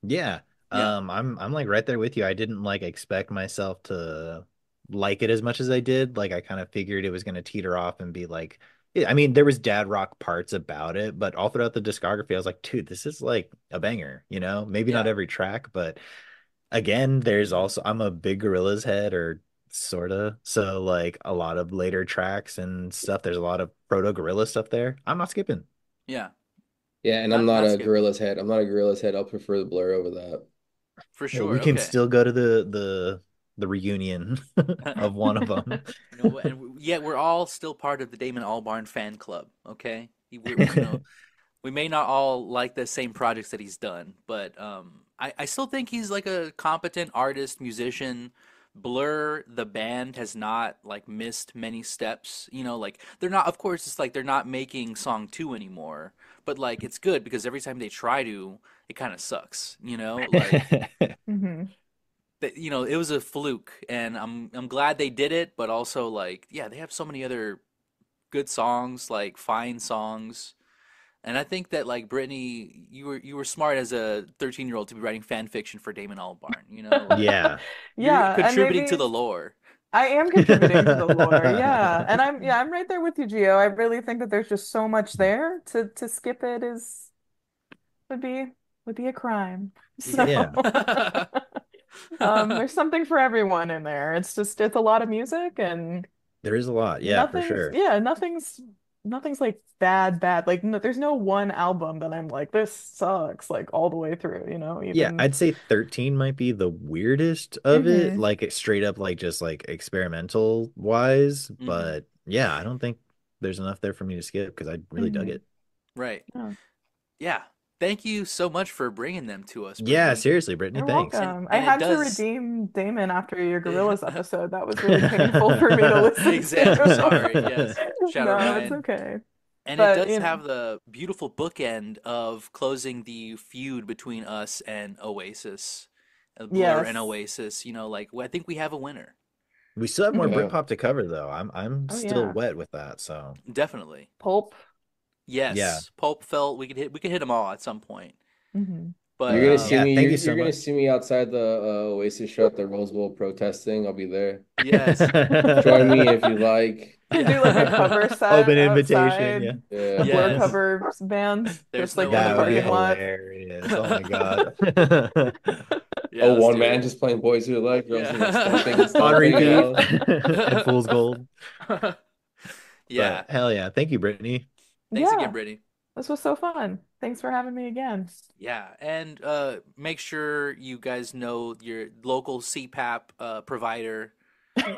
B: Yeah.
A: Yeah.
B: I'm like right there with you. I didn't like expect myself to like it as much as I did. Like I kind of figured it was gonna teeter off and be like I mean, there was dad rock parts about it, but all throughout the discography, I was like, dude, this is like a banger, you know? Maybe not
A: Yeah.
B: every track, but again, there's also I'm a big Gorillaz head or sorta. So like a lot of later tracks and stuff, there's a lot of proto Gorilla stuff there. I'm not skipping.
A: Yeah.
D: Yeah, and I'm
A: Not
D: not
A: not
D: a
A: skipping.
D: Gorilla's head. I'm not a Gorilla's head. I'll prefer the Blur over that.
A: For
B: Hey,
A: sure.
B: we can
A: Okay.
B: still go to the reunion of one of them.
A: And yet we're all still part of the Damon Albarn fan club, okay? We may not all like the same projects that he's done, but I still think he's like a competent artist, musician. Blur, the band, has not like missed many steps. Like they're not, of course, it's like they're not making song two anymore, but like it's good because every time they try to, it kind of sucks. Like
C: Hmm.
A: it was a fluke, and I'm glad they did it, but also like yeah, they have so many other good songs, like fine songs. And I think that like Brittany, you were smart as a 13-year-old to be writing fan fiction for Damon Albarn. Like
B: Yeah.
A: you're
C: Yeah, and
A: contributing to
C: maybe
A: the lore.
C: I am contributing to the lore. Yeah. And I'm right there with you, Gio. I really think that there's just so much there to skip it is would be would be a crime. So
A: Yeah.
B: Yeah.
C: there's something for everyone in there. It's a lot of music and
B: There is a lot. Yeah, for sure.
C: nothing's like bad. Like no, there's no one album that I'm like this sucks like all the way through,
B: Yeah,
C: even
B: I'd say 13 might be the weirdest of it,
C: hmm
B: like it's straight up like just like experimental wise,
A: Hmm.
B: but yeah, I don't think there's enough there for me to skip because I really dug
C: hmm
B: it.
A: Right.
C: Yeah.
A: Yeah. Thank you so much for bringing them to us,
B: Yeah,
A: Brittany.
B: seriously, Brittany,
C: You're
B: thanks.
A: And
C: welcome. I
A: and it
C: had to
A: does.
C: redeem Damon after your Gorillas episode. That was really painful for me to listen
A: I'm
C: to.
A: sorry. Yes. Shout out
C: No, it's
A: Ryan.
C: okay.
A: And it
C: But
A: does have the beautiful bookend of closing the feud between us and Oasis, Blur and
C: yes.
A: Oasis. Like I think we have a winner.
B: We still have more
D: Yeah.
B: Britpop to cover though. I'm
C: Oh
B: still
C: yeah.
B: wet with that. So
A: Definitely.
C: Pulp.
B: yeah.
A: Yes, Pulp felt we could hit them all at some point.
C: Hmm.
A: But
D: You're gonna see
B: Yeah,
D: me.
B: thank
D: You're,
B: you
D: you're
B: so
D: gonna
B: much.
D: see me outside the Oasis show at the Rose Bowl protesting. I'll be there.
A: yes,
D: Join me if you like.
C: Do like a
A: yeah,
C: cover set
B: Open invitation, yeah.
C: outside the
D: Yeah.
C: Blur
A: yes.
C: cover band,
A: There's
C: just
A: no
C: like in the
A: other
B: That would be
C: parking
A: way.
C: lot.
B: hilarious. Oh my God.
A: Yeah,
D: Oh,
A: let's
D: one
A: do
D: man
A: it.
D: just playing Boys Who Like Girls and stomping and
A: Yeah.
B: On
D: stomping, you
B: repeat
A: Yeah.
D: know.
B: and Fool's Gold.
A: Yeah.
B: But hell yeah. Thank you, Brittany.
A: Thanks again,
C: Yeah,
A: Brittany.
C: this was so fun. Thanks for having me again.
A: Yeah, and make sure you guys know your local CPAP provider.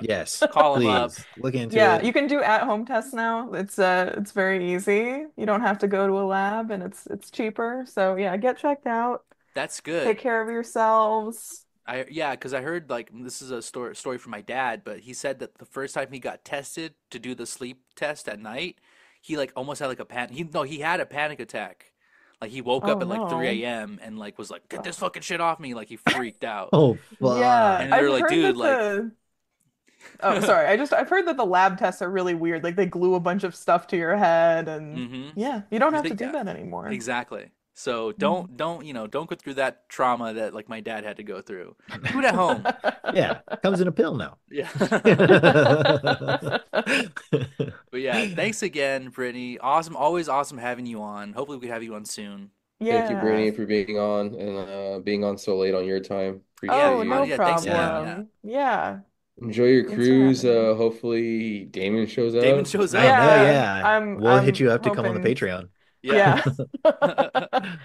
B: Yes,
A: Call them up.
B: please look into
C: Yeah,
B: it.
C: you can do at-home tests now. It's very easy. You don't have to go to a lab and it's cheaper. So yeah, get checked out.
A: That's
C: Take
A: good.
C: care of yourselves.
A: Yeah, because I heard like this is a story from my dad, but he said that the first time he got tested to do the sleep test at night, he like almost had like a panic. He had a panic attack. Like he woke up
C: Oh
A: at like 3
C: no.
A: a.m. and like was like, "Get this fucking shit off me!" Like he freaked out.
B: Oh
C: Yeah,
B: fuck.
A: And they're
C: I've
A: like,
C: heard
A: "Dude,
C: that
A: like,
C: the oh, sorry. I've heard that the lab tests are really weird. Like they glue a bunch of stuff to your head and
A: mm-hmm."
C: yeah, you don't have to do
A: Yeah,
C: that anymore.
A: exactly. So
C: Mhm.
A: don't go through that trauma that like my dad had to go through. Do it at home.
B: Yeah, comes in a pill now.
A: Yeah. But yeah, thanks again, Brittany. Awesome, always awesome having you on. Hopefully we can have you on soon.
D: Thank you,
C: Yeah.
D: Brittany, for being on and being on so late on your time.
A: Yeah,
D: Appreciate
C: Oh,
D: you.
C: no
A: yeah, thanks again.
B: Yeah.
A: Yeah.
C: problem. Yeah.
D: Enjoy your
C: Thanks for
D: cruise.
C: having me.
D: Hopefully Damon shows
A: Damon
D: up.
A: shows
B: I
A: up.
B: know,
C: Yeah,
B: yeah.
C: I'm
B: We'll hit
C: I'm
B: you up to come on the
C: hoping.
B: Patreon.
A: Yeah.
C: Yeah.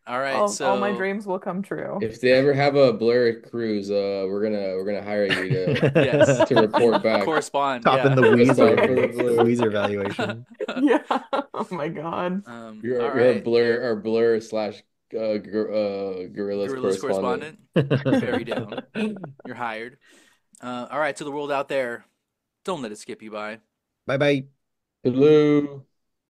A: All right,
C: All my
A: so
C: dreams will come true.
D: If they ever have a Blur cruise, we're gonna hire you
A: yes,
D: to report back.
A: correspond.
B: Top in
A: Yeah.
B: the
D: Correspond for the Blur.
B: Weezer valuation.
C: Yeah. Oh my God.
A: All
D: You're a
A: right,
D: Blur slash Gorillas
A: Gorillas
D: correspondent.
A: correspondent. Very down. You're hired. All right, to the world out there, don't let it skip you by.
B: Bye bye.
D: Hello.